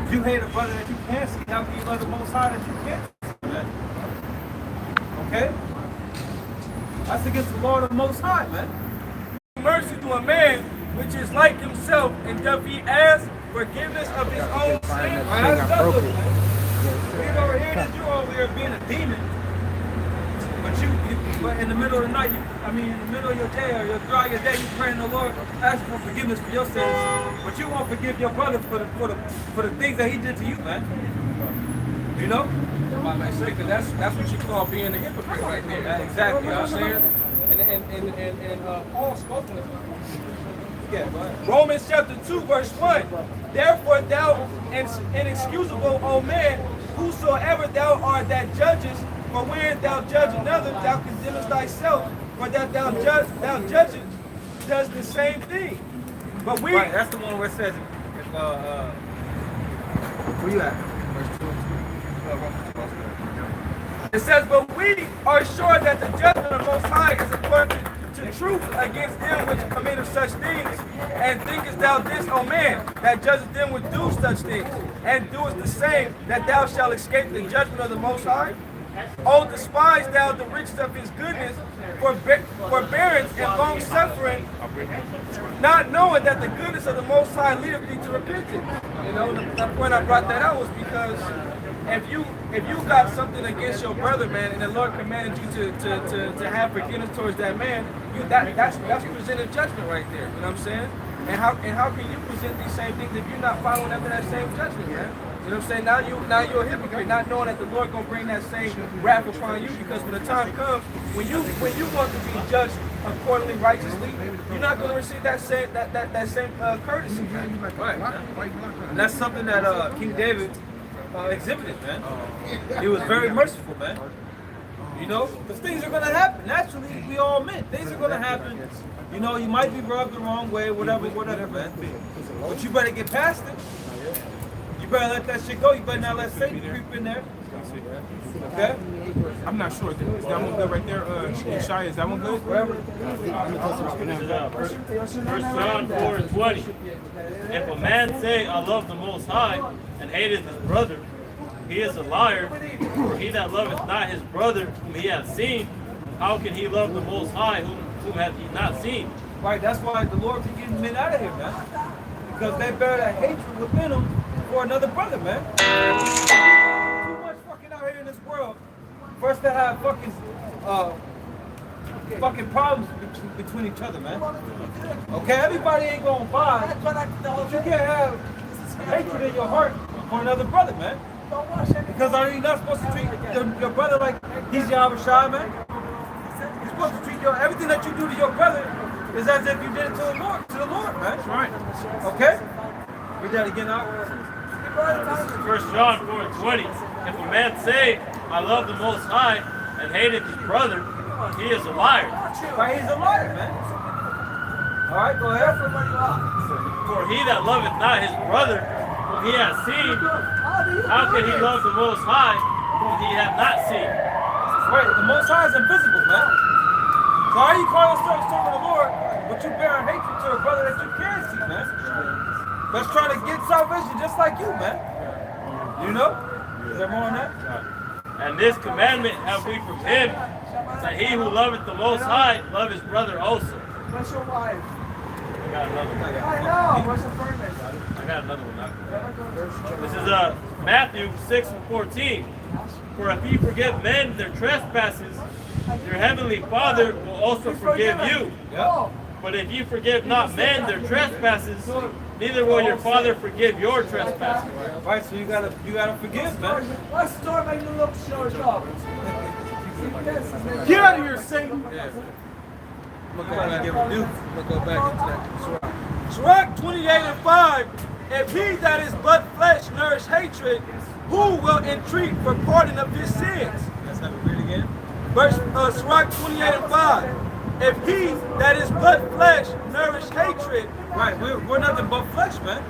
If you hate a brother that you can't see, how can you love the Most High that you can't see, man? Okay? That's against the law of the Most High, man. Mercy to a man which is like himself, and doth he ask forgiveness of his own sin? That's nothing, man. We over here that you over here being a demon, but in the middle of the night, in the middle of your day or throughout your day, you praying to the Lord, asking for forgiveness for your sins, but you won't forgive your brother for the things that he did to you, man. You know? Because that's what you call being a hypocrite right there. Exactly. You know what I'm saying? And Paul spoke on it. Yeah, Romans chapter 2, verse 1. Therefore thou inexcusable, O man, whosoever thou art that judgest, for when thou judge another, thou condemnest thyself, for that thou judgest does the same thing. But we right, that's the one where it says, where you at? It says, but we are sure that the judgment of the Most High is according to truth against them which committeth such things. And thinkest thou this, O man, that judgest them which do such things, and doest the same, that thou shalt escape the judgment of the Most High? O despise thou the riches of his goodness, forbearance and long suffering, not knowing that the goodness of the Most High leadeth thee to repentance. You know, the point I brought that out was because if you got something against your brother, man, and the Lord commanded you to have forgiveness towards that man, that's presented judgment right there. You know what I'm saying? And how can you present these same things if you're not following after that same judgment, man? You know what I'm saying? Now you're a hypocrite, not knowing that the Lord gonna bring that same wrath upon you, because when the time comes, when you want to be judged accordingly righteously, you're not gonna receive that same courtesy. Right. And that's something that King David exhibited, man. He was very merciful, man. You know, because things are gonna happen. Naturally, we all admit things are gonna happen. You know, you might be rubbed the wrong way, whatever, man. But you better get past it. You better let that shit go. You better not let Satan creep in there. Okay? I'm not sure. Is that one good right there? Shai, is that one good? First John 4:20. If a man say, I love the Most High, and hateth his brother, he is a liar. For he that loveth not his brother whom he hath seen, how can he love the Most High whom hath he not seen? Right, that's why the Lord be getting men out of here, man. Because they bear that hatred within them for another brother, man. Too much fucking out here in this world. First to have fucking problems between each other, man. Okay, everybody ain't gonna buy, but you can't have hatred in your heart for another brother, man. Because are you not supposed to treat your brother like he's Yahawashi, man? You're supposed to treat everything that you do to your brother is as if you did it to the Lord, man. That's right. Okay? Read that again out. First John 4:20. If a man say, I love the Most High, and hateth his brother, he is a liar. Right, he's a liar, man. All right, go ahead. For he that loveth not his brother whom he hath seen, how can he love the Most High whom he hath not seen? Right, the Most High is invisible, man. So how you call yourself son of the Lord, but you bear hatred to a brother that you can't see, man? That's trying to get salvation just like you, man. You know? Is there more on that? And this commandment have we from him, that he who loveth the Most High love his brother also. What's your wife? I got another one. I know. What's the furnace? I got another one. This is Matthew 6:14. For if ye forgive men their trespasses, your heavenly Father will also forgive you. Yep. But if you forgive not men their trespasses, neither will your Father forgive your trespasses. Right, so you gotta forgive, man. Let's start making the look short up. Get out of here, Satan. Yeah. I'm gonna go back into that. Sirach 28:5. If he that is but flesh nourish hatred, who will entreat for pardon of his sins? Let's have it read again. Sirach 28:5. If he that is but flesh nourish hatred, Right, we're nothing but flesh, man.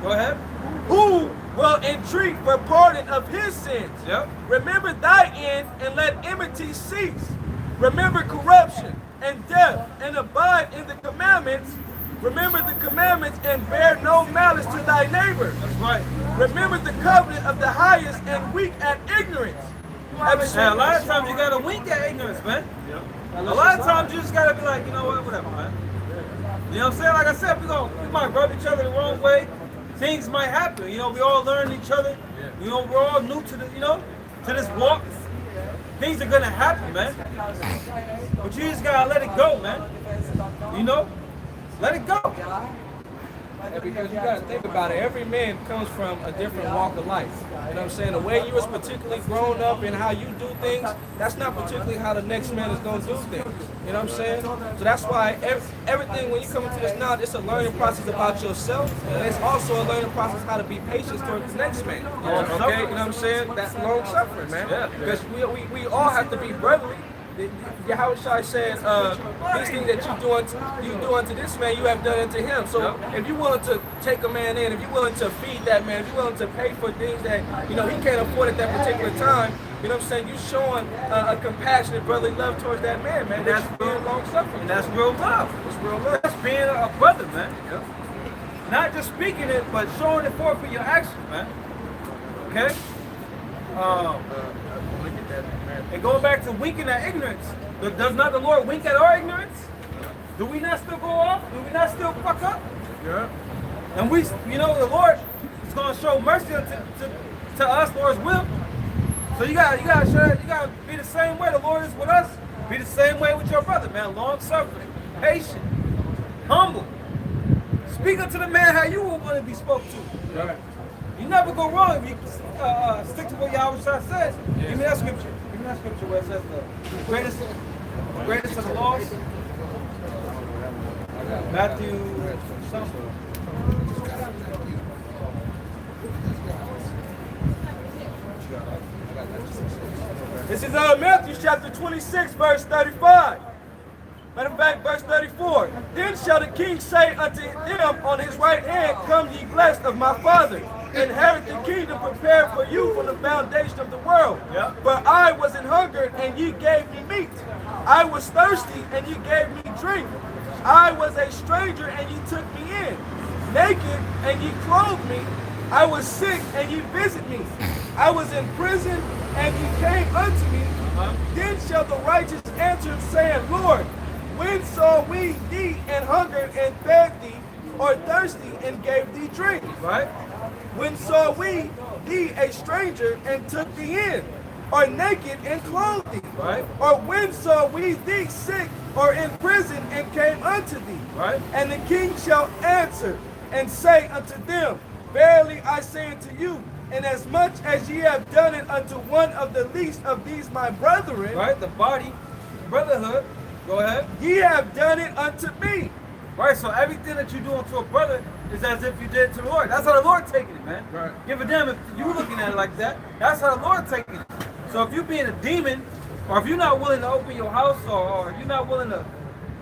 Go ahead. who will entreat for pardon of his sins? Yep. Remember thy end and let enmity cease. Remember corruption and death and abide in the commandments Remember the commandments and bear no malice to thy neighbor. That's right. Remember the covenant of the highest and weak at ignorance. And a lot of times you gotta wink at ignorance, man. A lot of times you just gotta be like, you know what, whatever, man. You know what I'm saying? Like I said, we might rub each other the wrong way. Things might happen. You know, we all learn each other. You know, we're all new to the, to this walk. Things are gonna happen, man. But you just gotta let it go, man. You know? Let it go. And because you got to think about it, every man comes from a different walk of life. You know what I'm saying? The way you was particularly grown up and how you do things, that's not particularly how the next man is going to do things. You know what I'm saying? So that's why everything, when you come into this knowledge, it's a learning process about yourself, and it's also a learning process how to be patient towards the next man. Okay? You know what I'm saying? That's long suffering, man. Because we all have to be brotherly. Yahawashi said, these things that you do unto this man, you have done unto him. So if you're willing to take a man in, if you're willing to feed that man, if you're willing to pay for things that he can't afford at that particular time, you know what I'm saying? You're showing a compassionate brotherly love towards that man, man. That's being long suffering. And that's real love. It's real love. That's being a brother, man. Not just speaking it, but showing it forth with your actions, man. Okay? And going back to winking at ignorance, does not the Lord wink at our ignorance? Do we not still go off? Do we not still fuck up? Yeah. And the Lord is going to show mercy to us for His will. So you gotta be the same way the Lord is with us. Be the same way with your brother, man. Long suffering, patient, humble. Speak unto the man how you would want to be spoke to. Right. You never go wrong if you stick to what Yahawashi says. Give me that scripture. Give me that scripture where it says the greatest of the laws. Matthew something. This is Matthew chapter 26, verse 35. Matter of fact, verse 34. Then shall the king say unto them on his right hand, come ye blessed of my Father, inherit the kingdom prepared for you from the foundation of the world. For I was in hunger, and ye gave me meat. I was thirsty, and ye gave me drink. I was a stranger, and ye took me in. Naked, and ye clothed me. I was sick, and ye visited me. I was in prison, and ye came unto me. Then shall the righteous answer, saying, Lord, when saw we thee and hungered and fed thee, or thirsty and gave thee drink? Right? When saw we thee a stranger and took thee in, or naked and clothed thee? Right? Or when saw we thee sick or in prison and came unto thee? Right? And the king shall answer and say unto them, verily I say unto you, inasmuch as ye have done it unto one of the least of these my brethren, Right? The body, brotherhood. Go ahead. ye have done it unto me. Right? So everything that you do unto a brother is as if you did it to the Lord. That's how the Lord taking it, man. Right. Give a damn if you looking at it like that. That's how the Lord taking it. So if you being a demon, or if you're not willing to open your house, or you're not willing to,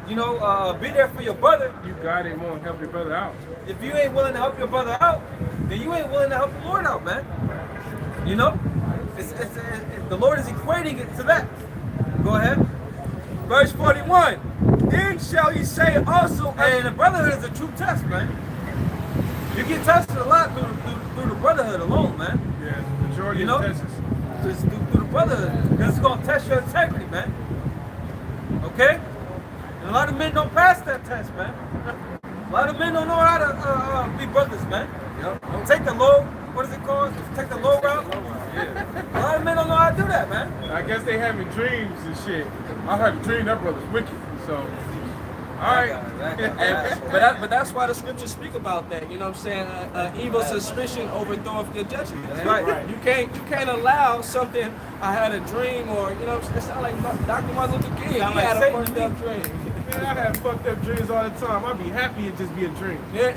be there for your brother, You got it more and help your brother out. if you ain't willing to help your brother out, then you ain't willing to help the Lord out, man. You know? The Lord is equating it to that. Go ahead. Verse 41. Then shall he say also, And the brotherhood is a true test, man. You get tested a lot through the brotherhood alone, man. Yeah, the majority You know? of Texas. Just through the brotherhood. Because it's going to test your integrity, man. Okay? And a lot of men don't pass that test, man. A lot of men don't know how to be brothers, man. Don't take the low, what is it called? Take the low route. Yeah. A lot of men don't know how to do that, man. I guess they having dreams and shit. I had a dream that brother's wicked. So, all right. but that's why the scriptures speak about that. You know what I'm saying? Evil suspicion overthroweth good judgment. That's right. You can't allow something. I had a dream, or it sounds like Dr. Martin Luther King. He Sound like had a Satan fucked to up me. dream. Man, I have fucked up dreams all the time. I'd be happy it just be a dream. Yeah,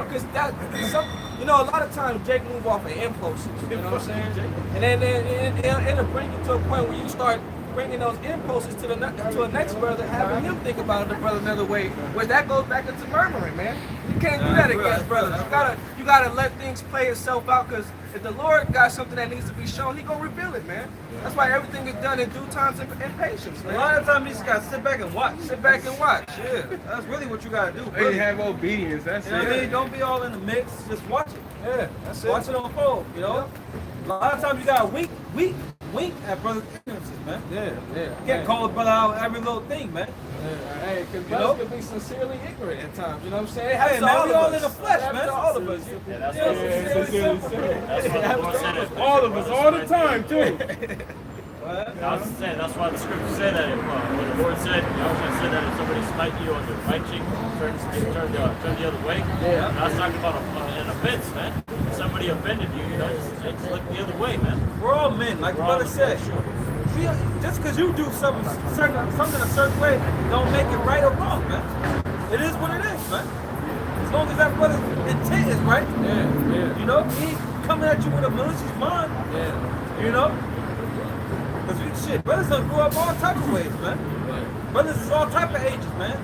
because a lot of times Jake move off of impulses. You know what I'm saying? And then it'll bring you to a point where you start bringing those impulses to the next brother, having him think about the brother another way, which that goes back into murmuring, man. You can't do that against brothers. You gotta let things play itself out, because if the Lord got something that needs to be shown, He gonna reveal it, man. That's why everything is done in due time and patience, man. A lot of times you just gotta sit back and watch. Sit back and watch. Yeah, that's really what you gotta do. They Really. have obedience. That's You know it. what I mean? Don't be all in the mix. Just watch it. Yeah, that's it. Watch it unfold. You know. A lot of times you gotta wink at brothers' ignorances, man. Yeah. You can't call a brother out every little thing, man. Hey, because You know? brothers can be sincerely ignorant at times. You know what I'm saying? It Hey, happens to man, all we of all us. in the flesh, It happens man. to all of us. Yeah, that's Yeah, what sincerely that's why the Lord said it. All of us, all the time, too. I was saying, that's why the scriptures say that. When the Lord said, Yahawashi said that if somebody smite you on the right cheek, turn the other way. Yeah. I was talking about an offense, man. If somebody offended you, just look the other way, man. We're all men, like the brother said. Just because you do something a certain way, don't make it right or wrong, man. It is what it is, man. As long as that brother's intent is right, Yeah. you know, he ain't coming at you with a malicious mind, Yeah. you know. Because brothers done grew up all type of ways, man. Brothers is all type of ages, man.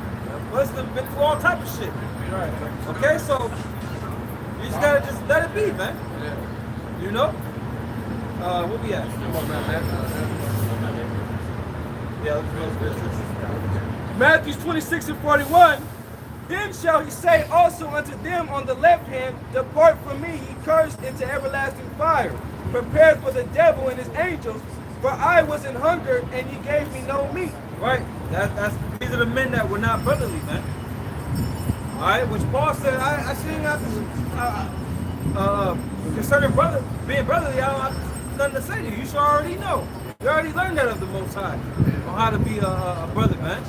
Brothers done been through all type of shit. Right. Okay, so you just gotta just let it be, man. Yeah. You know? What we at? Come on, man. Yeah, let's go scriptures. Matthew 26 and 41. Then shall he say also unto them on the left hand, Depart from me, ye cursed, into everlasting fire, prepared for the devil and his angels. For I was in hunger, and ye gave me no meat. Right. These are the men that were not brotherly, man. All right, which Paul said, I shouldn't have to, concerning being brotherly, I don't have nothing to say to you. You should already know. You already learned that of the Most High, on how to be a brother, man.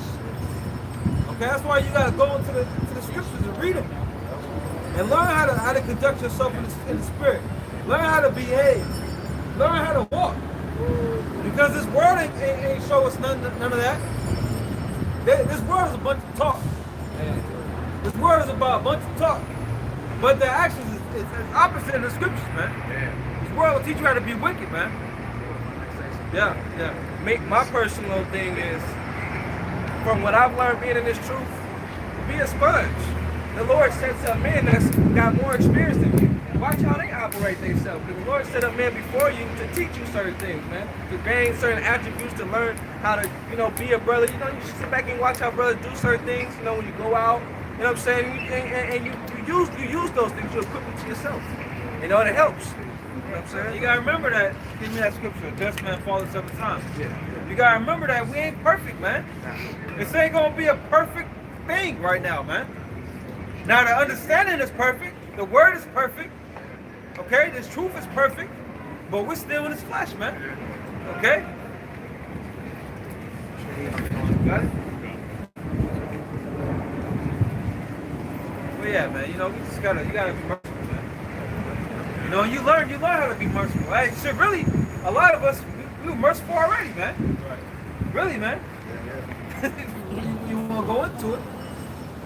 Okay, that's why you gotta go into the scriptures and read them, and learn how to conduct yourself in the spirit. Learn how to behave. Learn how to walk. Because this world ain't show us none of that. This world is a bunch of talk. This world is about a bunch of talk. But the actions is opposite of the scriptures, man. This world will teach you how to be wicked, man. Yeah. My personal thing is, from what I've learned being in this truth, be a sponge. The Lord sets up men that's got more experience than you. Watch how they operate themselves. The Lord set up men before you to teach you certain things, man. To gain certain attributes, to learn how to, be a brother. You should sit back and watch how brothers do certain things. When you go out, you know what I'm saying? And you use those things. You equip them to yourself. It helps. You know what I'm saying? You gotta remember that. Give me that scripture. Just man falleth 7 times. Yeah. You gotta remember that we ain't perfect, man. This ain't gonna be a perfect thing right now, man. Now the understanding is perfect. The word is perfect. Okay, this truth is perfect, but we're still in this flesh, man. Okay? Got it? Well, yeah, man. You just gotta be merciful, man. You learn how to be merciful. Hey, shit, really, a lot of us we were merciful already, man. Really, man. you wanna go into it?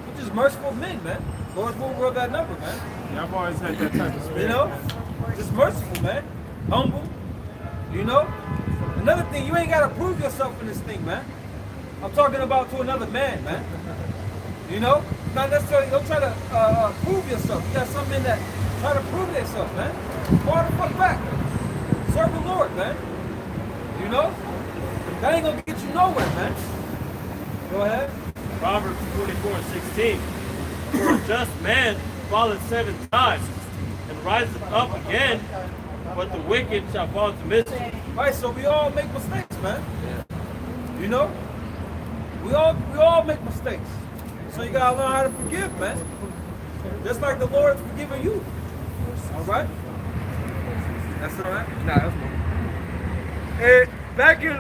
We're just merciful men, man. Lord won't world that number, man. Yeah, I've always had that type of spirit. Just merciful, man. Humble. Another thing, you ain't gotta prove yourself in this thing, man. I'm talking about to another man, man. Not necessarily, don't try to prove yourself. You got some men that try to prove themselves, man. Fall the fuck back. Serve the Lord, man. That ain't gonna get you nowhere, man. Go ahead. Proverbs 44:16. For a just man falleth 7 times and riseth up again, but the wicked shall fall into mischief. Right, so we all make mistakes, man. We all make mistakes. So you gotta learn how to forgive, man. Just like the Lord's forgiving you. All right? That's all right? Nah, that's cool. Back in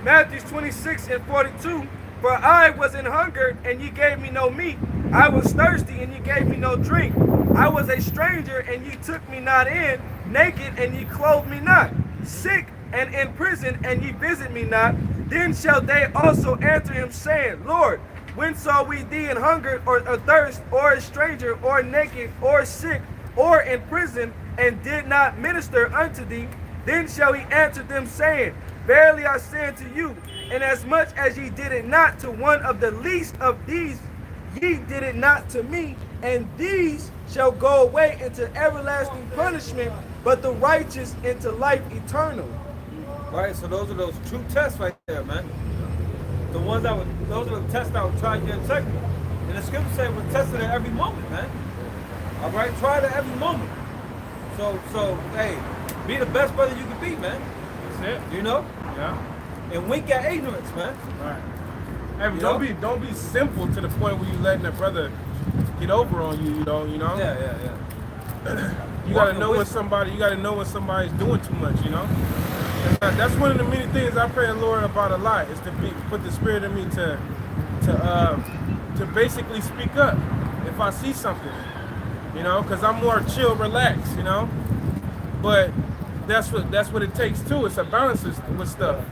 Matthew 26 and 42, for I was in hunger, and ye gave me no meat. I was thirsty, and ye gave me no drink. I was a stranger, and ye took me not in. Naked, and ye clothed me not. Sick, and in prison, and ye visit me not. Then shall they also answer him, saying, Lord, when saw we thee in hunger, or thirst, or a stranger, or naked, or sick, or in prison, and did not minister unto thee? Then shall he answer them, saying, Verily I say unto you, inasmuch as ye did it not to one of the least of these, ye did it not to me, and these shall go away into everlasting punishment, but the righteous into life eternal. Right, so those are those true tests right there, man. The ones that would, those are the tests that would try your integrity. And the scripture said we're tested at every moment, man. All right, try it at every moment. So, hey, be the best brother you can be, man. That's it. You know? Yeah. And wink at ignorance, man. Right. Hey, but don't be simple to the point where you letting a brother get over on you. You know. Yeah. You gotta know when somebody's doing too much. You know. That's one of the many things I pray the Lord about a lot, is to put the spirit in me to basically speak up if I see something, you know, because I'm more chill, relaxed, you know. But that's what it takes too. It's a balance with stuff.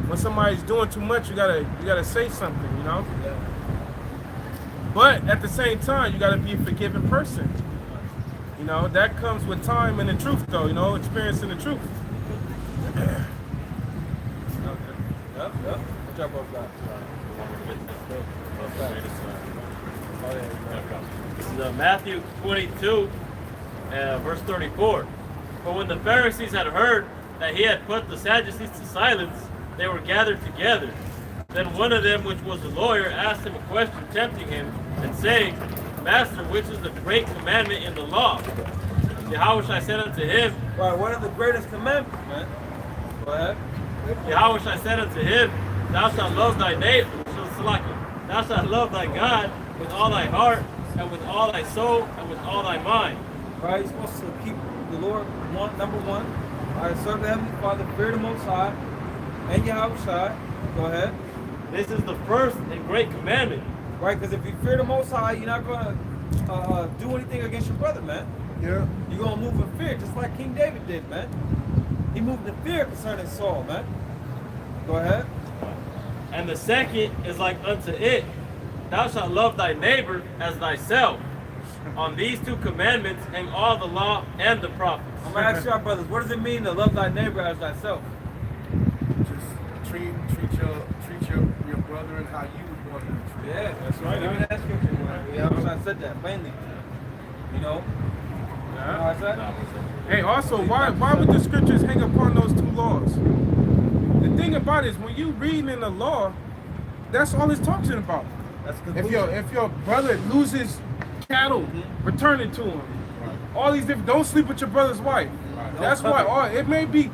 When somebody's doing too much, you gotta say something, you know. But at the same time, you gotta be a forgiving person. You know, that comes with time and the truth, though. You know, experiencing the truth. Yep. Good job, bro. This is Matthew 22, verse 34. For when the Pharisees had heard that he had put the Sadducees to silence, they were gathered together. Then one of them, which was a lawyer, asked him a question, tempting him, and saying, Master, which is the great commandment in the law? Yahawashi said unto him, Right, what are the greatest commandments, man? Go ahead. Yahawashi said unto him, Thou shalt love thy neighbor, thou shalt love thy God with all thy heart, and with all thy soul, and with all thy mind. Right, you're supposed to keep the Lord number one. All right, serve the Heavenly Father, fear the Most High, and Yahawashi. Go ahead. This is the first and great commandment. Right, because if you fear the Most High, you're not going to do anything against your brother, man. Yeah. You're going to move in fear, just like King David did, man. He moved in fear concerning Saul, man. Go ahead. And the second is like unto it, Thou shalt love thy neighbor as thyself. On these two commandments hang all the law and the prophets. I'm going to ask y'all brothers, what does it mean to love thy neighbor as thyself? Just treat your brother and how you would want him to treat. Yeah, that's right. Even that scripture, Yahawashi said that plainly. You know? Yeah. You know what I said? Hey, also, why would the scriptures hang upon those two laws? The thing about it is, when you read in the law, that's all it's talking about. That's If your brother loses cattle, return it to him. Right. All these different. Don't sleep with your brother's wife. Right. That's why. It may be,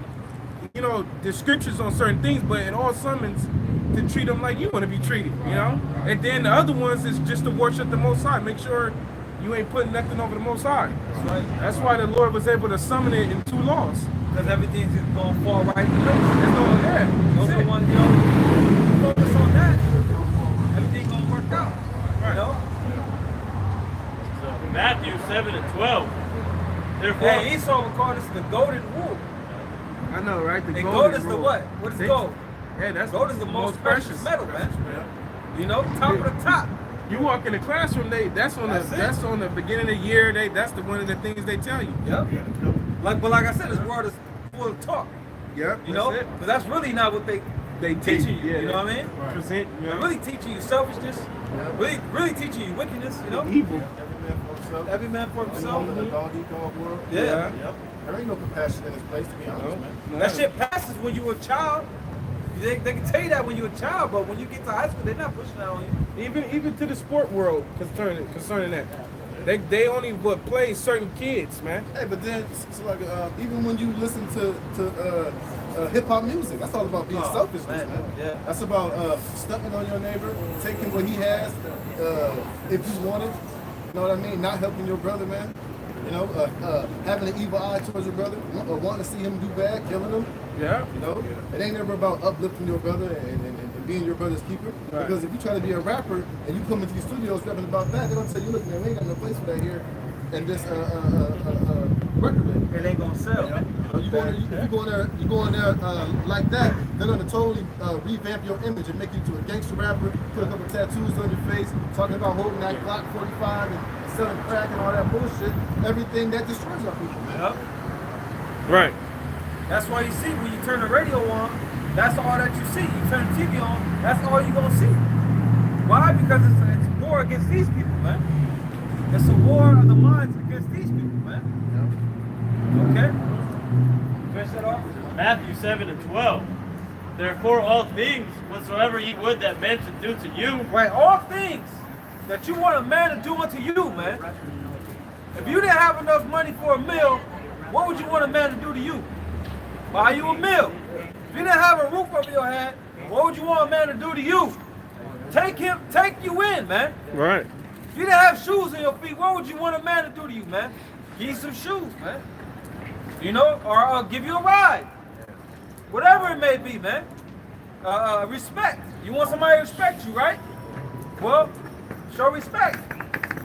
you know, the scriptures on certain things, but it all summons to treat them like you want to be treated. You know. Right. And then the other ones is just to worship the Most High. Make sure you ain't putting nothing over the Most High. That's right. That's why the Lord was able to summon it in two laws. Because everything's just going to fall right in place. Those are the ones, you know, focus on that, everything's going to work out. Right. You know? So Matthew 7 and 12. Therefore, Hey, Esau would call this the golden wool. I know, right? The And golden gold is the rule. what? What is gold? Yeah, that's Gold is the most precious metal, man. You know, top of the top. You walk in the classroom, that's on the beginning of the year. That's one of the things they tell you. Yep. Like I said, this world is full of talk. Yep. You know, but that's really not what they teaching you. You know what I mean? Right. Present. They're really teaching you selfishness. Really teaching you wickedness. You know, evil. Every man for himself. In a dog eat dog world. Yeah. Yep. There ain't no compassion in this place, to be honest, man. That shit passes when you were a child. They can tell you that when you're a child, but when you get to high school, they're not pushing that on you. Even to the sport world concerning that. They only would play certain kids, man. Hey, but then it's like even when you listen to hip hop music, that's all about being selfishness, man. Yeah. That's about stepping on your neighbor, taking what he has, if you want it. You know what I mean? Not helping your brother, man. You know, having an evil eye towards your brother, wanting to see him do bad, killing him. Yeah. You know, it ain't never about uplifting your brother and being your brother's keeper. Right. Because if you try to be a rapper and you come into these studios rapping about that, they're gonna tell you, look, man, we ain't got no place for that here. And this record label. It ain't gonna sell. Yeah. You go in there like that, they're gonna totally revamp your image and make you into a gangster rapper, put a couple tattoos on your face, talking about holding that Glock 45 and selling crack and all that bullshit. Everything that destroys our people, man. Yep. Right. That's why you see when you turn the radio on, That's all that you see. You turn the TV on, that's all you're gonna see. Why? Because it's a war against these people, man. It's a war of the minds against these people, man. Okay? Finish that off? Matthew 7:12. Therefore, all things whatsoever ye would that men should do to you, Right, all things that you want a man to do unto you, man. If you didn't have enough money for a meal, what would you want a man to do to you? Buy you a meal. If you didn't have a roof over your head, what would you want a man to do to you? Take you in, man. Right. If you didn't have shoes on your feet, what would you want a man to do to you, man? Give you some shoes, man. You know, or give you a ride. Whatever it may be, man. Respect. You want somebody to respect you, right? Well, show respect.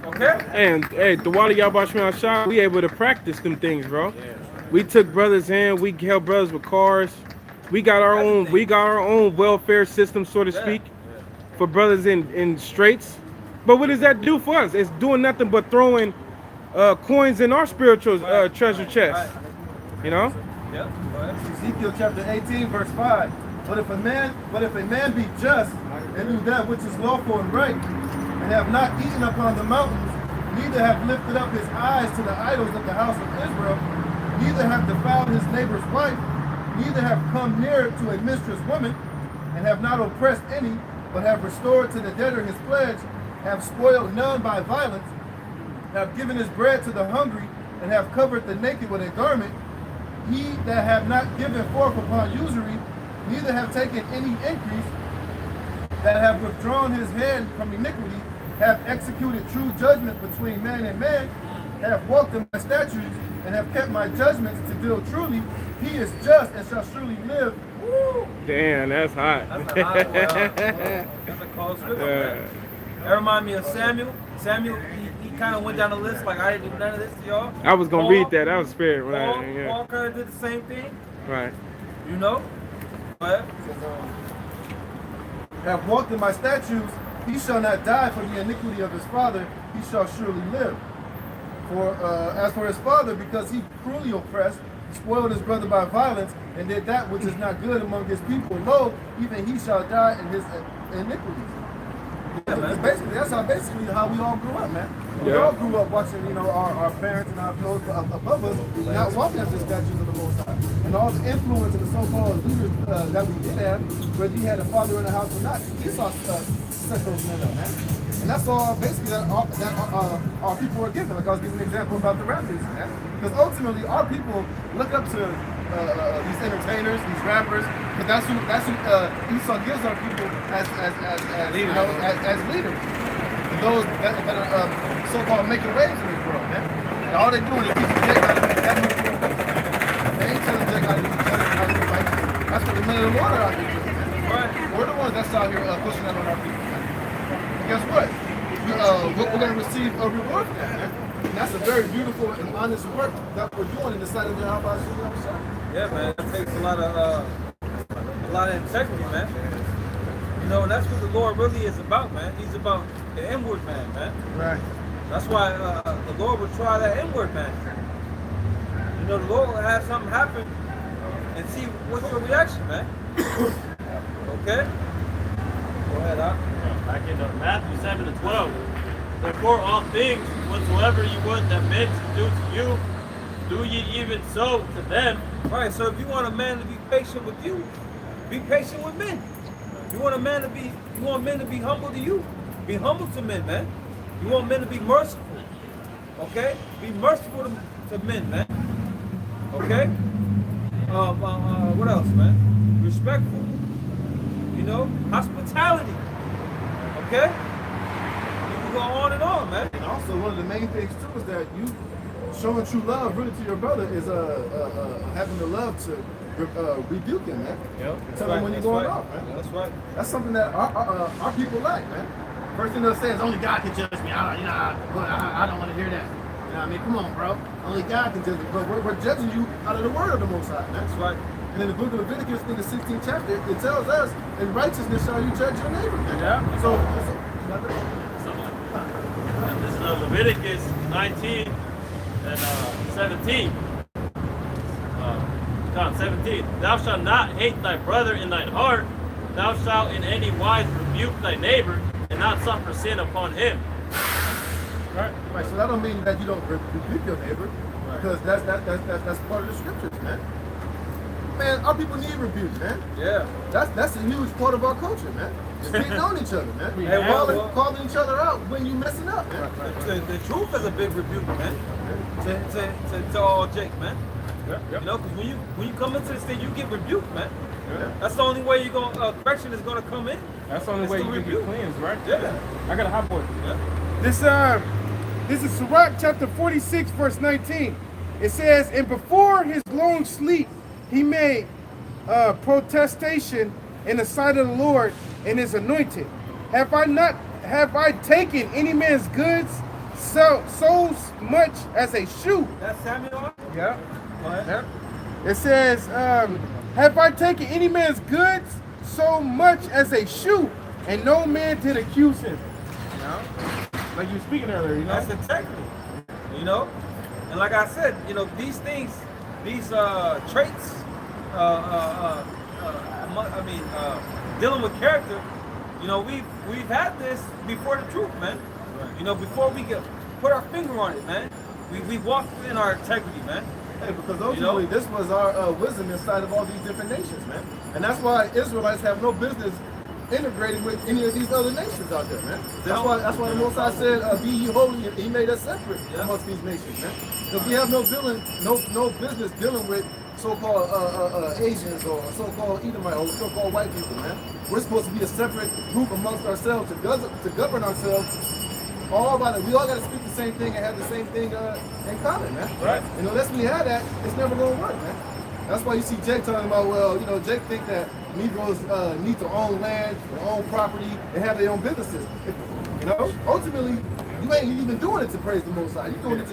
Okay? And hey, the Wally Yahawashi shop, we able to practice them things, bro. We took brothers in, we helped brothers with cars. We got our own welfare system, so to speak, for brothers in straits. But what does that do for us? It's doing nothing but throwing coins in our spiritual treasure chest. You know? Yep. Ezekiel chapter 18, verse 5. But if a man be just and do that which is lawful and right, and have not eaten upon the mountains, neither have lifted up his eyes to the idols of the house of Israel, neither have defiled his neighbor's wife, neither have come near to a mistress woman, and have not oppressed any, but have restored to the debtor his pledge, have spoiled none by violence, have given his bread to the hungry, and have covered the naked with a garment, he that have not given forth upon usury, neither have taken any increase, that have withdrawn his hand from iniquity, have executed true judgment between man and man, have walked in my statutes, and have kept my judgments to deal truly, he is just and shall surely live. Woo! Damn, that's hot. That's a hot one. That's a cold scripture, man. That remind me of Samuel. Samuel, he kind of went down the list like, I didn't do none of this to y'all. I was gonna read that. That was spirit. Paul kind of did the same thing. Right. You know? But Have walked in my statutes, he shall not die for the iniquity of his father, he shall surely live. For as for his father, because he cruelly oppressed, spoiled his brother by violence, and did that which is not good among his people, lo, even he shall die in his iniquities. yeah, man. That's how we all grew up, man. We all grew up watching, our parents and our those above us not walking after the statues of the Most High. And all the influence of the so-called leaders that we did have, whether you had a father in the house or not, Esau set those men up, man. And that's all basically that our people are given. Like I was giving an example about the rap music, man. Because ultimately, our people look up to these entertainers, these rappers, but that's who Esau gives our people as leaders. As leaders. And those that are so-called making waves in this world, man. And all they're doing is teaching Jake how to make that much more. They ain't telling Jake how to do like that's what the men of the Lord are out here doing, man. Right? We're the ones that's out here pushing that on our people, man. And guess what? We're going to receive a reward for that, man. And that's a very beautiful and honest work that we're doing in the sight of the Yahawashi. Yeah, man. It takes a lot of integrity, man. You know, and that's what the Lord really is about, man. He's about the inward man, man. Right. That's why the Lord would try that inward man. You know, the Lord will have something happen and see what's your reaction, man. Okay? Go ahead, Doc. back into Matthew 7:12. Therefore all things whatsoever you would that men should do to you, do ye even so to them. Right, so if you want a man to be patient with you, be patient with men. You want men to be humble to you, be humble to men, man. You want men to be merciful, okay? Be merciful to men, man. Okay? What else, man? Respectful. You know, hospitality. Okay? You can go on and on, man. And also, one of the main things too is that you showing true love really to your brother is having the love to rebuke him, man. Yep. Tell him when you're going off, man. That's right. That's something that our people like, man. First thing they'll say is only God can judge me. I don't want to hear that. You know what I mean? Come on, bro. Only God can judge me. But we're judging you out of the word of the Most High, man. That's right. And in the book of Leviticus, in the 16th chapter, it tells us, in righteousness shall you judge your neighbor. Man. Yeah. So This is Leviticus 19 and 17. John 17. Thou shalt not hate thy brother in thine heart. Thou shalt in any wise rebuke thy neighbor, and not suffer sin upon him. Right. So that don't mean that you don't rebuke your neighbor, because that's part of the scriptures, man. Man, our people need rebuke, man. Yeah. That's a huge part of our culture, man. Just getting on each other, man. Hey, And calling each other out when you messing up, man. The truth is a big rebuke, man. To all Jake, man. You know, because when you come into this thing, you get rebuked, man. That's the only way you're gonna correction is gonna come in. That's the only way you can get cleansed, right? Yeah. I got a hot boy. Yeah. This is Sirach chapter 46, verse 19. It says, and before his long sleep, he made protestation in the sight of the Lord and is anointed. Have I taken any man's goods so much as a shoe? That's Samuel. Yeah. Go ahead. It says, have I taken any man's goods so much as a shoe, and no man did accuse him? You know? Like you were speaking earlier, you know? That's integrity. You know? And like I said, you know, these things, these traits, dealing with character, you know, we've had this before the truth, man. Right. You know, before we could put our finger on it, man. We walked in our integrity, man. Hey, because ultimately this was our wisdom inside of all these different nations, man. And that's why Israelites have no business integrating with any of these other nations out there, man. That's why the Most High said, "Be ye holy." He made us separate amongst these nations, man. Because we have no business dealing with so-called Asians or so-called Edomite or so-called white people, man. We're supposed to be a separate group amongst ourselves to govern ourselves. We all got to speak the same thing and have the same thing in common, man. Right. And unless we have that, it's never going to work, man. That's why you see Jake talking about, well, you know, Jake think that Negroes need to own land, their own property, and have their own businesses. You know, ultimately, you ain't even doing it to praise the Most High. You're doing it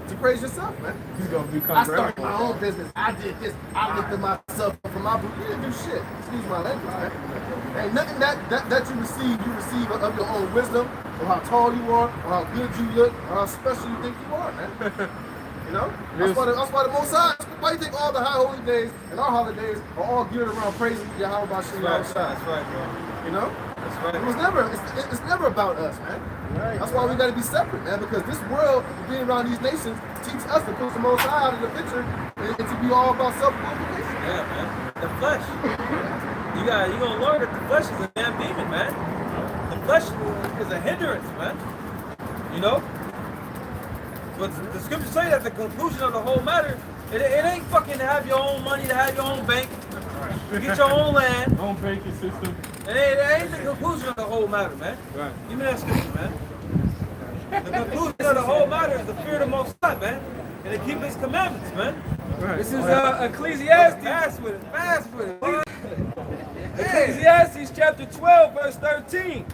to praise yourself, man. He's gonna become I started my own business. I did this. I lifted myself from my boot. You didn't do shit. Excuse my language, man. Ain't nothing that you receive of your own wisdom, or how tall you are, or how good you look, or how special you think you are, man. You know? That's why the Most High, why you think all the high holy days and our holidays are all geared around praising Yahawashi? That's right, bro. You know? That's right. It's never about us, man. Right. That's why we got to be separate, man, because this world, being around these nations, teach us to put the Most High out of the picture and to be all about self-glorification. Yeah, man. The flesh. You're gonna learn that the flesh is a damn demon, man. The flesh is a hindrance, man. You know? But the scriptures say that the conclusion of the whole matter, it ain't fucking to have your own money, to have your own bank, to get your own land. Own banking system. It ain't the conclusion of the whole matter, man. Right. Give me that scripture, man. The conclusion of the whole matter is the fear of the Most High, man. And to keep His commandments, man. Right. This is Ecclesiastes. Fast with it. Ecclesiastes chapter 12, verse 13.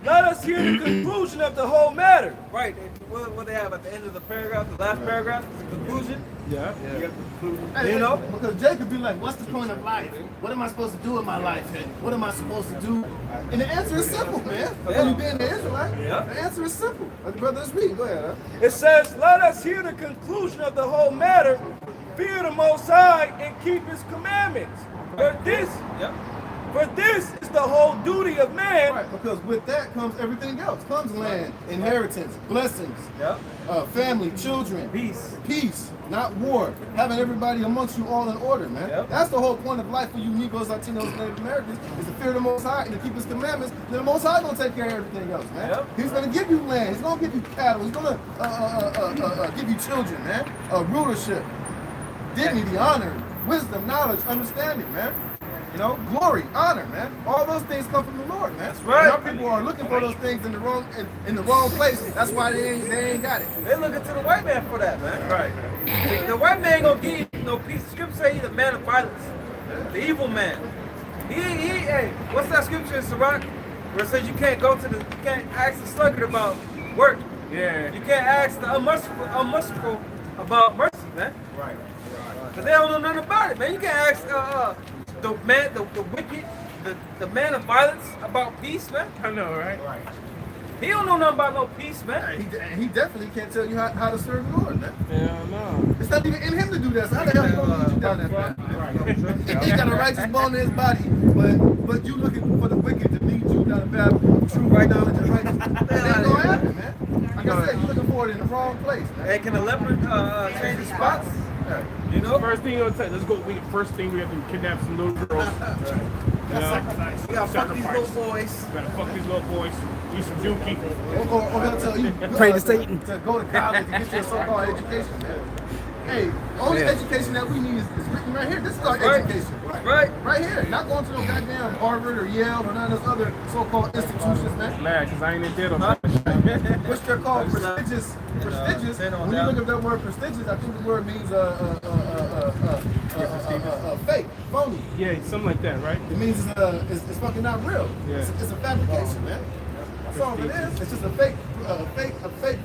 Let us hear the conclusion of the whole matter. Right. What they have at the end of the paragraph, the last paragraph, is the conclusion. Yeah. Hey, You know? Because Jake could be like, what's the point of life? What am I supposed to do in my life? And what am I supposed to do? And the answer is simple, man. When you being the Israelite, the answer is simple. Brother, speak. Go ahead, huh? It says, let us hear the conclusion of the whole matter. Fear the Most High and keep His commandments. For this is the whole duty of man. Right, because with that comes everything else. Comes land, inheritance, blessings, family, children, peace, not war. Having everybody amongst you all in order, man. That's the whole point of life for you Negroes, Latinos, Native Americans, is to fear the Most High and to keep His commandments. Then the Most High gonna take care of everything else, man. He's gonna give you land. He's gonna give you cattle. He's gonna give you children, man. Rulership, dignity, honor, wisdom, knowledge, understanding, man. You know, glory, honor, man. All those things come from the Lord, man. That's right. And our people are looking for those things in the wrong place. That's why they ain't got it. They looking to the white man for that, man. Right. The white man gonna give you no peace. The scripture say he's the man of violence, the evil man. Hey, what's that scripture in Sirach where it says you can't ask the sluggard about work. Yeah. You can't ask the unmerciful about mercy, man. Right. Cause they don't know nothing about it, man. You can't ask the wicked, the man of violence about peace, man. I know, right? Right. He don't know nothing about no peace, man. He definitely can't tell you how to serve the Lord, man. Hell no. It's not even in him to do that. So how the hell you gonna lead you? down that path. He got a righteous bone in his body, but you looking for the wicked to lead you down the path of true right knowledge and righteousness. That ain't gonna happen, man. Like I said, you're looking for it in the wrong place, man. Hey, can a leopard change his spots? You know? First thing you'll say, let's go. First thing we have to kidnap some little girls. You know? We gotta fuck these little boys. We gotta fuck these little boys. Do some dookie. Or he'll tell you Pray to Satan. to go to college and get your so-called education, man. Hey, only education that we need is written right here. This is our education. Right here. Not going to no goddamn Harvard or Yale or none of those other so-called institutions, man. Mad, because I ain't in debt on that. Which they're called prestigious. Prestigious. When you look at that word prestigious, I think the word means fake, phony. Yeah, something like that, right? It means it's fucking not real. Yeah. It's a fabrication, man. That's all it is. It's just a fake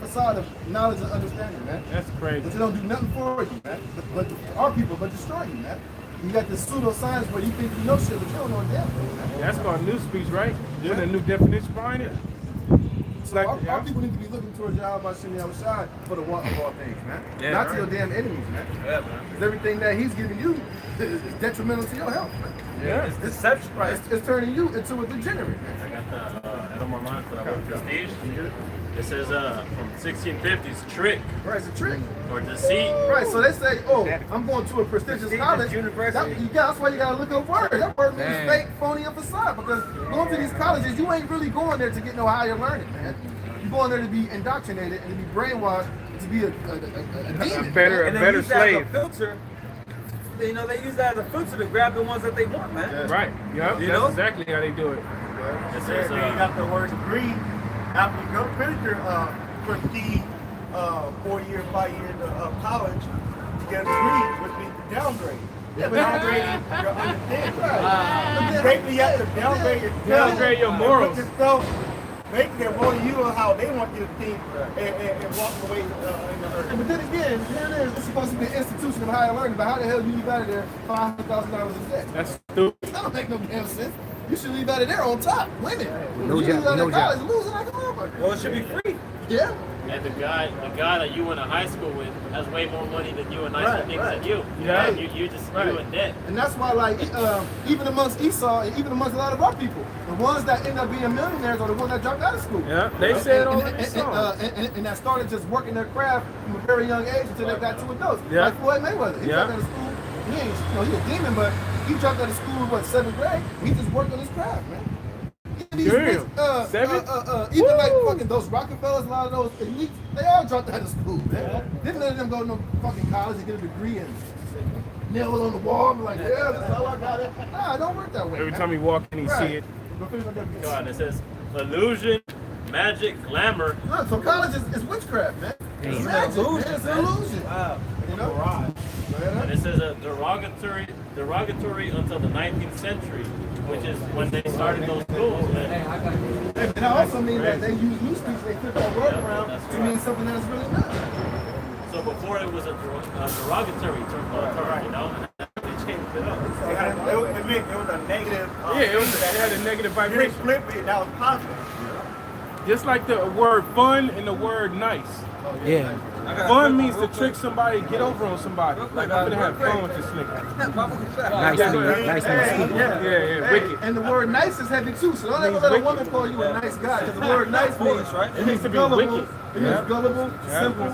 facade of knowledge and understanding, man. That's crazy. But they don't do nothing for you, man. But our people, but destroy you, man. You got this pseudoscience where you think you know shit, but you don't know a damn thing, man. That's called new speech, right? Yeah. With a new definition behind it. It's like, Our people need to be looking towards Yahawashi and Yahawashi for the want of all things, man. Yeah, Not to right. your damn enemies, man. Yeah, man. Because everything that he's giving you is detrimental to your health, man. yeah. It's deception, right? It's turning you into a degenerate, man. I got the Edom Line for the prestige. It says from 1650s, trick Right, it's a trick. or deceit. Right, so they say, oh, I'm going to a prestigious Prestigious college. university. That's why you gotta look up words. That word means fake, phony, and facade. Because going to these colleges, you ain't really going there to get no higher learning, man. You're going there to be indoctrinated and to be brainwashed to be a demon. A better And they better use that as a slave. filter. You know, they use that as a filter to grab the ones that they want, man. Right. Yep. You That's know? exactly how they do it. It says They got the word degree. After you go finish your prestige 4 year, 5 year college to get a degree, which means to downgrade. Yeah, but downgrading your understanding. Basically, you have to downgrade yourself. Downgrade your morals. Put yourself, basically, they're molding you on how they want you to think and walk away in the earth. But then again, here it is. It's supposed to be an institution of higher learning, but how the hell you leave out of there $500,000 in debt? That's stupid. That don't make no damn sense. You should leave out of there on top, winning. No You job, leave out no of college losing like a motherfucker. Well, it should be free. Yeah. and the guy that you went to high school with has way more money than you and nicer things than you. Yeah. You just you in debt. And that's why, like, even amongst Esau, and even amongst a lot of our people, the ones that end up being millionaires are the ones that dropped out of school. Yeah, they said all and, this and that started just working their craft from a very young age until they got to adults. Yeah. Like Floyd Mayweather. He dropped out of school. He ain't, he's a demon, but he dropped out of school in, 7th grade? He just worked on his craft, man. These Damn. rich, Seven? even like fucking those Rockefellers, a lot of those elites, they all dropped out of school, man. Didn't let them go to no fucking college and get a degree and nail it on the wall and be like, yeah, that's how I got it. Nah, it don't work that way. Every man. time you walk in, you see it. Go on, it says illusion, magic, glamour. Look, so college is witchcraft, man. It's magic, man. It's an illusion. Wow. You know? And it says a derogatory until the 19th century, which is when they started those schools, man. And I also mean that they use new speech, they flip that word around to mean something that's really not. So before it was a derogatory term, you know, and they changed it up. It was a negative. It had a negative They vibration. flipped it, that was positive. Just like the word fun and the word nice. Yeah. Fun means to trick somebody, get over on somebody. Like, I'm gonna have fun with this nigga. Nice and Yeah, wicked. And the word nice is heavy too, so don't ever let a woman call you a nice guy, because the word nice means, right? it means to be gullible, wicked. it means gullible, simple.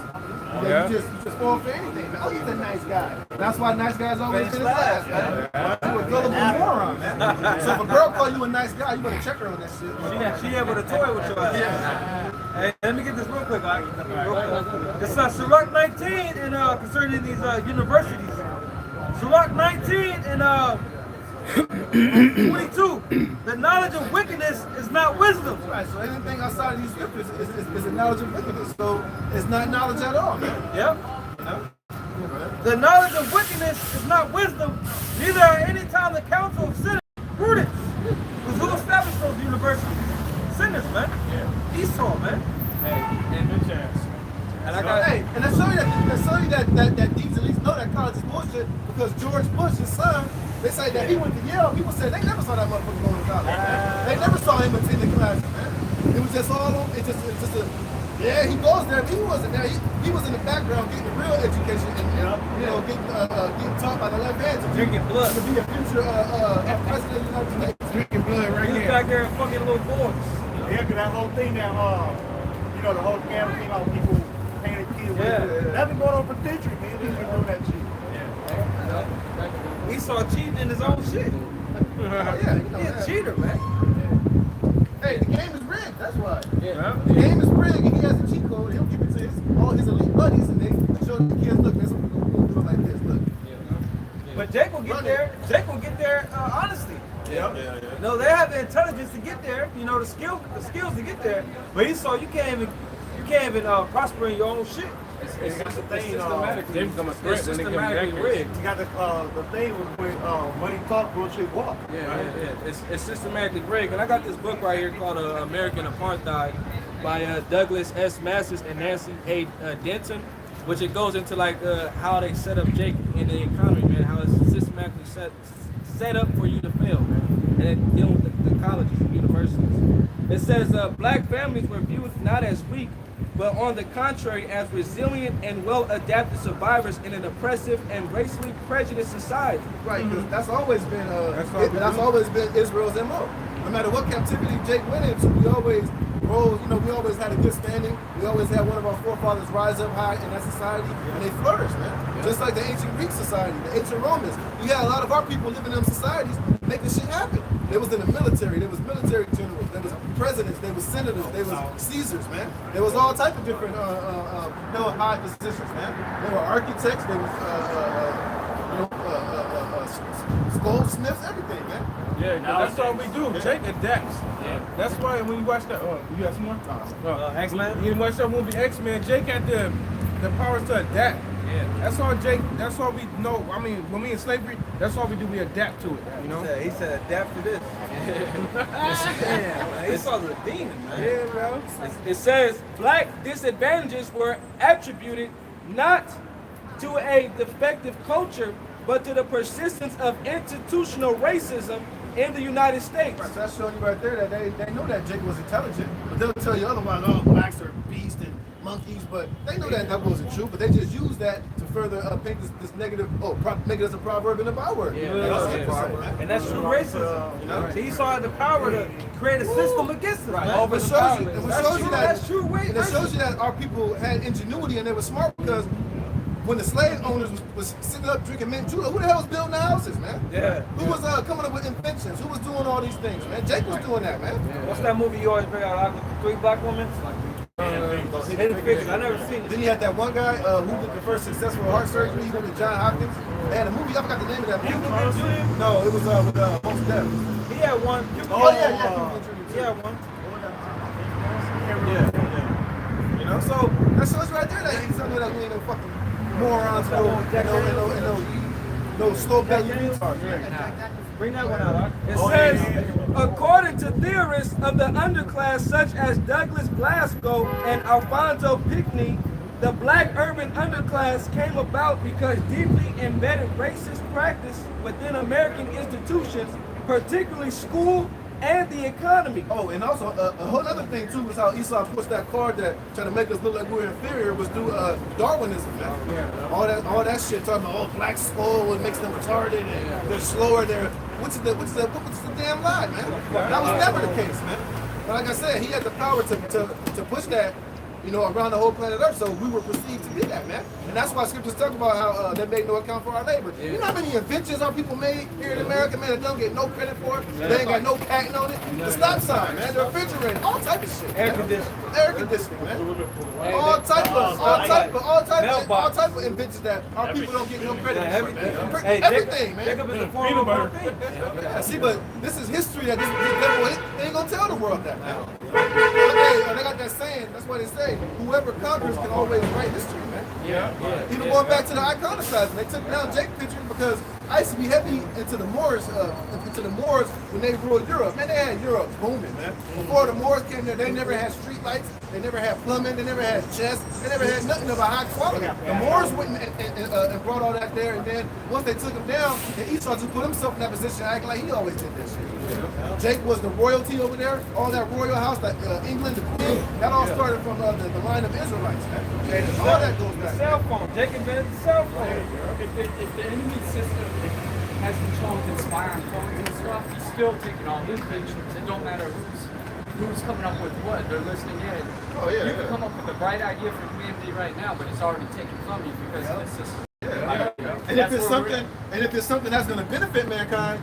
Yeah. You just fall for anything, man. Oh, he's a nice guy. That's why nice guys always finish last, man. You a gullible moron, man. So if a girl call you a nice guy, you better check her on that shit. She able to toy with your ass. Hey, let me get this real quick, guys. It's Sirach 19 and concerning these universities. Sirach 19 and 22. The knowledge of wickedness is not wisdom. Right, so anything outside of these scriptures is a knowledge of wickedness. So it's not knowledge at all, man. Yep. The knowledge of wickedness is not wisdom, neither are any time the counsel of sinners prudence. Because who established those universities? Sinners, man. Yeah. Esau, man. Hey, and bitch ass. And I got Hey, and I show you that these elites know that college is bullshit because George Bush, his son, they say that he went to Yale. People said they never saw that motherfucker going to college. They never saw him attending classes, man. It was just all on. It's just a Yeah, he goes there, but he wasn't there. He was in the background getting the real education and getting taught by the left hand to Drinking blood. to be a future president of the United States. Drinking blood right He was here. back there fucking little boys. Yeah, because that whole thing now, you know, the whole scandal thing, how people painted kids. Yeah. That's been going on for centuries, man. He's been doing that shit. He saw cheating in his own shit. Yeah, you know He a that. cheater, man. Hey, the game is rigged. That's why. Yeah. The game is rigged, and he has a cheat code. He'll give it to all his elite buddies, and they show the kids, look, this is what we're gonna do it like this. Look. But Jake will get there. Jake will get there honestly. Yeah. No, they have the intelligence to get there. You know, the skills to get there. But he saw you can't even prosper in your own shit. It's got the thing, They become a threat It's when they come systematically back. rigged. you got the thing with money talk, bullshit walk. Yeah. It's systematically rigged. And I got this book right here called American Apartheid by Douglas S. Masters and Nancy A. Denton, which it goes into like how they set up Jake in the economy, man, how it's systematically set up for you to fail, man. And then dealing with the colleges and universities. It says black families were viewed not as weak, but on the contrary as resilient and well-adapted survivors in an oppressive and racially prejudiced society. Right, because that's always been That's always been Israel's MO. No matter what captivity Jake went into, we always rose, we always had a good standing. We always had one of our forefathers rise up high in that society, and they flourished, man. Just like the ancient Greek society, the ancient Romans. We had a lot of our people living in them societies making shit happen. They was in the military, there was military generals, there was presidents, there was senators, there was Caesars, man. There was all type of different high positions, man. There were architects, there was goldsmiths, everything, man. Yeah, 'cause that's all we do. Jake adapts. Yeah. That's why when you watch that, you got some more? X-Men? You watch that movie X-Men, Jake had the powers to adapt. Yeah. That's all Jake, that's all we know. I mean, when we in slavery, that's all we do, we adapt to it, you know? He said, adapt to this. Yeah, he saw the demon, man. Yeah, bro. It says black disadvantages were attributed not to a defective culture, but to the persistence of institutional racism in the United States. So that's showing you right there that they know that Jake was intelligent, but they'll tell you otherwise, oh, blacks are beasts and monkeys, but they know that wasn't true, but they just use that to further paint this negative, make it as a proverb and a byword. And that's true racism. You know? He saw the power to create a system against us. Right. But That's true and it shows you that our people had ingenuity and they were smart, because when the slave owners was sitting up drinking mint julep, who the hell was building the houses, man? Yeah. Who was coming up with inventions? Who was doing all these things, man? Jake was doing that, man. What's that movie you always bring out? Like, 3 Black Women? Hidden Figures. I never seen Then it. you had that one guy who did the first successful heart surgery. He went to John Hopkins. They had a movie. I forgot the name of that movie. No, it was with Most Def. He had one. Oh yeah. He had one. Yeah. You know, so that shows right there that he's something that we ain't no fucking morons, no slow belly retards. Bring that one out. It says, according to theorists of the underclass such as Douglas Glasgow and Alfonso Pickney, the black urban underclass came about because deeply embedded racist practice within American institutions, particularly school and the economy. Oh, and also a whole other thing too was how Esau pushed that card that tried to make us look like we were inferior was through Darwinism, man. Yeah. All that shit talking about blacks slow and makes them retarded and they're slower. What's the damn lie, man? That was never the case, man. But like I said, he had the power to push that, around the whole planet Earth, so we were perceived to be that, man. And that's why scriptures talk about how they make no account for our labor. You know how many inventions our people made here in America, man, that don't get no credit for it? They ain't got no patent on it. The stop sign, man, the refrigerator, all type of shit. Air conditioning. Air conditioning, man. All type of inventions that our people don't get no credit for, man. Everything, man. Jacob is the form of our thing. Yeah, see, but this is history that this devil ain't gonna tell the world that, man. Hey, they got that saying, that's why they say, whoever conquers can always write history, man. Yeah. Even going back to the iconicizing, they took down Jake's picture because I used to be heavy into the Moors when they ruled Europe. Man, they had Europe booming, man. Before the Moors came there, they never had street lights, they never had plumbing, they never had chess, they never had nothing of a high quality. The Moors went and brought all that there, and then once they took him down, then Esau just put himself in that position, acting like he always did that shit. Jake was the royalty over there, all that royal house, like England, the Queen, that all started from the line of Israelites, man. All that goes back. Cell phone. Jake invented the cell phone. If the enemy system has control and spy on phones and stuff, he's still taking all his pictures. It don't matter who's coming up with what. They're listening in. Oh, yeah. You can come up with the right idea for humanity right now, but it's already taken from you because of the system. And if it's something that's going to benefit mankind,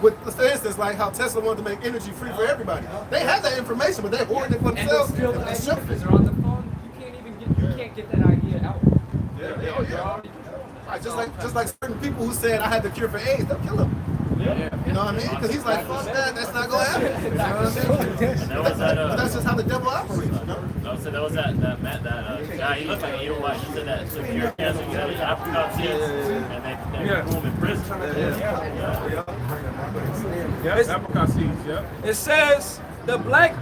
with for instance, like how Tesla wanted to make energy free for everybody, they have that information, but they're hoarding it for And themselves. still, and because shoving it. they're on the phone, you can't get that idea out. Right, just like certain people who said I had the cure for AIDS, they'll kill him. You know what I mean? Because he's like, fuck that, that's not gonna happen. You know what I'm saying? But that's just how the devil operates. You know? So that was that guy. He looked like an Edomite. He said that took your cancer, you had apricot seeds, and they threw him in prison. Apricot seeds, yeah. It says the black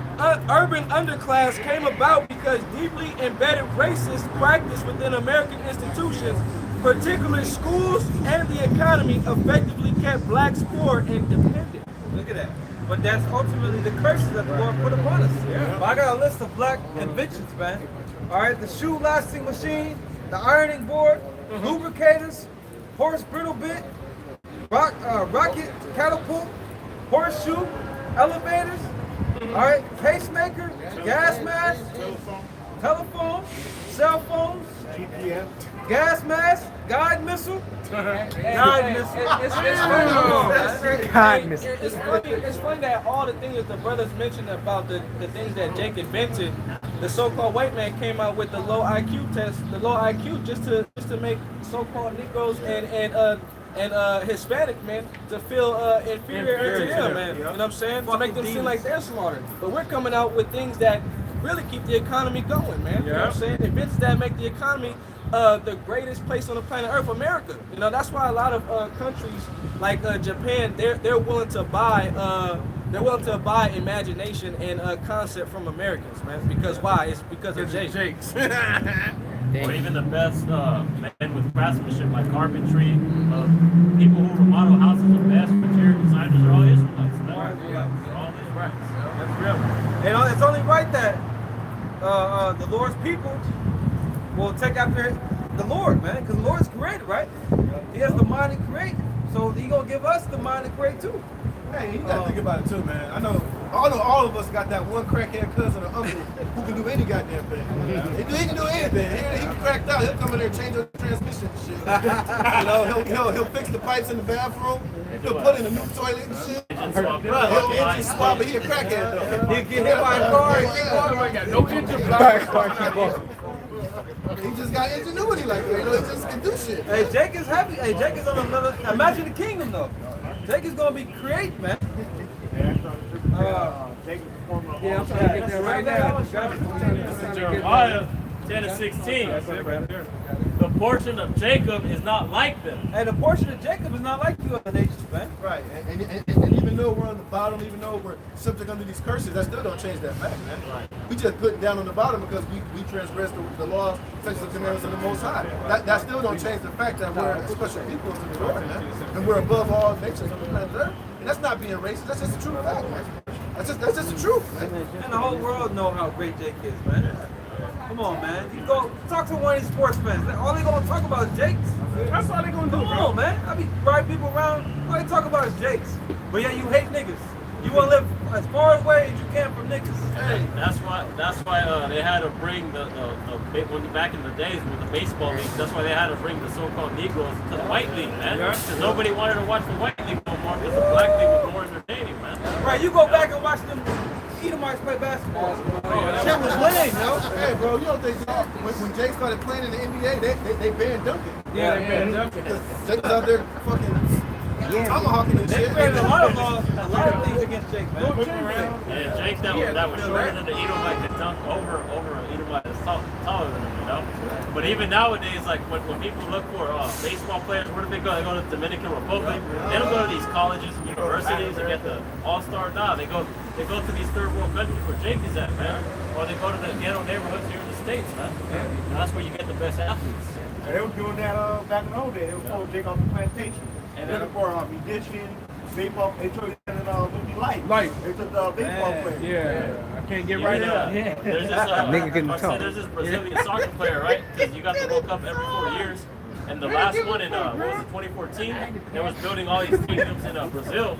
urban underclass came about because deeply embedded racist practice within American institutions, particularly schools and the economy, effectively kept blacks poor and dependent. Look at that. But that's ultimately the curses that the Lord put upon us. But I got a list of black inventions, man. All right, the shoe lasting machine, the ironing board, lubricators, horse brittle bit, rocket catapult, horseshoe, elevators, all right, pacemaker, gas mask, telephone, cell phones, GPS. gas mask, guide missile, guide missile. It's funny that all the things that the brothers mentioned about the things that Jake invented, the so-called white man came out with the low IQ test, the low IQ just to make so-called Negroes and Hispanic men to feel inferior to them, man. You know what I'm saying? To make them seem like they're smarter. But we're coming out with things that really keep the economy going, man. You know what I'm saying? Inventions that make the economy the greatest place on the planet Earth, America. You know, that's why a lot of countries like Japan, they're willing to buy imagination and concept from Americans, man. Because why? It's because of Jakes. Or even the best men with craftsmanship like carpentry, people who remodel houses, the best interior designers are all Israelites. They're all Israelites. That's real. You know, it's only right that the Lord's people will take after the Lord, man, because the Lord is creator, right? He has the mind to create, so He gonna give us the mind to create too. Hey, you gotta think about it too, man. I know all of us got that one crackhead cousin or uncle who can do any goddamn thing. He can do anything. He can crack out. He'll come in there and change the transmission and shit. You know, he'll fix the pipes in the bathroom. He'll put in a new toilet and shit. Right, he'll engine swap, but he a crackhead though. He'll get hit by a car and keep going. Got no engine He just got ingenuity like that. You know, he just can do shit. Hey, Jake is happy. Hey, Jake is on another. Imagine the kingdom though. Jake is gonna be great, man. Yeah, I'm trying to get there right now. Jeremiah 10:16. The portion of Jacob is not like them. And the portion of Jacob is not like you other nations, man. Right, and even though we're on the bottom, even though we're subject under these curses, that still don't change that fact, man. Right. We just put down on the bottom because we transgressed the laws, statutes, and commandments of the Most High. That still don't change the fact that we're a special people to the Lord, man. And we're above all nations on the planet Earth. And that's not being racist. That's just the true fact, man. That's just the truth, man. And the whole world know how great Jake is, man. Come on, man. You go talk to one of these sports fans. All they gonna talk about is Jakes. That's all they gonna do, Come bro. on, man. I be riding people around. All they talk about is Jakes. But yeah, you hate niggas. You wanna live as far away as you can from niggas. Hey, that's why they had to bring when back in the days with the baseball league. That's why they had to bring the so-called Negroes to the white league, man. Because nobody wanted to watch the white league no more because the black league was more entertaining, man. Right, you go back and watch them Edomites play basketball. Shit was lame, yo. Hey, bro, you don't think when Jake started playing in the NBA, they banned dunking. Yeah, they banned dunking. Jake was out there fucking tomahawking and They shit. created a lot of things against Jake, man. And Jake that was shorter than the Edomite that dunked over an Edomite that's taller than him, you know. But even nowadays, like when people look for baseball players, where do they go? They go to the Dominican Republic. They don't go to these colleges and universities and get the all-star. Nah, they go to these third world countries where Jake is at, man. Or they go to the ghetto neighborhoods here in the States, man. And that's where you get the best athletes. They were doing that back in the old days. They were pulling Jake off the plantation. And then for musician, baseball, they took it in movie Light. They took the baseball player. Yeah, I can't get right now. There's this, Nigga couldn't talk. There's this Brazilian soccer player, right? Because you got the World Cup every 4 years. And the last one in what was it, 2014, they was building all these stadiums in Brazil,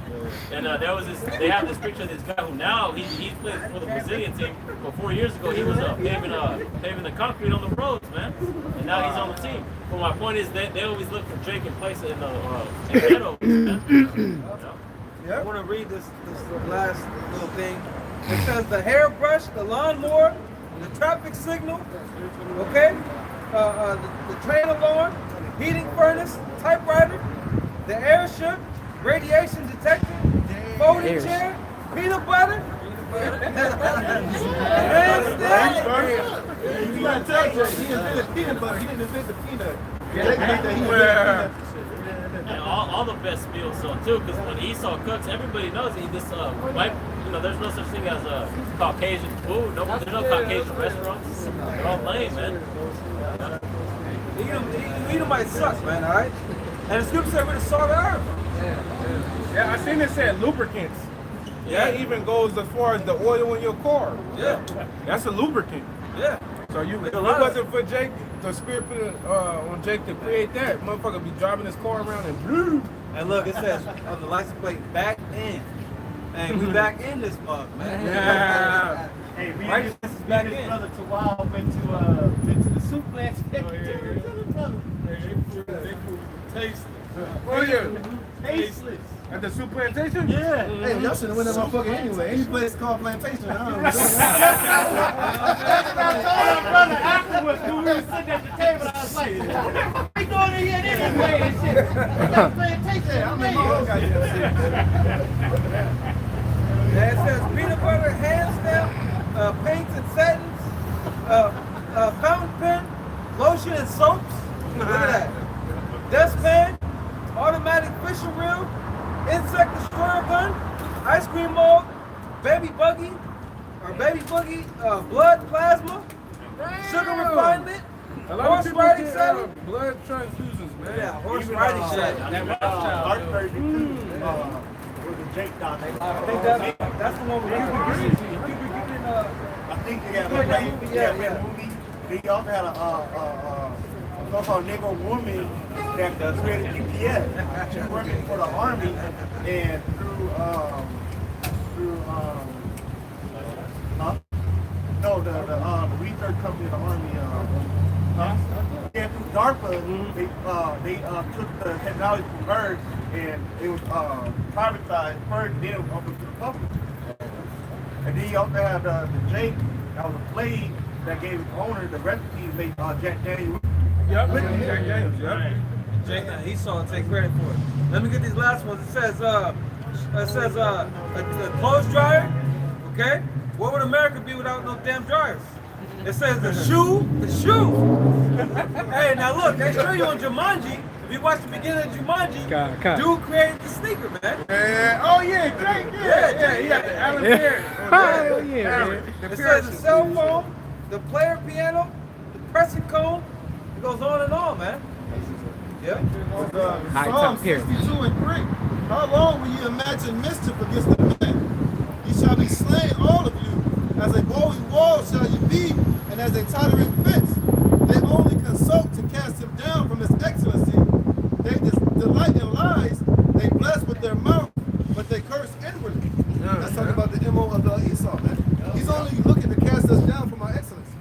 and they have this picture of this guy who now he's playing for the Brazilian team, but 4 years ago he was paving the concrete on the roads, man, and now he's on the team. But my point is they always look for Drake in place in the ghetto. I want to read this last little thing. It says the hairbrush, the lawnmower, the traffic signal, okay, the train alarm, heating furnace, typewriter, the airship, radiation detector, folding chair, peanut butter. You gotta tell Jay, he invented peanut butter. He didn't invent the peanut. Jake made that he invented peanut. And all the best meals so too, because when Esau cooks, everybody knows he just white. You know, there's no such thing as Caucasian food. There's no Caucasian restaurants. They're all lame, man. Edomites suck, man, all right? And the scripture said we're the salt of the earth. Yeah, I seen it said lubricants. Yeah, it even goes as far as the oil in your car. Yeah. That's a lubricant. Yeah. So if it wasn't for Jake, the spirit put on Jake to create that, motherfucker be driving his car around and blue. And look, it says on the license plate, back in. And we back in this mug, man. Yeah. Hey, me Right, and this is his back brother in. Tawal went to the soup plant. Tasteless. Oh yeah. Tasteless. At the soup plantation? Yeah. Hey, y'all should have went that motherfucker anyway. Any place called Plantation, I don't know. Brother, afterwards, when we were sitting at the table, I was like, what are you doing in here anyway and shit? We got Plantation. I'm in my own goddamn shit. And it says peanut butter, hand stamp, paints and satins, fountain pen, lotion and soaps. Look at that. Dustpan, automatic fishing reel, insect destroyer gun, ice cream mold, baby buggy, blood plasma, sugar refinement, A lot of horse people riding get saddle. blood transfusions, man. Yeah, horse riding saddle. Darkberry was a Jake doc. I think that's the one with I think they had a movie. They also had a so-called Negro woman that created GPS. She was working for the Army, and through the research company of the Army, through DARPA, they took the technology from her, and it was privatized first, then it was open to the public. And then you also had the Jake, that was a play that gave the owner the recipe made Jack Daniels. Yep, Jack Daniels, yep. Jake, he saw and take credit for it. Let me get these last ones. It says a clothes dryer. Okay, what would America be without no damn dryers? It says the shoe. Hey, now look, they show you on Jumanji. If you watch the beginning of Jumanji, dude created the sneaker, man. Oh yeah, Jake. Yeah. He got the Alan Beard. Oh yeah, man. It says the cell phone, the player piano, the pressing cone. It goes on and on, man. Yep. High Psalm top here. 62 and 3. How long will you imagine mischief against the men? Ye shall be slain, all of you. As a bowing wall shall you be, and as a tottering fence. They only consult to cast him down from his excellency. They delight in lies. They bless with their mouth, but they curse inwardly. That's talking about the MO of Esau, man. He's only looking to cast us down from our excellency.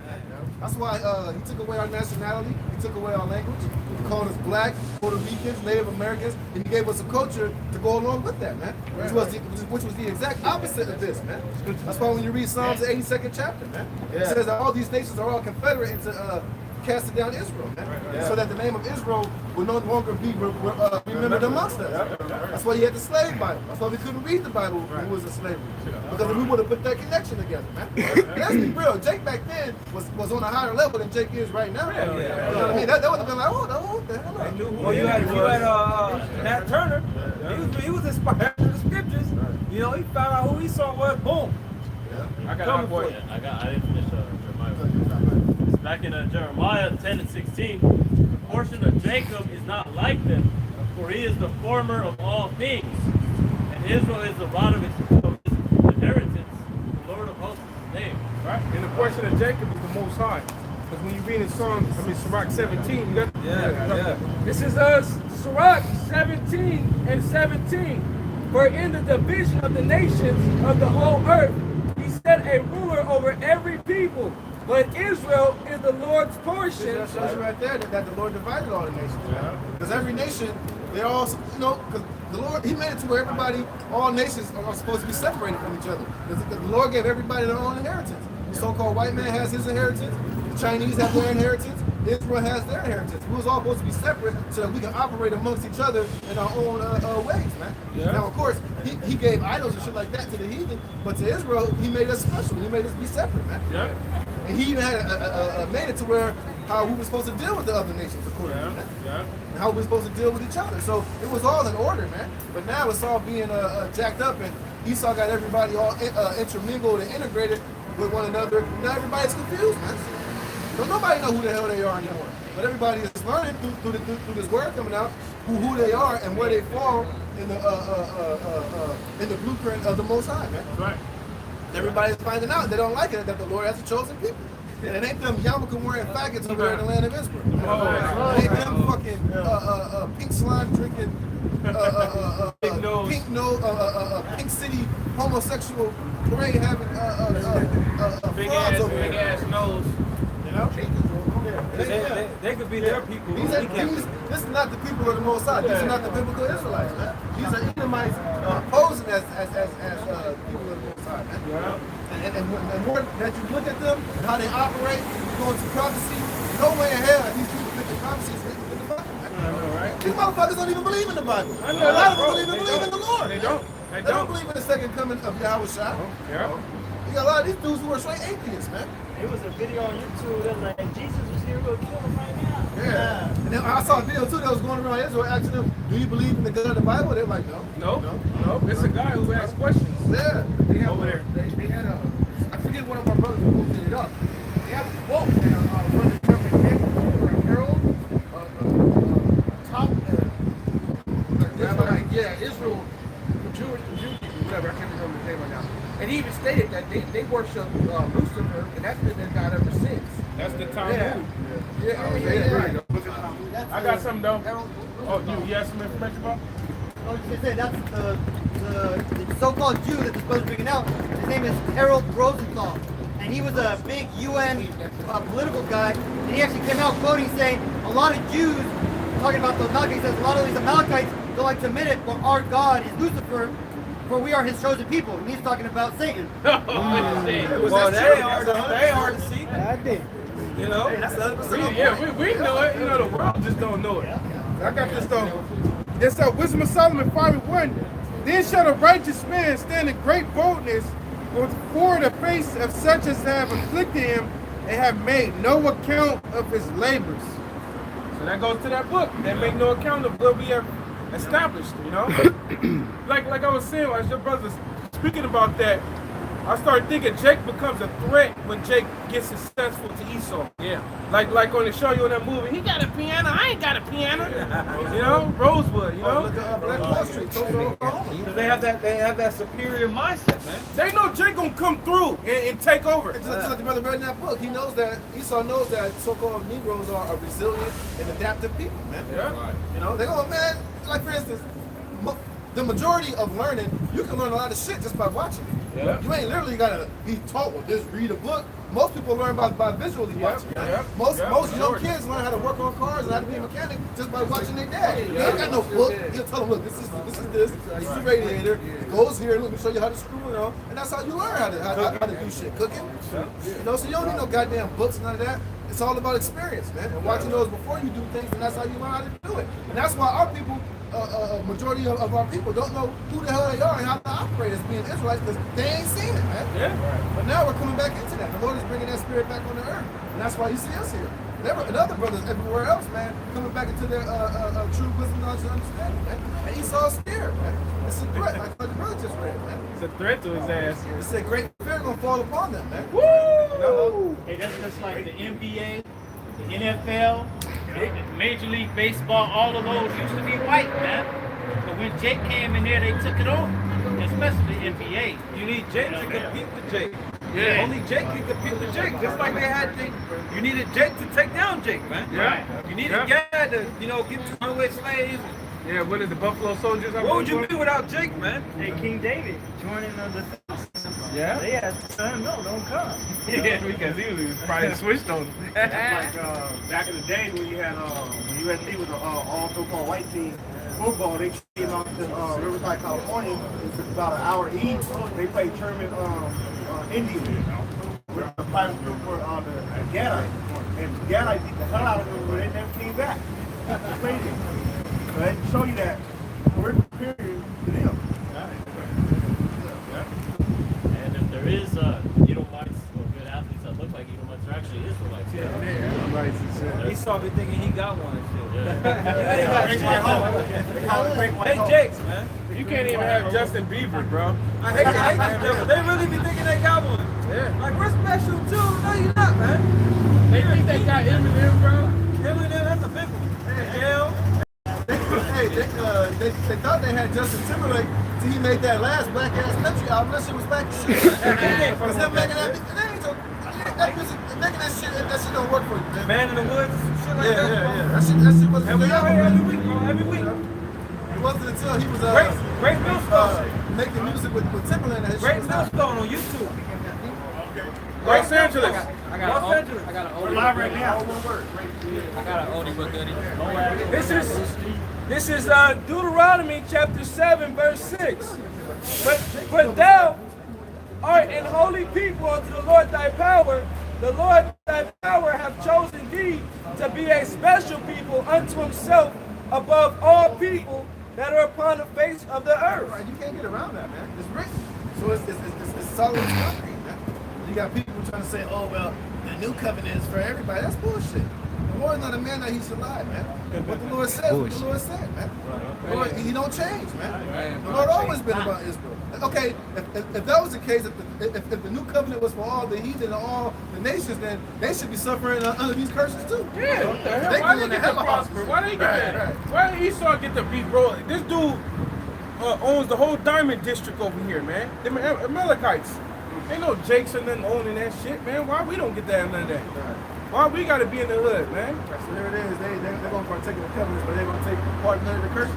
That's why he took away our nationality. He took away our language. He called us black, Puerto Ricans, Native Americans, and he gave us a culture to go along with that, man. Which was the exact opposite of this, man. That's why when you read Psalms, the 82nd chapter, man, it says that all these nations are all confederate into casted down Israel, man. So that the name of Israel will no longer be remembered amongst us. That's why he had the slave Bible. That's why we couldn't read the Bible when we was in slavery. Because we would have put that connection together, man. Let's be real. Jake back then was on a higher level than Jake is right now. You know what I mean? That would have been like, oh, what the hell? Well, you had Nat Turner. He was inspired by the scriptures. You know, he found out who Esau was. Boom. I got a boy. I didn't finish Jeremiah. It's back in Jeremiah 10 and 16. The portion of Jacob is not like them, for he is the former of all things, and Israel is the rod of his inheritance. The Lord of hosts is his name. Right? And the portion of Jacob is the Most High. Because when you read in Sirach 17, you got This is Sirach 17 and 17. For in the division of the nations of the whole earth, he set a ruler over every people. But Israel is the Lord's portion. That shows you right there that the Lord divided all the nations. Because every nation, they all, because the Lord, he made it to where everybody, all nations are supposed to be separated from each other. Because the Lord gave everybody their own inheritance. The so-called white man has his inheritance. The Chinese have their inheritance. Israel has their inheritance. We was all supposed to be separate so that we can operate amongst each other in our own ways, man. Now, of course, he gave idols and shit like that to the heathen, but to Israel, he made us special. He made us be separate, man. And he even had made it to where how we were supposed to deal with the other nations according to that. And how we were supposed to deal with each other. So it was all in order, man. But now it's all being jacked up, and Esau got everybody all intermingled and integrated with one another. Now everybody's confused, man. Don't nobody know who the hell they are anymore. But everybody is learning through this word coming out who they are and where they fall in the blueprint of the Most High, man. Right. Everybody's finding out they don't like it, that the Lord has a chosen people. And it ain't them yarmulke wearing faggots over in the land of Israel. It ain't them fucking pink slime drinking, pink city homosexual parade having Big frauds ass nose. You know? They could be their people. This is not the people of the Most High. These are not the biblical Israelites, man. These are Edomites posing as people of the Most High, man. And more that you look at them, how they operate, go into prophecy, no way in hell these people think the prophecy is written in the Bible. Right? These motherfuckers don't even believe in the Bible. A lot of them don't even believe in the Lord. They don't. They don't believe in the second coming of Yahawashi. You got a lot of these dudes who are straight atheists, man. There was a video on YouTube that was like, Jesus was here, we'll kill him right now. Yeah. And then I saw a video too that was going around Israel asking them, do you believe in the God of the Bible? They're like, no. No. It's a guy who asks questions. Yeah. They had, Over there. They had I forget one of my brothers who posted it up. They have a quote and Brother Trevor Dick or Harold, top, Israel, Jewish, whatever, I can't remember his name right now. And he even stated that they worship Lucifer, and that's been their God ever since. That's the time. Yeah. I got something though. Oh, you have some information about? I was going to say, that's the so-called Jew that the supposed to bring out. His name is Harold Rosenthal. And he was a big UN political guy. And he actually came out quoting saying, a lot of Jews, talking about the Amalekites, he says, a lot of these Amalekites don't like to admit it, but our God is Lucifer, for we are his chosen people. And he's talking about Satan. Well, they are to see. I did. You know? We know it. You know, the world just don't know it. I got this though. It's Wisdom of Solomon 5:1. Then shall the righteous man stand in great boldness before the face of such as have afflicted him and have made no account of his labors. So that goes to that book. They make no account of what we have established, you know? like I was saying, as your brothers speaking about that, I started thinking Jake becomes a threat when Jake gets successful to Esau. Yeah. Like on the show you in that movie, he got a piano, I ain't got a piano. You know, Rosewood, you know? They have that superior mindset, man. They know Jake gonna come through and take over. Just like the brother read in that book, he knows that Esau knows that so-called Negroes are a resilient and adaptive people, man. Yeah. You know, they go, man, like for instance, the majority of learning, you can learn a lot of shit just by watching it. Yeah. You ain't literally gotta be taught with just read a book. Most people learn by visually watching. Yeah. Most young kids learn how to work on cars and how to be a mechanic just by watching their dad. He ain't got no book. He'll tell them, look, this is this is the radiator. It goes here. Let me show you how to screw it on. And that's how you learn how to do shit. Cooking. You know, so you don't need no goddamn books, none of that. it's all about experience, man. And watching those before you do things, and that's how you learn how to do it. And that's why our people, majority of our people don't know who the hell they are and how to operate as being Israelites because they ain't seen it, man. Yeah. But now we're coming back into that. The Lord is bringing that spirit back on the earth. And that's why you see us here. And other brothers everywhere else, man, coming back into their true wisdom, knowledge, and understanding, man. And Esau's scared, man. It's a threat, like the brother just read, man. It's a threat to his ass. It said great fear gonna fall upon them, man. Woo! You know? Hey, that's just like the NBA, the NFL, Major League Baseball, all of those used to be white, man. But when Jake came in there, they took it over, especially the NBA. You need Jake to compete with Jake. Yeah. Only Jake can compete with Jake. Just like they had Jake. You needed Jake to take down Jake, man. Yeah. You needed a guy to, get to runaway slaves. Yeah, what is the Buffalo Soldiers? What would you be without Jake, man? Hey, King David joining the Yeah? They had son, no, don't come. Yeah, because he was probably switched on him. Like back in the day when you had when USC was an all so-called white team football, they came out to Riverside, California. It's about an hour east. They played Sherman Indians with the private group for the Gadites. And the Gadites beat the hell out of them, but they never came back. It's crazy. So they show you that we're superior to them. And if there is Edomites or good athletes that look like Edomites, they're actually Israelites. He saw me thinking he got one and shit. Hey, Hey, Jakes, man. You can't even have Justin Bieber, bro. I hate them. They really be thinking they got one. Yeah. Like, we're special too. No, you're not, man. They think they got Eminem, bro. Eminem, that's a big one. Hell. Hey, they thought they had Justin Timberlake till he made that last black ass country album. That shit was back to shit. Because him making that shit don't work for you, man. Man in the woods, shit like that. Yeah. That shit wasn't And we out here every week, bro. Every week. It wasn't until he was Great Millstone. making music with Timberland that his shit Great was out. Millstone on YouTube. Los Angeles. I got Los Angeles. I got an oldie. Live right now. I got an oldie but goodie. This is Deuteronomy chapter 7, verse 6. But thou art an holy people unto the Lord thy power. The Lord thy power hath chosen thee to be a special people unto himself above all people that are upon the face of the earth. Right, you can't get around that, man. It's written. So it's solid as concrete, man. You got people trying to say, oh, well, the new covenant is for everybody. That's bullshit. The Lord's not a man that he should lie, man. What the Lord says, what the Lord said, man. The Lord, he don't change, man. The Lord always been about Israel. Okay, if that was the case, if the new covenant was for all the heathen and all the nations, then they should be suffering under these curses too. Yeah, what the hell? Why they get to prosper? Why they get that? Why did Esau get to be bro? This dude owns the whole diamond district over here, man. Them Amalekites. Ain't no Jakes or nothing owning that shit, man. Why we don't get that none of that? Why we gotta be in the hood, man? So there it is. They're gonna partake in the covenants, but they're gonna take part in the curses.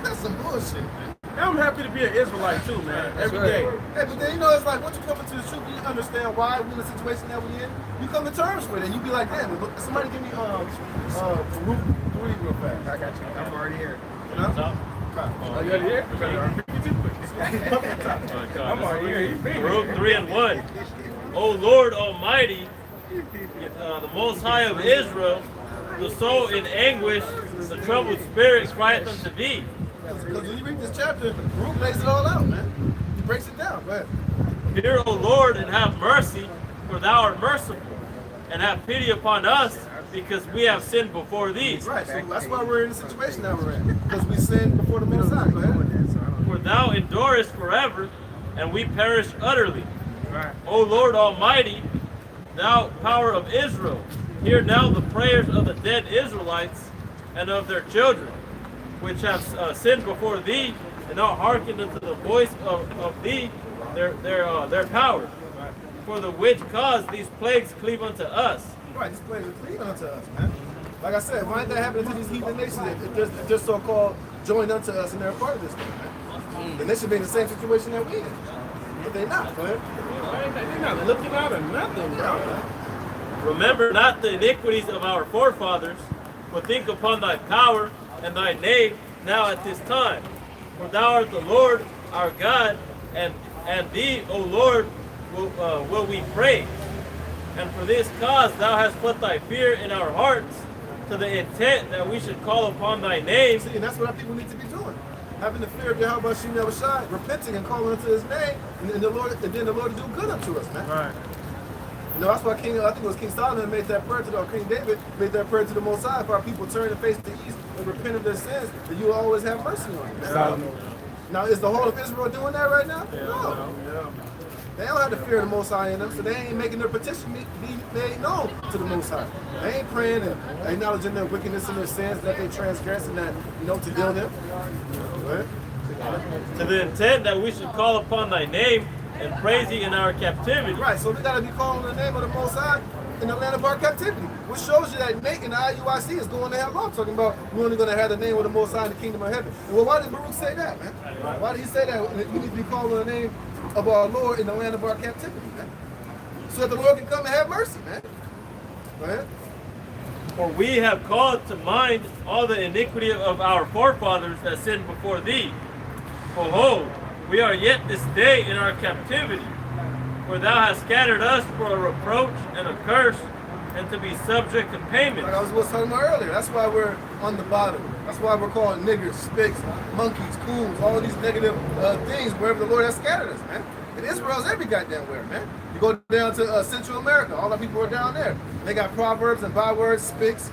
That's some bullshit, man. I'm happy to be an Israelite too, man. Every day. Hey, but then it's like once you come into the truth, you understand why we're in the situation that we're in. You come to terms with it, and you be like, damn, somebody give me Root 3 real fast. I got you. I'm already here. You know? Oh, you already here? I'm already here. Baruch 3 and 1. O Lord Almighty, the Most High of Israel, the soul in anguish, the troubled spirit crieth unto thee. Because when you read this chapter, Root lays it all out, man. He breaks it down. Go ahead. Hear, O Lord, and have mercy, for thou art merciful, and have pity upon us, because we have sinned before thee. Right, so that's why we're in the situation that we're in. Because we sinned before the Most High. Go ahead. For thou endurest forever, and we perish utterly. O Lord Almighty, thou power of Israel, hear now the prayers of the dead Israelites and of their children, which have sinned before thee, and not hearkened unto the voice of thee, their power. For the which cause these plagues cleave unto us. Right, these plagues are cleaving unto us, man. Like I said, why ain't that happening to these heathen nations if they're so-called joined unto us and they're a part of this thing, man? Then they should be in the same situation that we in. But they're not, man. They're not looking out of nothing, bro. Remember not the iniquities of our forefathers, but think upon thy power and thy name now at this time. For thou art the Lord our God, and thee, O Lord, will we praise. And for this cause thou hast put thy fear in our hearts, to the intent that we should call upon thy name. See, and that's what our people need to be doing. Having the fear of Yahawashi, repenting and calling unto his name, and then the Lord to do good unto us, man. Right. You know, that's why I think it was King Solomon made that prayer to the, or King David made that prayer to the Most High. If our people turn and face the east and repent of their sins, that you will always have mercy on them. Now, is the whole of Israel doing that right now? No. They don't have the fear of the Most High in them, so they ain't making their petition be made known to the Most High. They ain't praying and acknowledging their wickedness and their sins that they transgress and that, to deal them. Right? To the intent that we should call upon thy name and praise thee in our captivity. Right, so we got to be calling the name of the Most High in the land of our captivity, which shows you that Nate and the IUIC is going to have law, talking about we're only going to have the name of the Most High in the kingdom of heaven. Well, why did Baruch say that, man? Why did he say that? We need to be calling the name of our Lord in the land of our captivity, man. So that the Lord can come and have mercy, man. Go ahead. For we have called to mind all the iniquity of our forefathers that sinned before thee. Behold, we are yet this day in our captivity, for thou hast scattered us for a reproach and a curse, and to be subject to payment. Like I was talking about earlier, that's why we're on the bottom. That's why we're called niggers, spics, monkeys, coons, all these negative things wherever the Lord has scattered us, man. And Israel's every goddamn where, man. You go down to Central America, all our people are down there. They got proverbs and bywords, spics,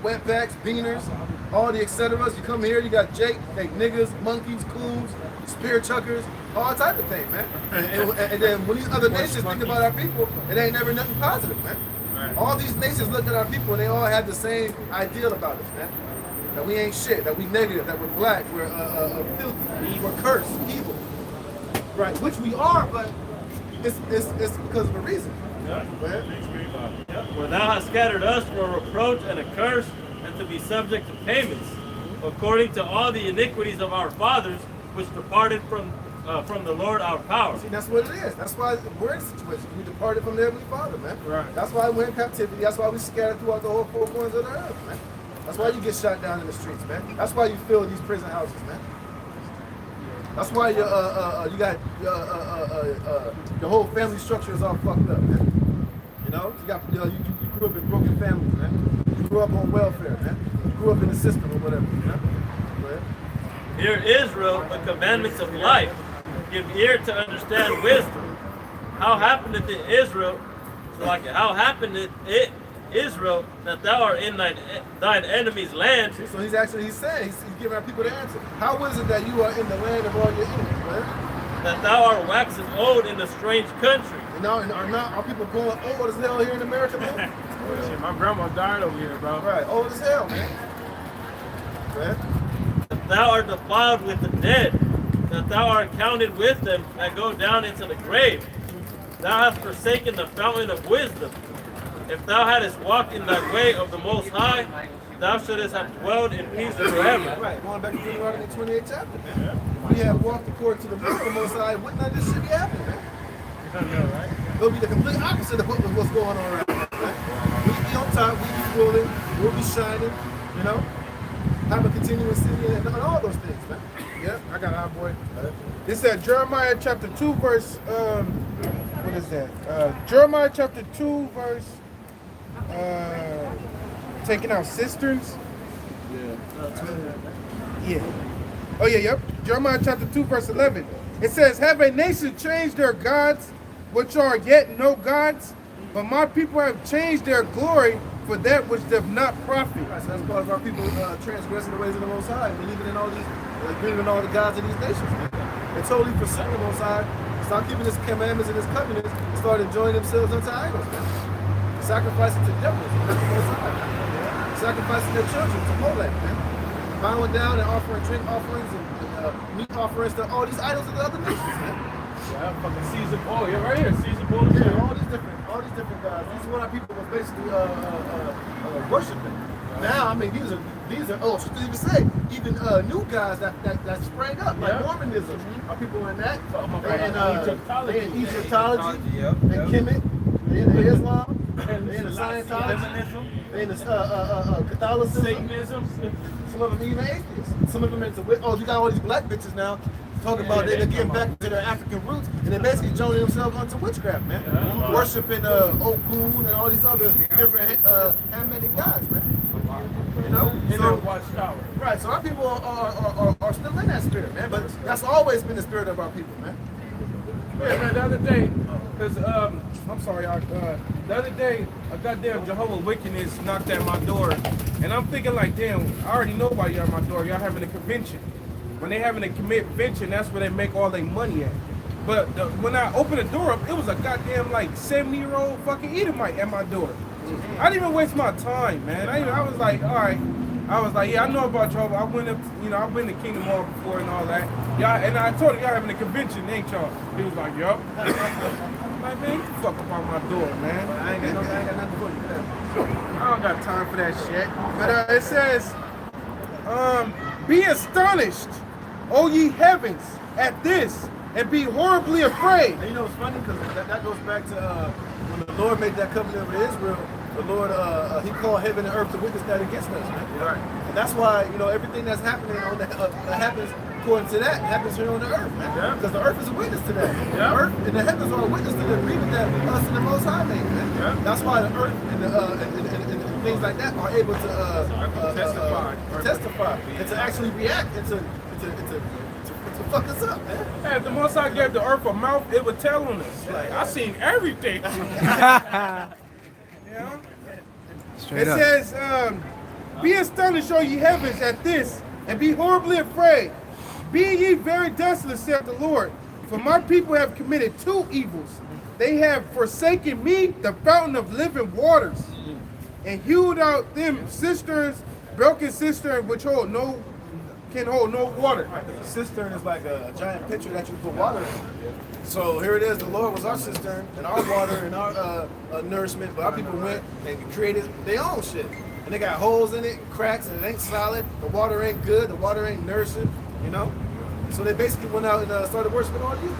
wetbacks, beaners, all the etceteras. You come here, you got Jake, they niggas, monkeys, coons, spear chuckers, all type of things, man. And then when these other nations think about our people, it ain't never nothing positive, man. All these nations look at our people and they all have the same ideal about us, man. That we ain't shit, that we negative, that we're black, we're filthy, we're cursed, evil. Right, which we are, but it's because of a reason. For thou hast scattered us for a reproach and a curse, and to be subject to payments, according to all the iniquities of our fathers, which departed from the Lord our power. See, that's what it is. That's why we're in a situation. We departed from the Heavenly Father, man. Right. That's why we're in captivity. That's why we scattered throughout the whole four corners of the earth, man. That's why you get shot down in the streets, man. That's why you fill these prison houses, man. That's why you got the whole family structure is all fucked up, man. You know, you grew up in broken families, man. You grew up on welfare, man. You grew up in the system or whatever, you know? Hear Israel, the commandments of life. Give ear to understand wisdom. How happened it to Israel? How happened it Israel that thou art in thine enemy's land? So he's saying, he's giving our people the answer. How is it that you are in the land of all your enemies, man? That thou art waxing old in a strange country. And are not our people going old as hell here in America, man? Shit, my grandma died over here, bro. Right, old as hell, man. That thou art defiled with the dead, that thou art counted with them that go down into the grave. Thou hast forsaken the fountain of wisdom. If thou hadst walked in thy way of the Most High, thou shouldest have dwelled in peace forever. Right, going back to Deuteronomy 28th chapter, man. We have walked according to the will of the Most High, wouldn't that just shit be happening, man? I know, right? It'll be the complete opposite of what's going on right now, right? We'll be on top, we'll be ruling, we'll be shining, you know? Have a continuous city and all those things, man. Yep, I got our boy. It's at Jeremiah chapter 2, verse, what is that? Jeremiah chapter 2, verse, taking out cisterns. Yeah. Oh, yeah, yep. Jeremiah chapter 2, verse 11. It says, have a nation changed their gods, which are yet no gods? But my people have changed their glory for that which doth not profit. Right, so that's part of our people transgressing the ways of the Most High, believing in all these, believing in all the gods of these nations. They totally forsook the Most High, stopped keeping His commandments and His covenants, and started enjoying themselves unto idols, man. Sacrificing to devils, not the Most High. Sacrificing their children to Molech, man. Bowing down and offering drink offerings and meat offerings to all these idols of the other nations, man. Yeah, fucking Caesar. Oh, yeah, right here. Caesar Bull. Yeah, all these different gods. These are what our people were basically worshiping. Now, I mean, these are oh, should even say, even new guys that sprang up, like Mormonism. Our people were in that, and Egyptology, and Kemet, they in Islam, they in the Scientology, they in the Catholicism, Satanism. some of them even atheists. Some of them into you got all these black bitches now talking about they're getting back to their African roots, and they basically joining themselves onto witchcraft, man. Worshiping Okun and all these other different Hamitic gods, man. You know? So, right, so our people are still in that spirit, man. But that's always been the spirit of our people, man. Yeah, man, the other day, because, I'm sorry, the other day, a goddamn Jehovah Wickedness knocked at my door, and I'm thinking like, damn, I already know why you're at my door. Y'all having a convention. When they having a convention, that's where they make all their money at. But when I opened the door up, it was a goddamn, like, 70-year-old fucking Edomite at my door. I didn't even waste my time, man. I was like, all right. I was like, yeah, I know about Jehovah. I went up, I've been to Kingdom Hall before and all that. Y'all, and I told him y'all having a convention, ain't y'all? He was like, yup. I'm like, man, get the fuck up on my door, man. I ain't got nothing for you. I don't got time for that shit. But it says, be astonished, O ye heavens, at this, and be horribly afraid. And you know, it's funny because that goes back to when the Lord made that covenant with Israel. The Lord, He called heaven and earth to witness that against us, man. Right. And that's why, everything that's happening on that happens according to that happens here on the earth, man. Because the earth is a witness to that. The earth and the heavens are a witness to the agreement that us and the Most High made, man. That's why the earth and and things like that are able to testify and to actually react and to fuck us up, man. Hey, if the Most High gave the earth a mouth, it would tell on us. Like, I seen everything. Straight it up. says, be astonished, O ye heavens, at this, and be horribly afraid. Be ye very desolate, saith the Lord, for my people have committed two evils. They have forsaken me, the fountain of living waters, and hewed out them cisterns, broken cisterns, which can hold no water. A cistern is like a giant pitcher that you put water in. So here it is, the Lord was our cistern and our water and our nourishment, but our people went and created their own shit. And they got holes in it, cracks, and it ain't solid, the water ain't good, the water ain't nourishing, So they basically went out and started worshiping all these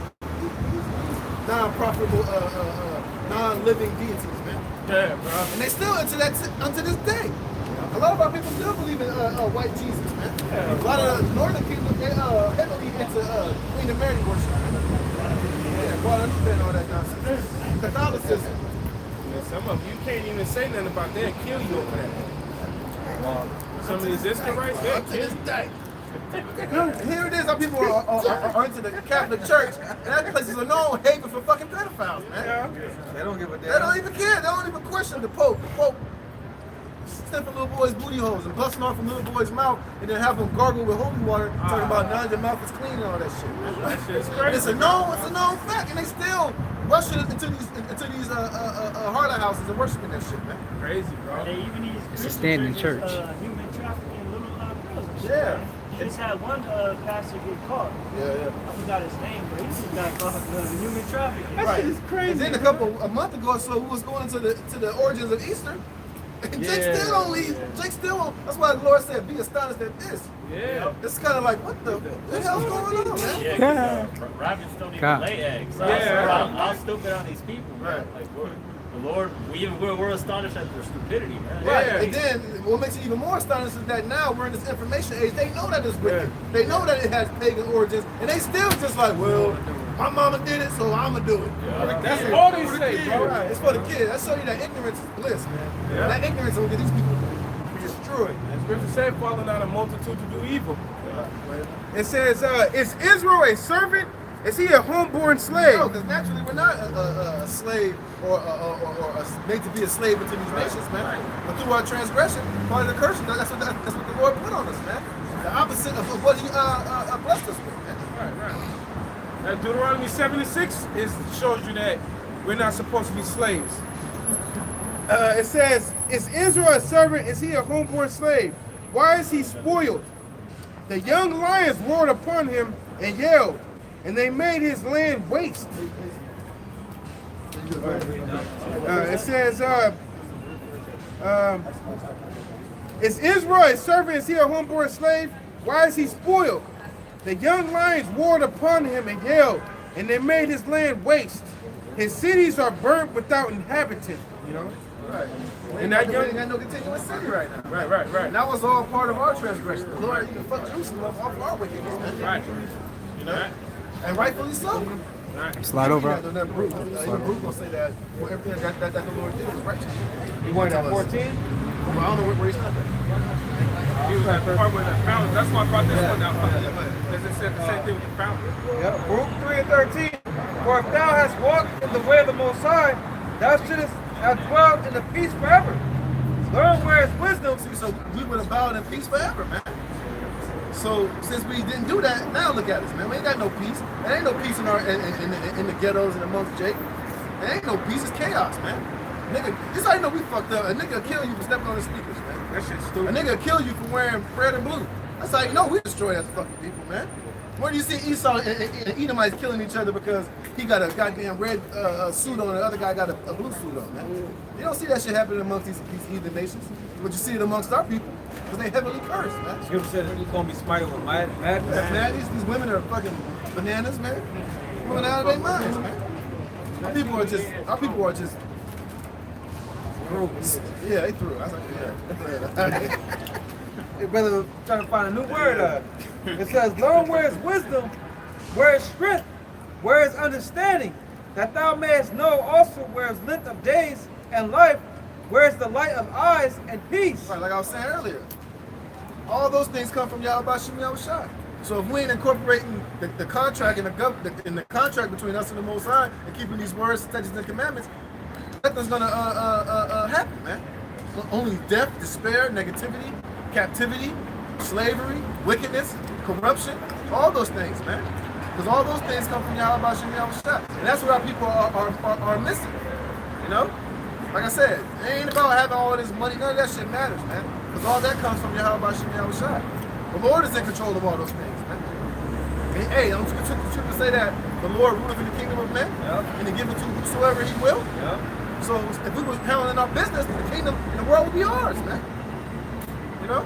non-profitable, non-living deities, man. Yeah, bro. And they still unto this day. A lot of our people still believe in white Jesus, man. Yeah, a lot of the northern kingdom, they heavily into Queen Mary worship. Yeah, Guadalupe and all that nonsense. Catholicism. Yeah, some of you can't even say nothing about that. They'll kill you over that. Some of these Israelites, they'll Up to kill this you. day. Here it is, our people are into the Catholic Church, and that place is a known haven for fucking pedophiles, man. Yeah. They don't give a damn. They don't even care. They don't even question the Pope. The Pope sniffing little boys' booty holes and busting off a little boy's mouth and then have them gargle with holy water, talking about now your mouth is clean and all that shit, man. That shit's And crazy. it's a known fact, and they still rushing into these harlot houses and worshiping that shit, man. Crazy, bro. They even these It's a standing Christian church. churches, human trafficking little girls and shit. Yeah. They just had one pastor get caught. Yeah. I forgot his name, but he just got caught for human trafficking. That shit is crazy. And then a month ago or so, we was going to the origins of Easter. And Jake still don't leave. Jake still don't. That's why the Lord said, be astonished at this. Yeah. It's kind of like, what the hell's going on, man? Yeah, rabbits don't even God. lay eggs. So Yeah. how stupid are these people, man? Like, the Lord, we're astonished at their stupidity, man. Right. Yeah. And then what makes it even more astonishing is that now we're in this information age. They know that it's wicked. Yeah. They know that it has pagan origins, and they still just like, well, my mama did it, so I'ma do it. That's all they say, bro. Right. It's for the kids. That show you that ignorance is bliss, man. Yeah. That ignorance will get these people destroyed. Scripture said, falling out a multitude to do evil. It says, is Israel a servant? Is he a homeborn slave? No, because naturally we're not a slave or made to be a slave into these nations, man. But through our transgression, part of the curse, that's what the Lord put on us, man. The opposite of what He blessed us with, man. Right. Deuteronomy 7:6 shows you that we're not supposed to be slaves. It says, is Israel a servant? Is he a homeborn slave? Why is he spoiled? The young lions roared upon him and yelled, and they made his land waste. It says, is Israel a servant? Is he a homeborn slave? Why is he spoiled? The young lions roared upon him and yelled, and they made his land waste. His cities are burnt without inhabitant. Right. And that young, ain't got no continuous city right now. right. And that was all part of our transgression. The Lord even fucked Jerusalem off our wickedness, man. Right. You know, and rightfully so. Slide over. Even Baruch gonna say that everything that the Lord did was righteous. You wanted at 14? Well, I don't know where he's at. He was at the part where the fountain. That's why I brought this one down. Because it said the same thing with the fountain. Yeah, Baruch 3 and 13. For if thou hast walked in the way of the Most High, thou shouldest have dwelt in the peace forever. Learn where is wisdom. See, so we would have bowed in peace forever, man. So since we didn't do that, now look at us, man. We ain't got no peace. There ain't no peace in the ghettos and amongst Jake. There ain't no peace. It's chaos, man. Nigga, this how you know we fucked up. A nigga will kill you for stepping on his sneakers, man. That shit's stupid. A nigga will kill you for wearing red and blue. That's how you know we destroy as fucking people, man. Where do you see Esau and Edomites killing each other because he got a goddamn red suit on and the other guy got a blue suit on, man? You don't see that shit happening amongst these heathen nations, but you see it amongst our people because they heavily cursed, man. Scripture said he's gonna be smited with madness. These women are fucking bananas, man. Women out of their minds, man. Our people are just. Yeah, they threw it. I was like, yeah. Hey, brother, trying to find a new word. It says, learn where is wisdom, where is strength, where is understanding, that thou mayest know also where is length of days and life, where is the light of eyes and peace. Right, like I was saying earlier. All those things come from Yahawashi. So if we ain't incorporating the contract and the contract between us and the Most High and keeping these words, statutes, and commandments, nothing's gonna happen, man. Only death, despair, negativity, captivity, slavery, wickedness, corruption, all those things, man. Because all those things come from Yahawashi. And that's what our people are missing. You know? Like I said, it ain't about having all this money. None of that shit matters, man. Because all that comes from Yahawashi. The Lord is in control of all those things, man. And, hey, I'm just to say that the Lord ruleth in the kingdom of men, and to give it to whosoever he will. So if we was handling our business, the kingdom and the world would be ours, man. You know?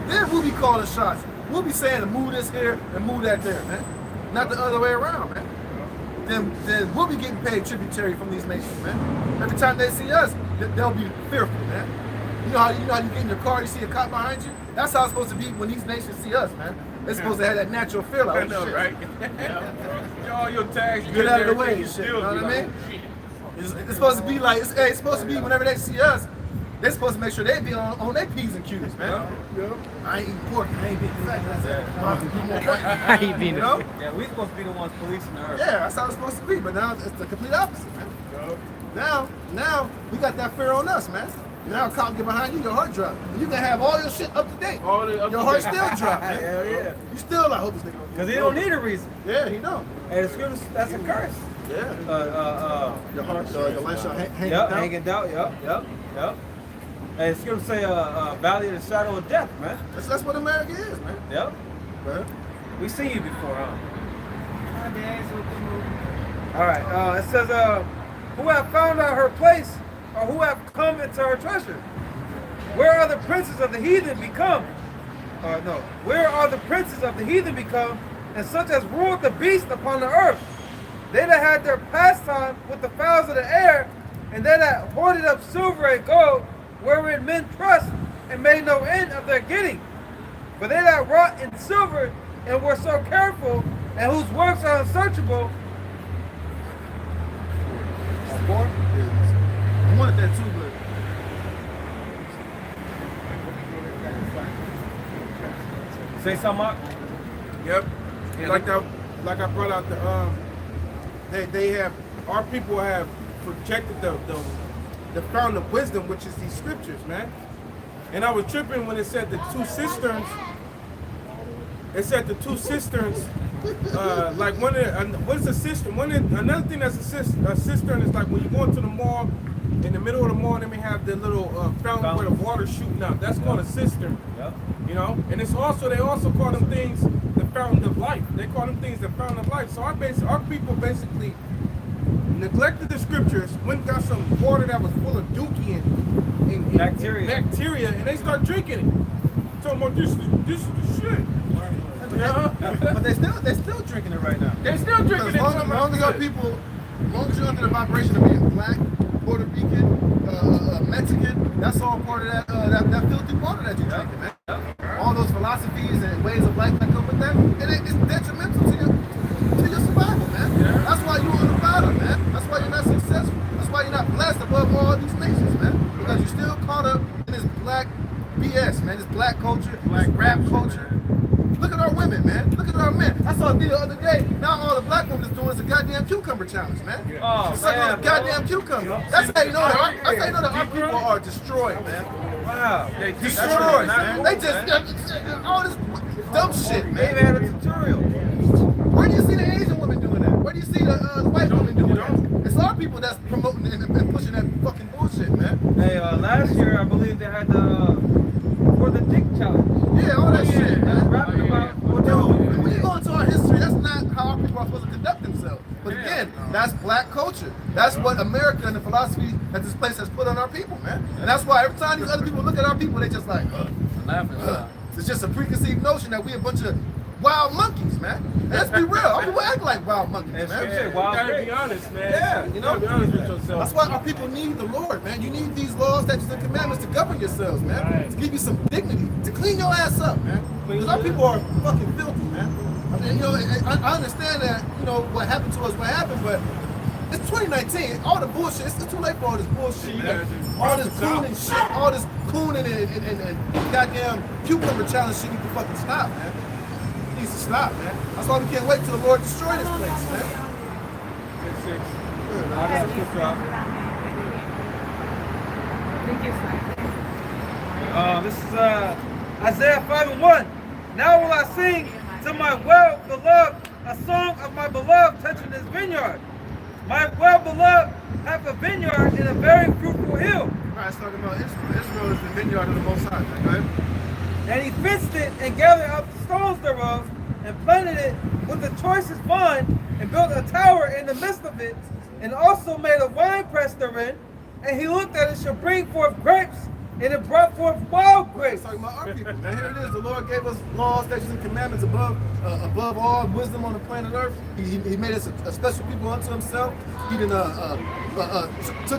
Then we'll be calling shots. We'll be saying to move this here and move that there, man. Not the other way around, man. Then we'll be getting paid tributary from these nations, man. Every time they see us, they'll be fearful, man. You know how you get in your car, you see a cop behind you? That's how it's supposed to be when these nations see us, man. They're supposed to have that natural feel. Like, I know, shit. right? All your tags, Get out of the way, shit. You know what I mean? It's supposed to be like, it's supposed to be whenever they see us, they're supposed to make sure they be on their P's and Q's, man. I ain't eating pork. I ain't being I ain't being Yeah, we supposed to be the ones policing the earth. Yeah, that's how it's supposed to be, but now it's the complete opposite, man. Now we got that fear on us, man. Now a cop get behind you, your heart drop. You can have all your shit up to date. Your heart still drop, man. Hell yeah. You still like, hope this nigga. Because he don't need a reason. Yeah, he don't. And the scripture, that's a curse. Yeah. Your heart, your light shall hang Yep, down. hanging down. Yep. And the scripture say, valley of the shadow of death, man. That's what America is, man. Yep. Right. We seen you before, huh? All right. It says, who have found out her place, or who have come into her treasure? Where are the princes of the heathen become? Where are the princes of the heathen become, and such as ruled the beast upon the earth? They that had their pastime with the fowls of the air, and they that hoarded up silver and gold, wherein men trust, and made no end of their getting. For they that wrought in silver, and were so careful, and whose works are unsearchable. I wanted that too, but Say something, Mark? Yep. Like I brought out they have, our people have projected the fountain of wisdom, which is these scriptures, man. And I was tripping when it said the two cisterns. It said the two cisterns. Like what is a cistern? Another thing that's a cistern is like when you go into the mall. In the middle of the mall, they may have the little fountain where the water's shooting up. That's called a cistern. Yep. You know, and they also call them things the fountain of life. They call them things the fountain of life. So our people basically neglected the scriptures, went and got some water that was full of dookie and bacteria, and they start drinking it. Talking about this is the shit. but they're still drinking it right now. They're still drinking it. As long as our people, as long as you're under the vibration of being black, Puerto Rican, Mexican, that's all part of that filthy water that you're drinking, man. All those philosophies and ways of life that come with that, it's detrimental to man. Look at our men. I saw a video the other day. Now all the black women is doing is a goddamn cucumber challenge, man. Oh, Sucking on a man, goddamn cucumber. That's how you know that. That's how you know that our people are destroyed, man. Wow. They Destroyed, man. They just all this dumb shit, They even man. had a tutorial. Where do you see the Asian women doing that? Where do you see the white women doing that? It's our people that's promoting and pushing that fucking bullshit, man. Hey, last year I believe they had the for the dick challenge. Yeah, all that shit, That's man. rapping about. Dude, when you go into our history, that's not how our people are supposed to conduct themselves. But again, that's black culture. That's what America and the philosophy that this place has put on our people, man. And that's why every time these other people look at our people, they just like, it's just a preconceived notion that we a bunch of wild monkeys, man. And let's be real. Our people act like wild monkeys, man. You gotta be honest, man. Yeah, you know, be honest with yourself. that's why our people need the Lord, man. You need these laws, statutes, and commandments to govern yourselves, man. To give you some dignity, to clean your ass up, man. Because our people are fucking filthy, man. I mean, you know, I understand that, you know, what happened to us, what happened, but it's 2019. All the bullshit, it's too late for all this bullshit, man. All this cooning shit, all this cooning and goddamn cucumber challenge shit need to fucking stop, man. It needs to stop, man. That's why we can't wait till the Lord destroy this place, man. This is Isaiah 5:1. Now will I sing to my well-beloved a song of my beloved touching this vineyard. My well-beloved hath a vineyard in a very fruitful hill. Right, it's talking about Israel. Israel is the vineyard of the Most High, right? And he fenced it and gathered up the stones thereof and planted it with the choicest vine and built a tower in the midst of it and also made a winepress therein. And he looked that it should bring forth grapes, and it brought forth wild grapes. Talking about our people. Now here it is. The Lord gave us laws, statutes, and commandments above all wisdom on the planet Earth. He made us a special people unto Himself. He took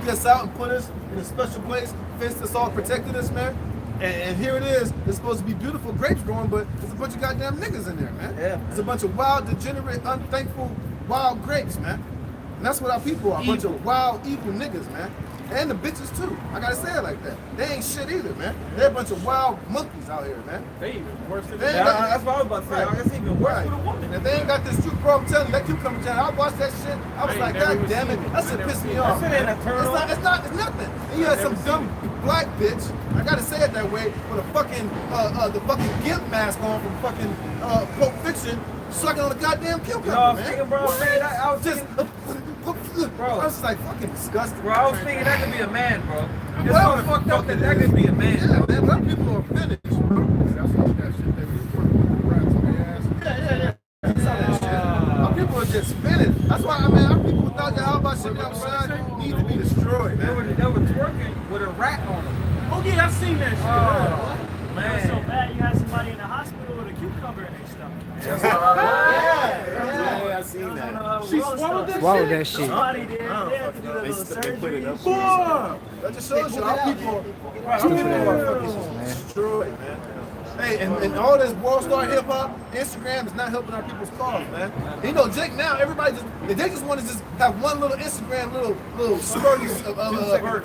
us out and put us in a special place, fenced us off, protected us, man. And here it is. There's supposed to be beautiful grapes growing, but there's a bunch of goddamn niggas in there, man. Yeah. There's a bunch of wild, degenerate, unthankful, wild grapes, man. And that's what our people are. A bunch of wild, evil niggas, man. And the bitches too. I gotta say it like that. They ain't shit either, man. They're a bunch of wild monkeys out here, man. They even worse than They that. ain't got- That's what I was about to say. Right. It's even worse Right. for the woman. And if they ain't got this truth, bro, I'm telling you, that cucumber channel, I watched that shit. I was like, God damn it, that shit pissed me off. That shit ain't a turn on. It's nothing. And you had some dumb black bitch, I gotta say it that way, with a fucking, the fucking gimp mask on from fucking Pulp Fiction, sucking on a goddamn cucumber, You know, I was man. thinking, bro, I was Just, thinking, bro, I was just like fucking disgusting. bro, I was thinking that could be a man, bro. It's Well, so fucked up that that could be a man. Yeah, man, black people are finished, bro. Our people are just finished. That's why, I mean, our people without Yahawashi need to be destroyed, They were man. twerking with a rat on them. Oh yeah, I've seen that shit. Oh, It was so man. bad you had somebody in the hospital with a cucumber in their stomach. Yeah, I seen that. She swallowed that Swallow shit. that shit. Somebody did. They had to do that little surgery. Boy, that just shows you our people are fucking destroyed, man. Hey, and all this world star hip hop, Instagram is not helping our people's cause, man. You know, Jake now, everybody they just want to just have one little Instagram, little spurts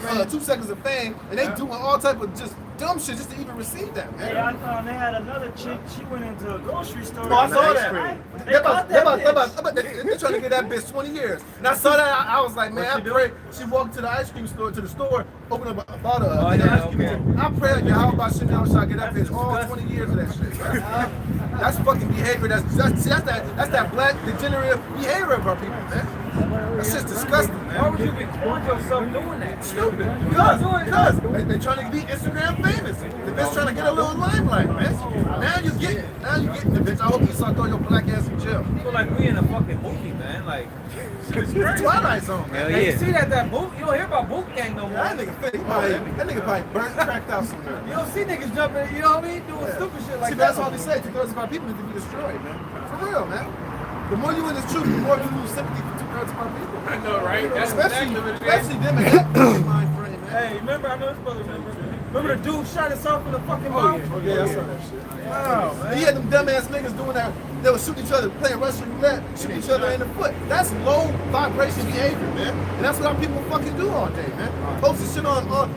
of 2 seconds of fame, and they doing all type of just dumb shit just to even receive that, man. Hey, I thought they had another chick. She went into a grocery store. Oh, I saw that. They caught that bitch. They're trying to get that bitch 20 years. And I saw that, I was like, man, I pray. She walked to the ice cream store, opened up a bottle of ice cream. I pray that how about shit now shall I get that bitch all 20 years of that shit. Man. That's fucking behavior. That's that black degenerate behavior of our people, man. That's just disgusting, man. Why would you record yourself doing that? Stupid. Because they're trying to be Instagram famous. The bitch trying to get a little limelight, man. Now you getting the bitch. I hope you saw throw your black ass in jail. I feel like we in a fucking movie, man. Like, It's Twilight Zone, man. you see that boot? You don't hear about boot gang no more. That nigga probably burnt, cracked out somewhere. You don't see niggas jumping, you know what I mean? Doing stupid shit like See, that. that's all they say. 2/3 of our people need to be destroyed, man. For real, man. The more you in this truth, the more you lose sympathy for 2/3 of our people. I know, right? That's Especially exactly what it is. them in that mind frame, man. Hey, remember, I know this brother remember the dude shot himself in the fucking mouth? Oh yeah, I saw that shit. Wow, man. He had them dumbass niggas doing that. They would shoot each other, playing Russian roulette, shoot each other in the foot. That's low vibration behavior, man. And that's what our people fucking do all day, man. Posting shit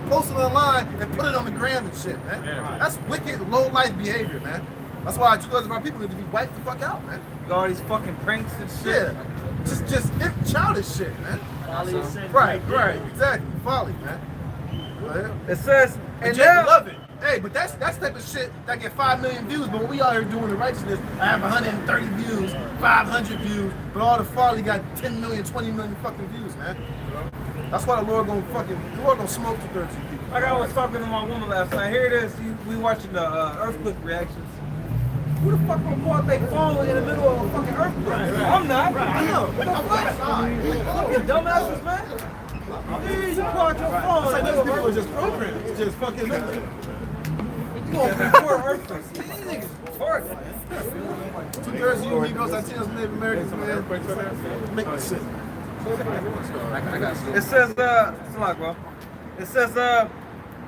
post it online and put it on the gram and shit, man. That's wicked, low life behavior, man. That's why 2/3 of our people need to be wiped the fuck out, man. All these fucking pranks and shit. Yeah, just childish shit, man. Right, exactly. Folly, man. It says, and Jake love it. Hey, but that's type of shit that get 5 million views, but when we out here doing the righteousness, I have 130 views, 500 views, but all the folly got 10 million, 20 million fucking views, man. That's why the Lord gonna smoke 2/3 of you people. Like I was talking to my woman last night. Here it is. We watching the earthquake reactions. Who the fuck gonna pull out their phone in the middle of a fucking earthquake? I'm not. I know. What the fuck? You dumbasses, man. Yeah, you pull out your phone. It's like those people are just programmed. It's just fucking. You gonna record earthquakes? These niggas retarded, man. 2/3 of you Negroes, Latinos, Native Americans, man. Make me sick. It says, bro. It says,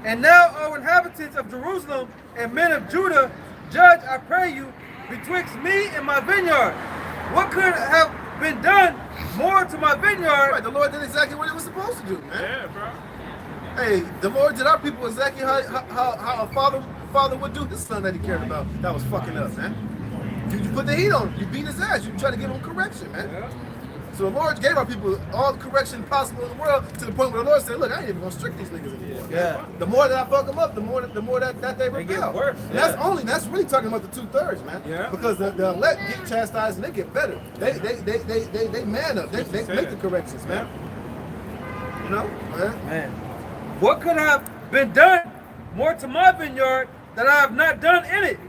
and now, O inhabitants of Jerusalem and men of Judah, judge, I pray you, betwixt me and my vineyard. What could have been done more to my vineyard? Right, the Lord did exactly what he was supposed to do, man. Yeah, bro. Hey, the Lord did our people exactly how a father would do his son that he cared about. That was fucking up, man. You put the heat on him. You beat his ass. You try to give him correction, man. Yeah. So the Lord gave our people all the correction possible in the world to the point where the Lord said, look, I ain't even gonna strict these niggas anymore. Yeah. The more that I fuck them up, the more that they rebel. Get worse. Yeah. That's really talking about the 2/3, man. Yeah. Because the elect get chastised and they get better. They man up. They make the corrections, man. You know? Man. What could have been done more to my vineyard that I have not done in it?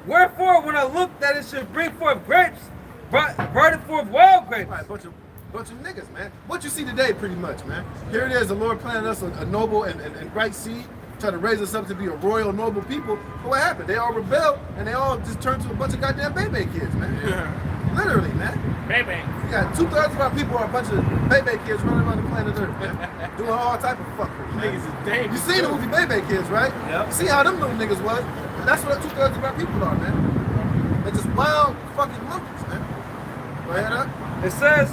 Wherefore, when I looked that it should bring forth grapes, brought it forth wild grapes. Right, bunch of niggas, man. What you see today, pretty much, man. Here it is, the Lord planted us a noble and right seed, trying to raise us up to be a royal, noble people. But what happened? They all rebelled, and they all just turned to a bunch of goddamn baby kids, man. Yeah. Literally, man. Baby. You got 2/3 of our people are a bunch of baby kids running around the planet Earth, man. Doing all type of fuckery. Niggas is dangerous. You seen the movie Baby Kids, right? Yep. You see how them little niggas was? That's what 2/3 of our people are, man. They're just wild fucking monkeys, man. Go ahead, up. It says,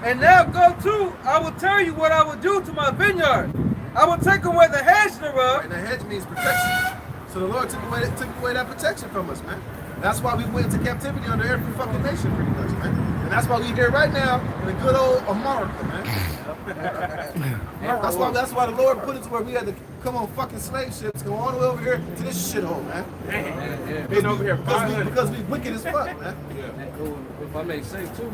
and now go to, I will tell you what I will do to my vineyard. I will take away the hedge thereof. And the hedge means protection. So the Lord took away that protection from us, man. That's why we went into captivity under every fucking nation, pretty much, man. And that's why we here right now in the good old America, man. That's why the Lord put it to where we had to come on fucking slave ships, go all the way over here to this shithole, man. Been over here because we wicked as fuck, man. If I may say too,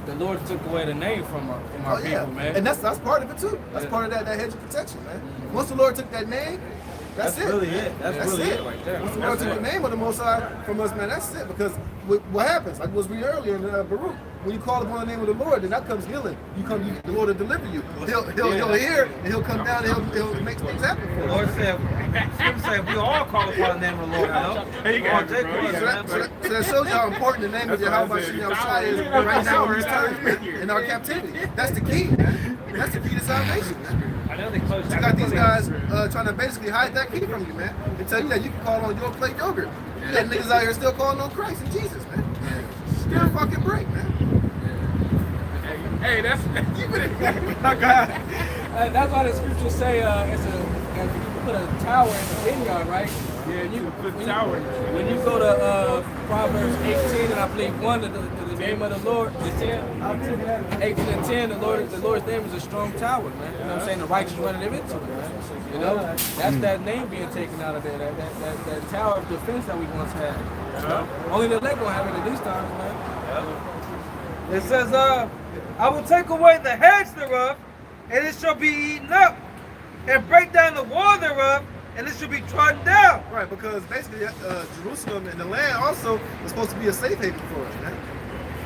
the Lord took away the name from our people, man. And that's part of it too. That's part of that hedge of protection, man. Once the Lord took that name, that's it. Really it. That's really it right there. Once the Lord took the name of the Most High from us, man, that's it. Because what happens, like was read earlier in Baruch, when you call upon the name of the Lord, then that comes healing. The Lord will deliver you. He'll hear, and he'll come down, and he'll make things happen for you. The Lord said, we all call upon the name of the Lord, you know? Hey, you got it, bro. So that shows you how important the name of Yahawashi is right now in these times in our captivity. That's the key, man. That's the key to salvation, man. I know they closed. You got these guys trying to basically hide that key from you, man. They tell you that you can call on your plate yogurt. You got niggas out here still calling on Christ and Jesus, man. Still fucking break, man. Hey, that's that's why the scriptures say if you put a tower in the vineyard, right? Yeah, you can put a tower. When you go to Proverbs 18 and I believe 1, the name of the Lord, the 10, 18 and 10, the Lord's name is a strong tower, man. You know what I'm saying? The righteous running into it, man. You know, that's that name being taken out of there, that tower of defense that we once had. Only the elect gonna have it at these times, man. It says, I will take away the hedge thereof, and it shall be eaten up, and break down the wall thereof, and it shall be trodden down. Right, because basically Jerusalem and the land also was supposed to be a safe haven for us, man.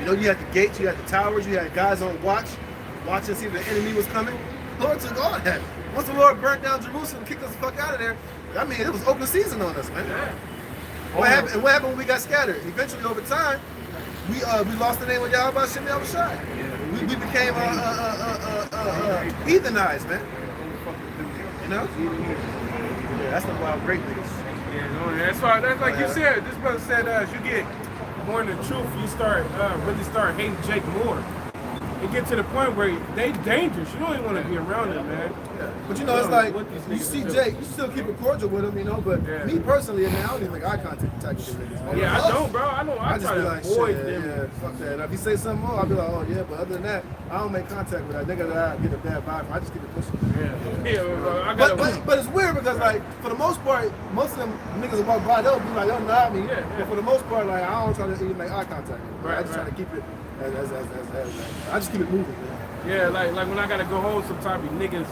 You know, you had the gates, you had the towers, you had guys on watch, watching to see if the enemy was coming. The Lord took all that. Once the Lord burnt down Jerusalem and kicked us the fuck out of there, I mean, it was open season on us, man. What happened when we got scattered? Eventually, over time, we lost the name of Yahawashi and Yahawashi. We became heathenized, man. You know? Yeah, that's the wild great niggas. Yeah, that's why. That's like you said. This brother said, as you get more in the truth, you start really start hating Jake more. it get to the point where they dangerous. You don't even want to be around them, man. But you know, it's like, you see Jake, you still keep it cordial with him, you know, but me personally, man, I don't even make eye contact with niggas, man. Yeah, I don't, bro. I know. I just try be to like, avoid shit, them. yeah, fuck that. If he say something more, I'll be like, oh yeah, but other than that, I don't make contact with that nigga that I get a bad vibe from. I just keep it pushing. Yeah, but it's weird because, like, for the most part, most of them niggas that walk by, they'll be like, they'll nod me. But for the most part, like, I don't try to even make eye contact. I just try to keep it as I just keep it moving, man. Yeah, like when I gotta go home, sometimes niggas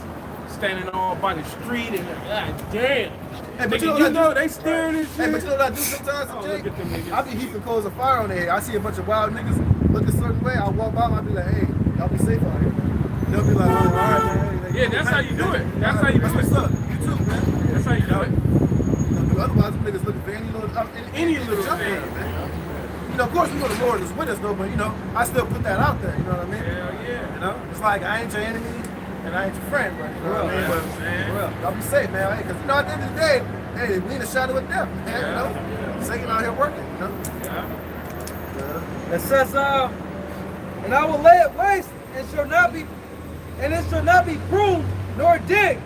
standing all by the street and god damn. Hey, but nigga, you know they staring and shit. Hey, but you know what I do sometimes, Jake? I be heaping coals of fire on their head. I see a bunch of wild niggas look a certain way. I walk by them, I be like, hey, y'all be safe out here. They'll be like, oh, all right, man. Yeah, that's how you do it. That's how you do it. What's up? You too, man. That's how you do it. Otherwise, them niggas looking for any little thing, man. You know, of course, we know the Lord is with us, though, but, you know, I still put that out there, you know what I mean? Hell yeah. You know? It's like, I ain't your enemy, and I ain't your friend, but, you know what I mean? But, y'all be safe, man, because, you know, at the end of the day, hey, we in the shadow of death, man, you know? Satan out here working, you know? It says, and I will lay it waste, and it shall not be pruned nor digged,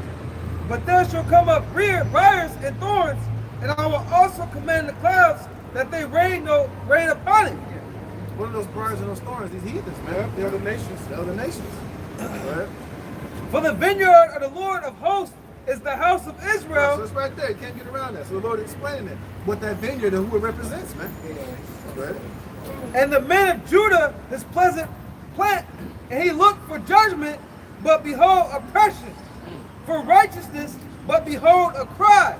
but there shall come up briars and thorns, and I will also command the clouds that they rain upon it. What are those briars and those thorns? These heathens, man. The other nations. The other nations. Right? For the vineyard of the Lord of hosts is the house of Israel. So it's right there. You can't get around that. So the Lord explaining it. What that vineyard and who it represents, man. Right? And the men of Judah his pleasant plant, and he looked for judgment, but behold oppression, for righteousness, but behold a cry.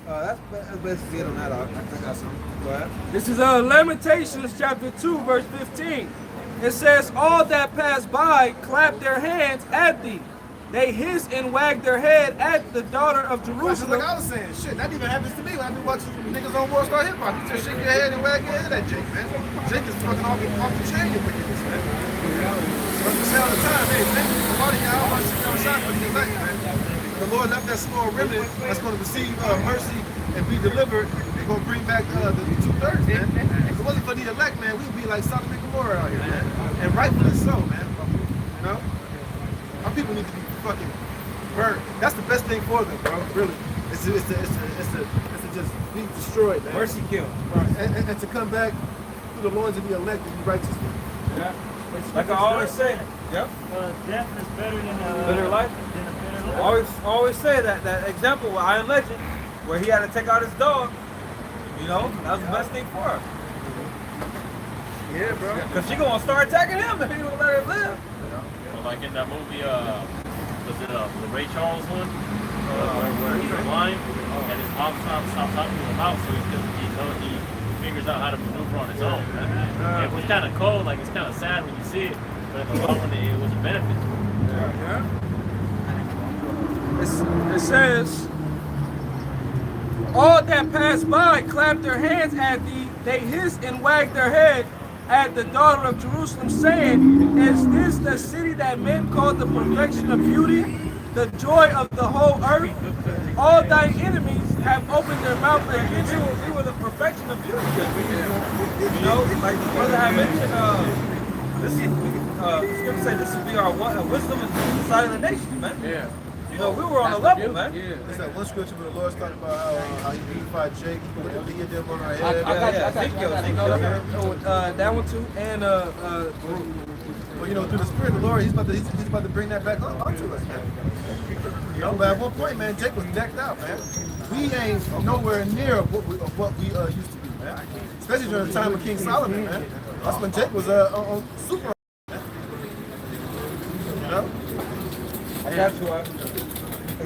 That's basically it on that. I got something. Go ahead. This is Lamentations chapter 2, verse 15. It says, all that pass by clap their hands at thee. They hiss and wag their head at the daughter of Jerusalem. Like I was saying, shit, that even happens to me when I be watching niggas on World Star Hip Hop. You just shake your head and wag your head at Jake, man. Jake is fucking off the chain with wickedness, man. Like we say all the time, hey, thank you for all y'all shot for tonight, man. The Lord left that small remnant that's going to receive mercy and be delivered. They're going to bring back the 2/3, man. If it wasn't for the elect, man, we'd be like Sodom and Gomorrah out here, man. And rightfully so, man. You know? Our people need to be fucking burnt. That's the best thing for them, bro. Really. It's to just be destroyed, man. Mercy kill. And to come back through the loins of the elect and be righteous. Yeah. Like I always say. Yep. Death is better than better life. Always say that example with Iron Legend, where he had to take out his dog. You know, that was the best thing for her. Yeah, bro. Because she gonna start attacking him if he don't let her live. Well, like in that movie, was it the Ray Charles one? Where he's blind and his mom stops talking to him out, so he figures out how to maneuver on his own. It was kind of cold, like it's kind of sad when you see it, but in the long run, it was a benefit. It says, all that pass by clap their hands at thee. They hiss and wag their head at the daughter of Jerusalem, saying, is this the city that men call the perfection of beauty, the joy of the whole earth? All thy enemies have opened their mouth against you. We were the perfection of beauty. You know, like the brother had mentioned, this is, scripture say this will be our wisdom and inside of the nation, man. Yeah. You know, we were on the level, man. Yeah. There's that one scripture where the Lord's talking about how he beautified Jake, put the diadem on our head. Ezekiel. That one too, and Well, you know, through the Spirit of the Lord, he's about to bring that back onto us, man. You know, but at one point, man, Jake was decked out, man. We ain't nowhere near what we used to be, man. Especially during the time of King Solomon, man. That's when Jake was on super. Man. You know? I got you.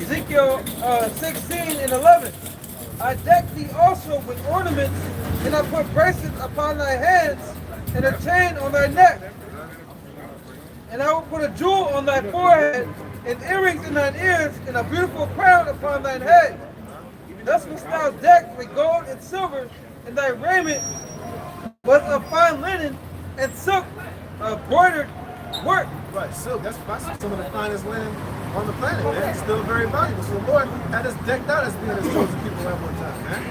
Ezekiel 16 and 11. I decked thee also with ornaments, and I put bracelets upon thy hands, and a chain on thy neck. And I will put a jewel on thy forehead, and earrings in thine ears, and a beautiful crown upon thine head. Thus wast thou decked with gold and silver, and thy raiment was of fine linen and silk broidered work. Right, silk. That's some of the finest linen on the planet, man. It's still very valuable. So the Lord had us decked out as being His chosen people at one time, man.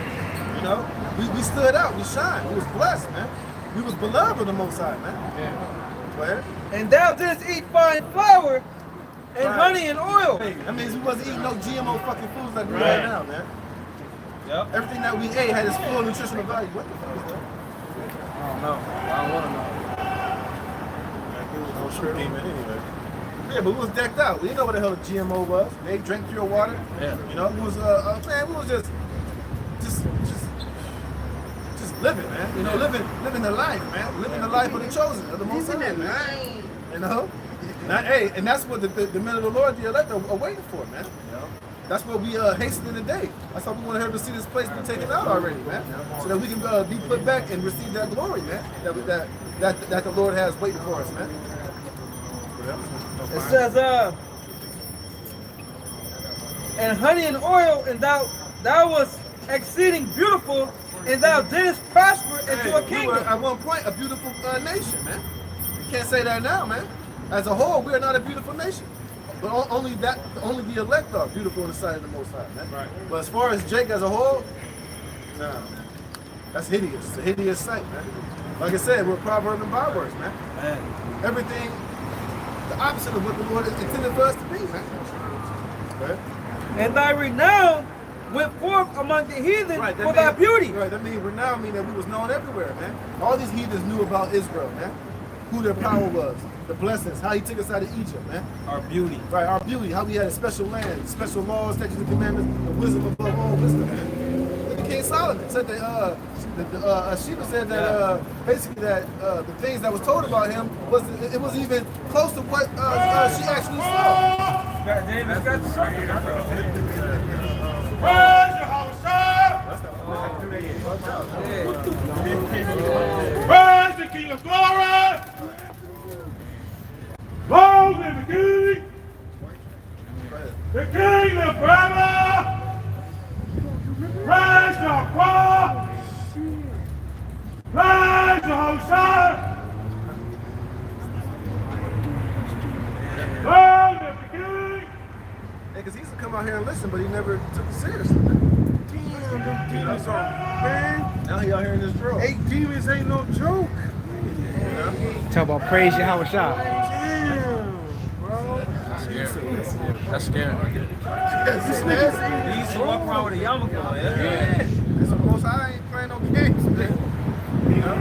You know, we stood out, we shined, we was blessed, man. We was beloved of the Most High, man. Go ahead. And thou didst eat fine flour and honey and oil. Hey, that means we wasn't eating no GMO fucking foods like we are now, man. Yep. Everything that we ate had its full nutritional value. What the fuck is that? I don't know. I don't want to know. No true demon anyway. Yeah, but we was decked out. We didn't know what the hell a GMO was. They drank pure water. Yeah. You know, it was man, we was just living, man. You know, living the life, man. Living the life of the chosen, of the Most High, man. You know? Hey, and that's what the men of the Lord, the elect, are waiting for, man. You know? That's what we hasten the day. That's why we want her to see this place be taken out already, man. So that we can be put back and receive that glory, man. That the Lord has waiting for us, man. It says, and honey and oil, and thou was exceeding beautiful, and thou didst prosper into a We kingdom. were at one point a beautiful nation, man. You can't say that now, man. As a whole, we are not a beautiful nation. But only the elect are beautiful in the sight of the Most High, man. Right. But as far as Jake as a whole, nah, that's hideous. It's a hideous sight, man. Like I said, we're proverb and bywords, man. Everything the opposite of what the Lord intended for us to be, man. Right? And thy renown went forth among the heathen for thy beauty. Right, that means renown means that we was known everywhere, man. All these heathens knew about Israel, man. Who their power was, the blessings, how he took us out of Egypt, man. Our beauty. Right, our beauty, how we had a special land, special laws, statutes and commandments, the wisdom above all wisdom, man. Look at King Solomon said that Sheba said that basically that the things that was told about him was even close to what she actually saw. David's got the circle. Praise the King of Glory! Long live the King! The King of forever! Praise the cross! Praise the Hosanna! Long live the King! Yeah, because he used to come out here and listen, but he never took it seriously. Damn, them demons are, man. Now he out here in this drill. 8 demons ain't no joke. Talk about praise Yahawashi. Damn, bro. That's scary. Yes, He used to walk around with a yarmulke on, yeah. It's almost, I ain't playing no games, man. You know?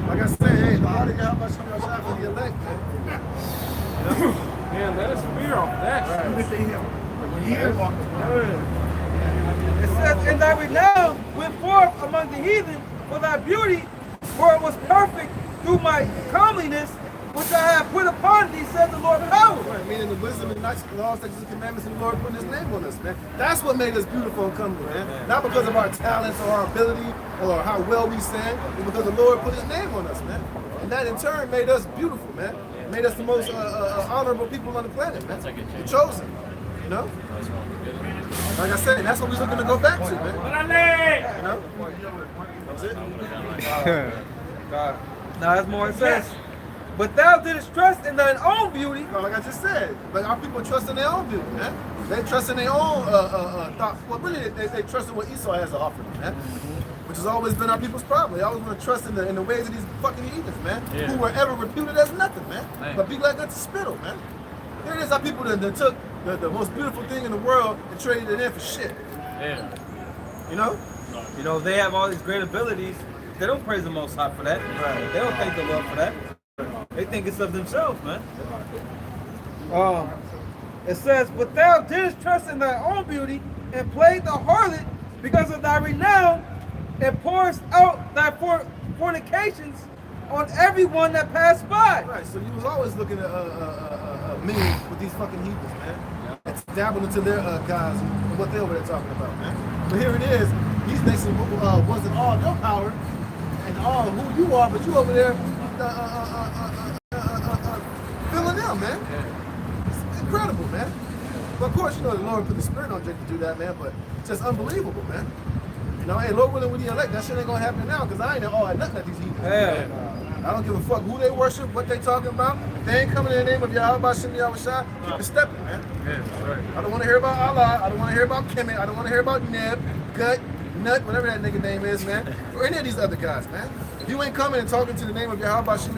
Like I said, hey, the harder you how much you shot for the elect, man. Man, let us fear off that. It says, and thy renown went forth among the heathen for thy beauty, for it was perfect through my comeliness, which I have put upon thee, said the Lord power. Right, meaning the wisdom and laws, statutes, and commandments of the Lord putting his name on us, man. That's what made us beautiful and comely, man. Not because of our talents or our ability or how well we sang, but because the Lord put his name on us, man. And that in turn made us beautiful, man. Made us the most honorable people on the planet, man. The chosen, you know? Like I said, that's what we're looking to go back to, man. You know? That's it. Now that's more it says. But thou didst trust in thine own beauty. No, like I just said, like our people trust in their own beauty, man. They trust in their own thought. Well, really, they trust in what Esau has to offer them, man. Which has always been our people's problem. They always want to trust in the ways of these fucking heathens, man. Who were ever reputed as nothing, man. But be like unto spittle, man. Here it is, our people that took the most beautiful thing in the world and traded it in for shit. Yeah. You know? You know, they have all these great abilities. They don't praise the Most High for that. They don't thank the Lord for that. They think it's of themselves, man. It says, but thou didst trust in thy own beauty and played the harlot because of thy renown and pourest out thy fornications on everyone that passed by. Right, so you was always looking at me with these fucking heathens, man. It's dabbling into their gods and what they over there talking about, man. But here it is, these nations wasn't all your power and all who you are, but you over there filling them, man. It's incredible, man. But of course, you know, the Lord put the spirit on Jake to do that, man, but it's just unbelievable, man. You know, hey, Lord willing, when you elect, that shit ain't gonna happen now, because I ain't all at nothing at these heathens. Yeah. I don't give a fuck who they worship, what they talking about. If they ain't coming in the name of Yahawashi, keep it stepping, man. Yeah, right. I don't want to hear about Allah. I don't want to hear about Kemet. I don't want to hear about Neb, Gut, Nut, whatever that nigga name is, man. Or any of these other guys, man. If you ain't coming and talking to the name of Yahawashi,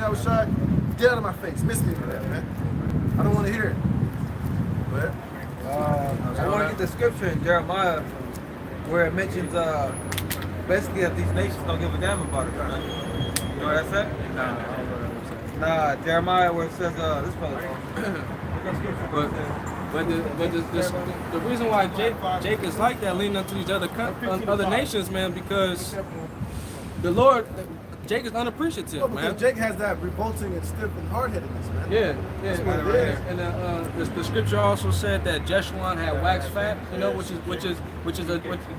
Get out of my face. Miss me for that, man. I don't want to hear it. But I want to get the scripture in Jeremiah where it mentions basically that these nations don't give a damn about it, man. You know what that said? Nah, Jeremiah where it says this fella. But the reason why Jake is like that, leaning unto these other nations, man, because the Lord, Jake is unappreciative, well, because man. Jake has that revolting and stiff and hard-headedness, man. Yeah. That's what it is. And the scripture also said that Jeshurun had waxed fat, you know, which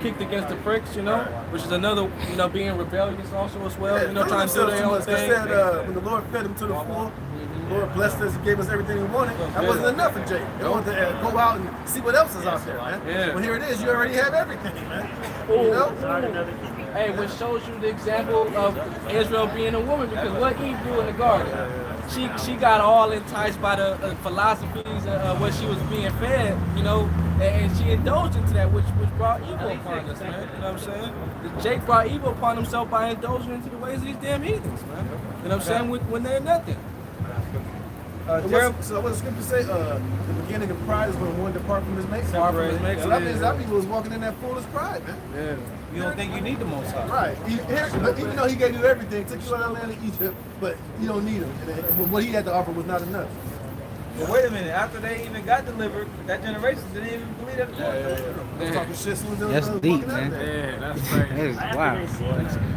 kicked against the pricks, you know, which is another, you know, being rebellious also as well, you know, trying to do their own thing. They said when the Lord fed him to the full, the Lord blessed us, He gave us everything we wanted. That wasn't enough for Jake. They wanted to go out and see what else is out there, man. Yeah. Well, here it is. You already have everything, man. You know? Hey, which shows you the example of Israel being a woman, because what Eve do in the garden? She got all enticed by the philosophies of what she was being fed, you know, and she indulged into that, which brought evil upon us, man. You know what I'm saying? Jake brought evil upon himself by indulging into the ways of these damn heathens, man. You know what I'm saying? When they're nothing. So what does the scripture say? The beginning of pride is when one depart from his mate. So that means that people was walking in that foolish pride, man. Yeah. You don't think you need the Most High. Right. Even though He gave you everything, took you out of the land of Egypt, but you don't need Him. And what He had to offer was not enough. But wait a minute, after they even got delivered, that generation didn't even believe that. They're talking shit soon as That's deep, man. Yeah, that's crazy. That is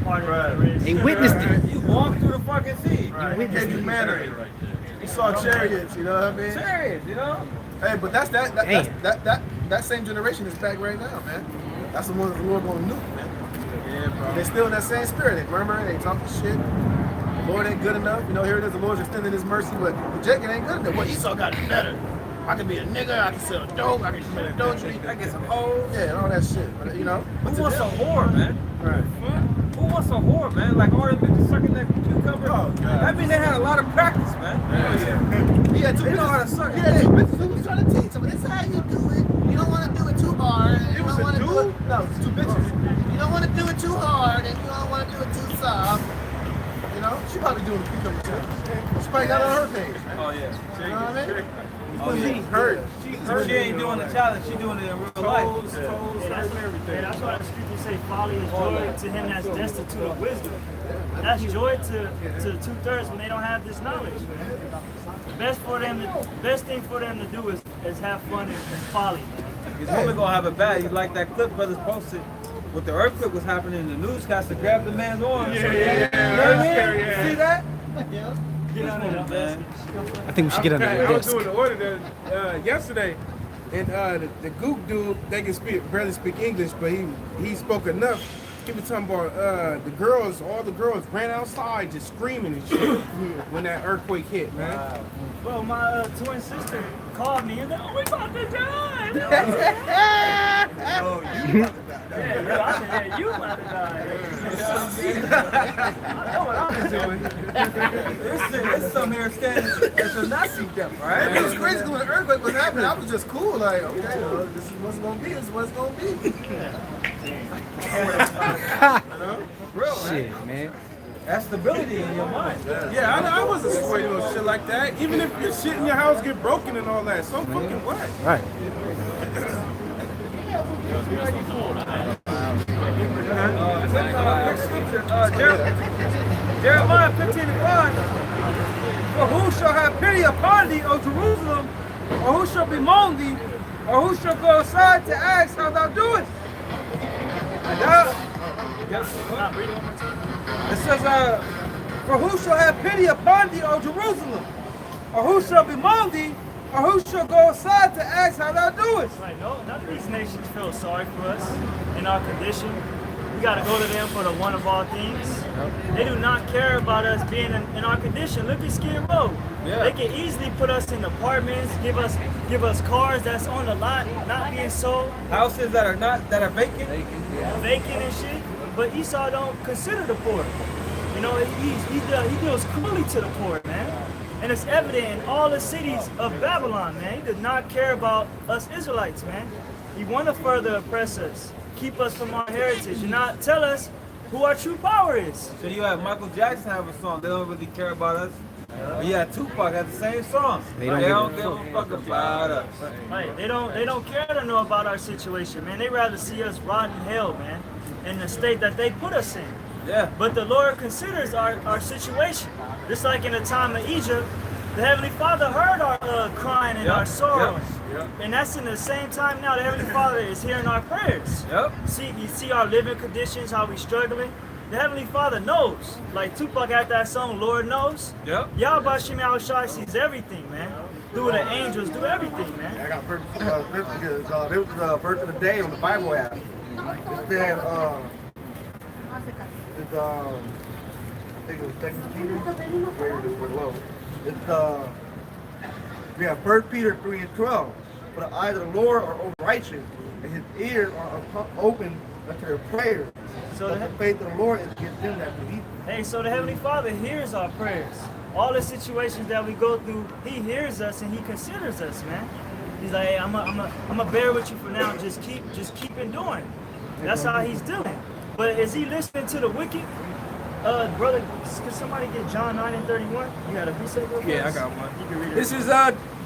Part wow. of the They witnessed it. You walked through the fucking sea. He gave you manna. You saw chariots, you know what I mean? Chariots, you know? Hey, but that same generation is back right now, man. That's the one that the Lord gonna nuke, man. Yeah, bro. They still in that same spirit. They murmuring, they talking shit. The Lord ain't good enough. You know, here it is, the Lord's extending His mercy, but Jacob ain't good enough. Well, Esau got it better. I can be a nigga, I can sell dope, I can commit adultery, I get some hoes. Yeah, and all that shit, but, you know. Who wants a whore, man? Right. Who wants a whore, man? Like all them bitches sucking that cucumber? Oh, God. I mean, they had a lot of practice, man. Yeah. He had two They know how to bitches. suck He it. had two bitches who was trying to teach him. This is how you do it. You don't want to do it too hard. You don't want to do it. No, it was two bitches. You don't want to do it too hard, and you don't want to do it too soft. You know, she probably doing the cucumber too. She probably got it on her page. Oh, yeah. You know what I mean? Oh, she hurt. She ain't doing the challenge. She doing it in real life. That's why the scriptures say folly is joy to him that's destitute of wisdom. That's joy to 2/3 when they don't have this knowledge. Best thing for them to do is have fun and folly. These women gonna have it bad. You like that clip brothers posted with the earthquake was happening in the newscaster grabbed the man's arm. Yeah. You know what I mean? See that? Yeah. Get out of there, man. I think we should get on I that was desk. doing the order yesterday, and the gook dude, they can barely speak English, but he spoke enough. He was talking about all the girls ran outside just screaming and shit when that earthquake hit, man. Wow. Well, my twin sister called me and said, "Oh, we about to die." Oh, you about to die. Yeah, I said, "Hey, you about to die." I know what I'm doing. This some here standing. It's a Nazi death, right? It was crazy when the earthquake was happening. I was just cool, like, okay, well, this is what's gonna be. This is what it's gonna be. You know? Real, Shit, man. That's stability in your mind. Yeah, I wasn't afraid of no shit like that. Even if your shit in your house get broken and all that, some fucking way. Right. Jeremiah 15:5. For who shall have pity upon thee, O Jerusalem, or who shall bemoan thee, or who shall go aside to ask how thou doest? And thou, it says, for who shall have pity upon thee, O Jerusalem, or who shall bemoan thee, or who shall go aside to ask how thou doest? Right, no, none of these nations feel sorry for us in our condition. We got to go to them for the one of all things. They do not care about us being in our condition. Look at Skid Row. Yeah. They can easily put us in apartments, give us cars that's on the lot, not being sold, Houses that are vacant. vacant and shit. But Esau don't consider the poor. You know, he deals cruelly to the poor, man. And it's evident in all the cities of Babylon, man. He does not care about us Israelites, man. He want to further oppress us, keep us from our heritage, and not tell us who our true power is. So you have Michael Jackson have a song. They don't really care about us. But yeah, Tupac has the same song. They don't give a fuck about us. Right. They don't care to know about our situation, man. They rather see us rot in hell, man, in the state that they put us in. Yeah. But the Lord considers our situation. Just like in the time of Egypt, the Heavenly Father heard our crying and our sorrow. Yep. And that's in the same time now the Heavenly Father is hearing our prayers. Yep. You see our living conditions, how we struggling. The Heavenly Father knows. Like Tupac had that song, Lord Knows. Yep. Yahawashi sees everything, man. Through the angels, do everything, man. I got first verse of the day on the Bible app. It said, it's, I think it was 2 Peter. Where it is below. It's, we have 1 Peter 3:12. For the eyes of the Lord are over righteous, and his ears are open unto their prayers. So the faith of the Lord is against them that believe. Hey, so the Heavenly Father hears our prayers. All the situations that we go through, He hears us and He considers us, man. He's like, hey, I'm a bear with you for now. Just keep enduring. That's how He's doing. But is He listening to the wicked? Brother, can somebody get John 9:31? You got a precept? Yeah, I got one. You can read it. This is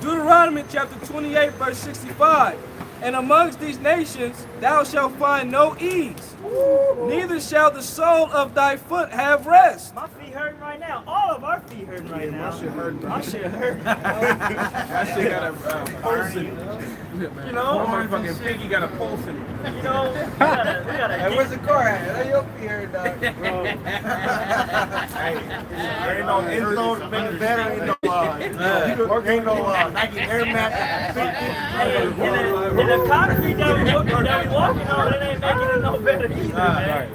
Deuteronomy chapter 28, verse 65. And amongst these nations thou shalt find no ease, neither shall the sole of thy foot have rest. My feet hurting right now. All of our feet hurting right now. My shit hurting. My shit hurting. That shit got a pulse in it. You know? My motherfucking pinky got a pulse in it. You know, we gotta Hey, where's the car at? Let your feet hurt, dog. There ain't no info to make it better. Ain't no Nike Air Max. Hey, in the concrete that we walking on, it ain't making it no better either, man.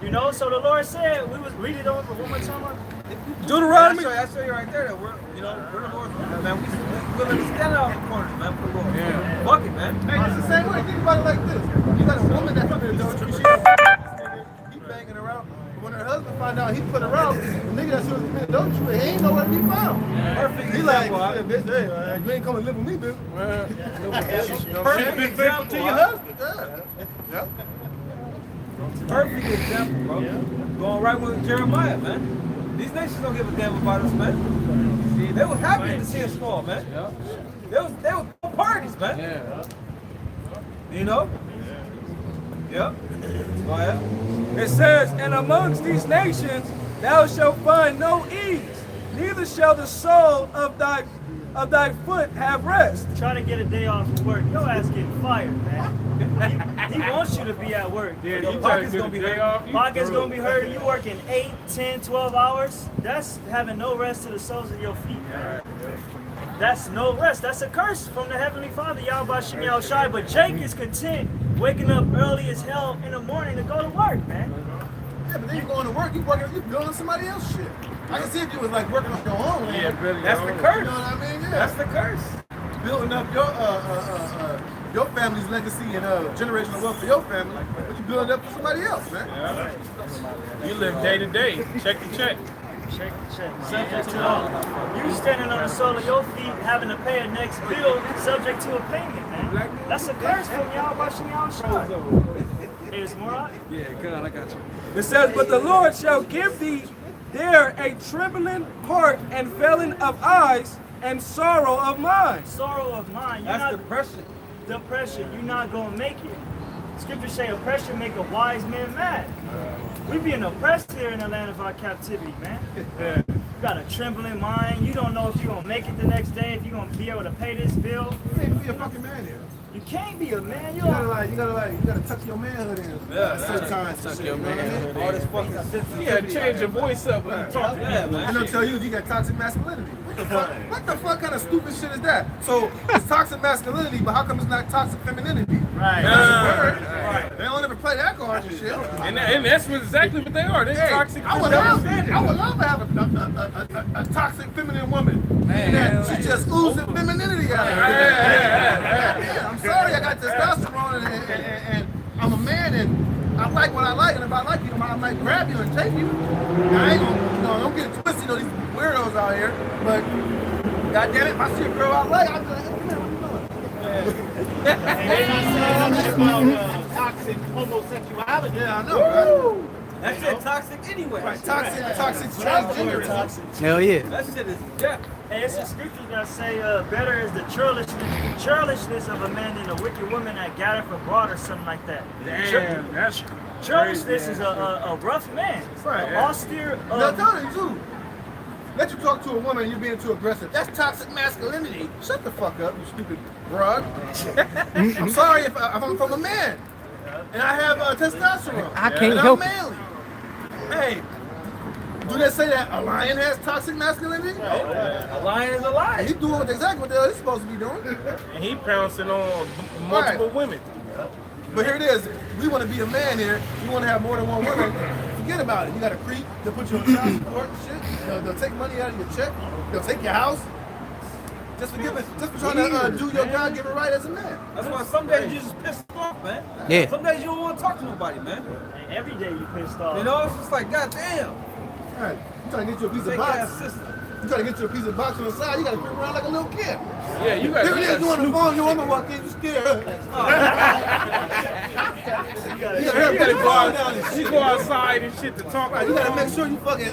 You know, so the Lord said, we was read it over one more time. Deuteronomy. I show you right there that we're the Lord's women, man. We're going to stand out in the corners, man, for the Lord. Yeah. Fuck it, man. Hey, it's the same way. Think about it like this. You got a woman that's up in adultery. He banging around. But when her husband find out he put her out, the nigga that's in adultery, he ain't nowhere to be found. Perfect He like, example. yeah, bitch, hey, you ain't coming to live with me, bitch. Perfect example. To your husband. Yeah. Perfect example, bro. Going right with Jeremiah, man. These nations don't give a damn about us, man. See, they was happy to see us fall, man. They was parties, man. Yeah. You know? Yep. Go ahead. It says, and amongst these nations thou shalt find no ease, neither shall the sole of thy foot have rest. Try to get a day off from work. Your ass getting fired, man. He wants you to be at work. Yeah, Your you pocket's trying gonna to be get a day hurt. off? You Pocket's through. gonna be hurt. You working 8, 10, 12 hours. That's having no rest to the soles of your feet, man. That's no rest. That's a curse from the Heavenly Father, Yahawashi Yahawashi. But Jake is content waking up early as hell in the morning to go to work, man. Yeah, but then you going to work, you building somebody else's shit. I can see if you was like working on your own. Yeah, Billy. That's the You curse. know what I mean? Yeah. That's the curse. Building up your family's legacy and generational wealth for your family, but you building up for somebody else, man. Yeah. You live day to day, check to check. Check, subject to law. You standing on the sole of your feet, having to pay a next bill, subject to a payment, man. That's a curse from Yahawashi Yahawashi. There's more on it. Yeah, God, I got you. It says, but the Lord shall give thee there a trembling heart and failing of eyes and sorrow of mind. Sorrow of mind. You're That's not depression. depression. You're not gonna make it. Scriptures say oppression make a wise man mad. We being oppressed here in the land of our captivity, man. You got a trembling mind. You don't know if you're gonna make it the next day, if you're gonna be able to pay this bill. You ain't be a fucking man here. You can't be a man. You gotta tuck your manhood in. Yeah, at certain times. Tuck and shit, your you know what I mean? manhood in. All this fucking sensitivity. You gotta change your voice up when you talk. Yeah, And man. they'll tell you got toxic masculinity. What the fuck kind of stupid shit is that? So it's toxic masculinity, but how come it's not toxic femininity? Right. Right. They don't ever play that card and shit. And that's exactly what they are. They're Hey, toxic. I would love to have a toxic feminine woman. Man, That she just oozing femininity out of her. Yeah, I'm sorry, I got testosterone and I'm a man and I like what I like, and if I like you, I might grab you and take you. Now, I ain't gonna, don't get it twisted, these weirdos out here, but goddamn it, if I see a girl I like, I'm like, hey, man, what you doing? They're not saying nothing about toxic homosexuality. Yeah, I know, right? That shit toxic anyway. Right, toxic transgender. Hell yeah. That shit is death. And it's a scripture that say, better is the churlishness of a man than a wicked woman that gathereth abroad or something like that. Damn, that's Churlishness is a rough man. Right. Austere. Now, tell you too. Let you talk to a woman and you're being too aggressive. That's toxic masculinity. Shut the fuck up, you stupid broad. I'm sorry if I'm from a man. And I have testosterone. I can't and help I'm it. manly. Hey, do they say that a lion has toxic masculinity? A lion is a lion. He's doing exactly what the hell he's supposed to be doing. and he pouncing on multiple women. But here it is. We want to be a man here. We want to have more than one woman. Forget about it. You got a creep. They'll put you on child support and shit. They'll take money out of your check. They'll take your house. Just for trying to do your God-given right as a man. That's why some days you just pissed off, man. Yeah. Some days you don't want to talk to nobody, man. And every day you pissed off. You know, it's just like, goddamn. Right. You trying to get you a piece of Fake box. ass sister. You trying to get you a piece of box on the side. You got to creep around like a little kid. Yeah, you got Here it is. You on the phone. Your woman walk in. You scared. You gotta go out, she go outside and shit to talk. Right, you gotta make sure you fucking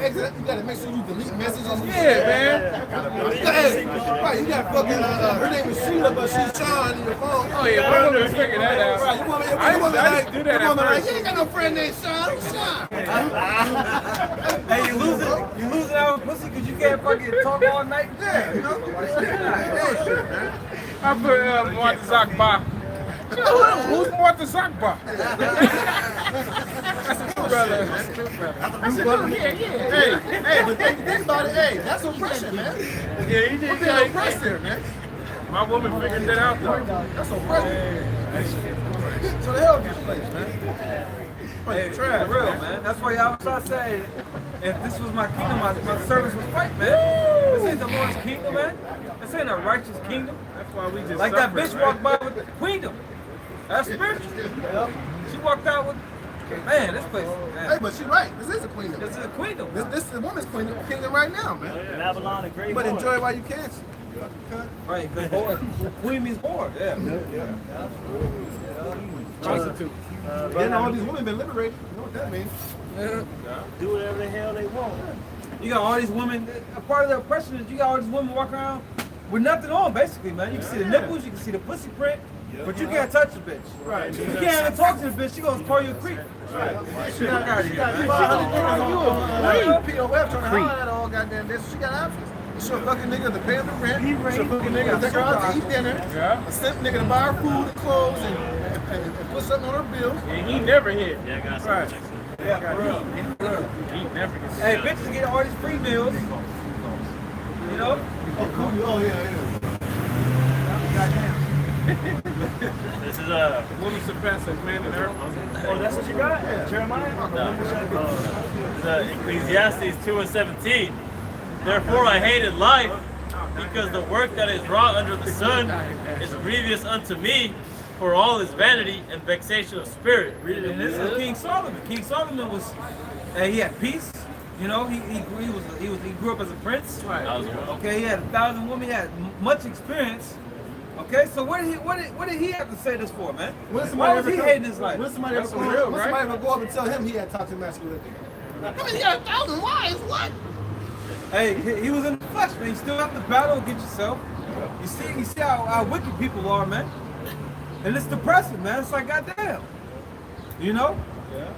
exit. You gotta make sure you delete messages. Yeah, man. Hey, right, you got fucking her name is Sheila, but she's Sean in your phone. Oh yeah, I would have figured that out. Right, you want me I used to do that at like, first. you ain't got no friend named Sean. Sean. Hey, you losing out pussy because you can't fucking talk all night? Yeah, you know. I put Martha Zakba. Who's Martha Zakba? That's a brother. Hey, but think about it. Hey, that's oppression, man. Yeah, he did. We're being oppressed here, man. My woman figured that out though. That's oppression. So the hell this place, man. Hey, for real, man. That's why y'all try to say, if this was my kingdom, my service was fight, man. This ain't the Lord's kingdom, man. This ain't a righteous kingdom. That's why we just Like that suffering, bitch right? walked by with the queendom. That's spiritual. She walked out with, man, this place. Man. Hey, but she's right. This is a queendom. This is a queendom. This is a woman's kingdom right now, man. Babylon, the great But whore. enjoy it while you can. Right, because queen means whore. Yeah. Prostitute. Then all these women been liberated. You know what that means? Do whatever the hell they want. You got all these women. A part of the oppression is you got all these women walking around with nothing on, basically, man. You can see the nipples, you can see the pussy print, but you can't touch the bitch. Right. You can't even talk to the bitch. She gonna call you a creep. Right. She got out of here, man. P.O. Web trying to holler at all goddamn this. She got options. She'll fucking nigga to pay him the rent. She'll fucking nigga to take her out to eat dinner. Yeah. A simp nigga to buy her food and clothes and put something on her bills. And he never hit. Yeah, I got some Right. checks. Yeah, for real. He never hit. Hey, bitches get all these free meals. You know? Oh, cool. Oh, yeah. This is a Woman surpasses man in earth. Oh, that's what you got? Jeremiah? This is Ecclesiastes 2:17. Therefore I hated life, because the work that is wrought under the sun is grievous unto me, for all is vanity and vexation of spirit. Read it in And this is King Solomon. King Solomon was, he had peace. You know, he grew up as a prince. That was one. Okay, he had 1,000 women. He had much experience. Okay, so what did he have to say this for, man? Why was he hating his life? When somebody ever go up and tell him he had toxic masculinity? I mean, he got 1,000 wives. What? Hey, he was in the flesh, man. You still have to battle against yourself. You see how wicked people are, man. And it's depressing, man. It's like, goddamn. You know? Yeah.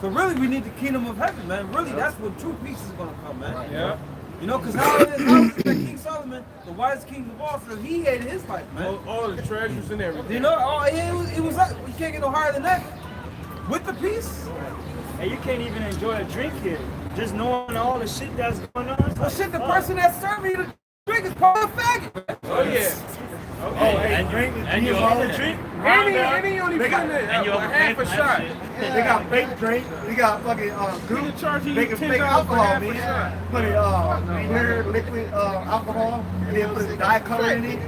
So really, we need the kingdom of heaven, man. Really, that's when true peace is gonna come, man. Yeah. You know, because how is that King Solomon, the wisest king of all, so he hated his life, man. All the treasures and everything. You know, it was like, you can't get no higher than that. With the peace. And you can't even enjoy a drink here. Just knowing all the shit that's going on. Well, shit, the person that served me the drink is probably a faggot, man. Oh yeah. Oh, hey, And drink. and You you all the drink? And he only put in and you half a shot. They got fake drink. They got fucking He charge you making $10 fake for alcohol, half a man. shot. Putting clear liquid alcohol, and then put dye color in it.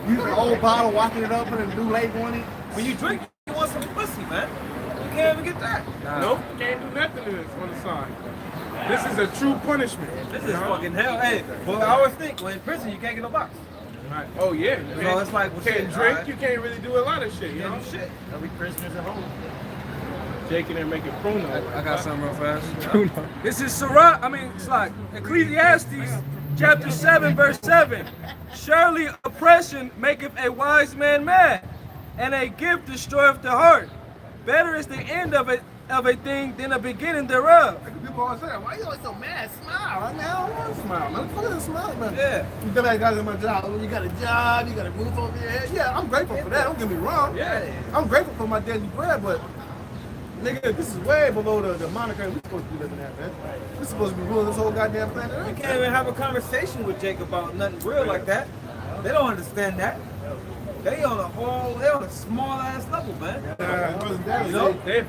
Use an old bottle, washing it up, putting a new label on it. When you drink, you want some pussy, man. You can't even get that. Nope, can't do nothing to this on the side. This is a true punishment. This is fucking hell. Hey, well, I always think, when in prison, you can't get no box. Right. Oh yeah. So it's like, well, You can't shit, drink, alright. you can't really do a lot of shit, you You know? know, shit. Every prisoner's at home. Jake in there making pruno. I got something real fast. This is Sirach. It's like Ecclesiastes chapter 7, verse 7. Surely oppression maketh a wise man mad, and a gift destroyeth the heart. Better is the end of a thing than the beginning thereof. People always say, why you always so mad? Smile. I mean, I don't want to smile, man. Fuck it, smile, man. Yeah. You feel like I got my job. You got a job, you got a roof over your head. Yeah, I'm grateful for that. Don't get me wrong. Yeah. I'm grateful for my daily bread, but nigga, this is way below the moniker we're supposed to be living at, man. We're supposed to be ruling this whole goddamn planet Earth. You can't even have a conversation with Jake about nothing real like that. They don't understand that. They on a small ass level, man. You know? They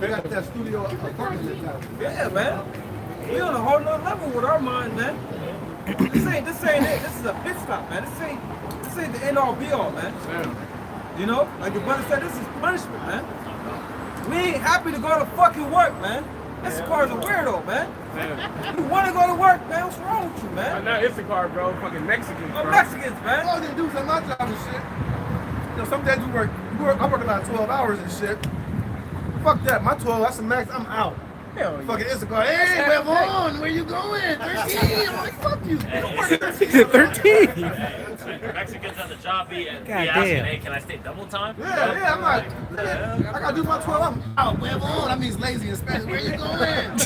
got that studio apartment in town. Yeah, man. We on a whole nother level with our mind, man. This ain't it. This is a pit stop, man. This ain't the end all be all, man. You know? Like the brother said, this is punishment, man. We ain't happy to go to fucking work, man. Issachar's a weirdo, man. You want to go to work, man? What's wrong with you, man? Not Issachar, bro. Fucking Mexicans, bro. Mexicans, man. All they do is at my job and shit. You know, some days I work about 12 hours and shit. Fuck that. My 12, that's the max. I'm out. Hell yeah. Fucking Issachar. Hey, where on? Where you going? 13. I'm like, fuck you. 13. Mexicans at the job be asking, damn. hey, can I stay double time? Yeah, I'm like, I gotta do my 12. I'm out. Where on? That means lazy in Spanish. Where you going?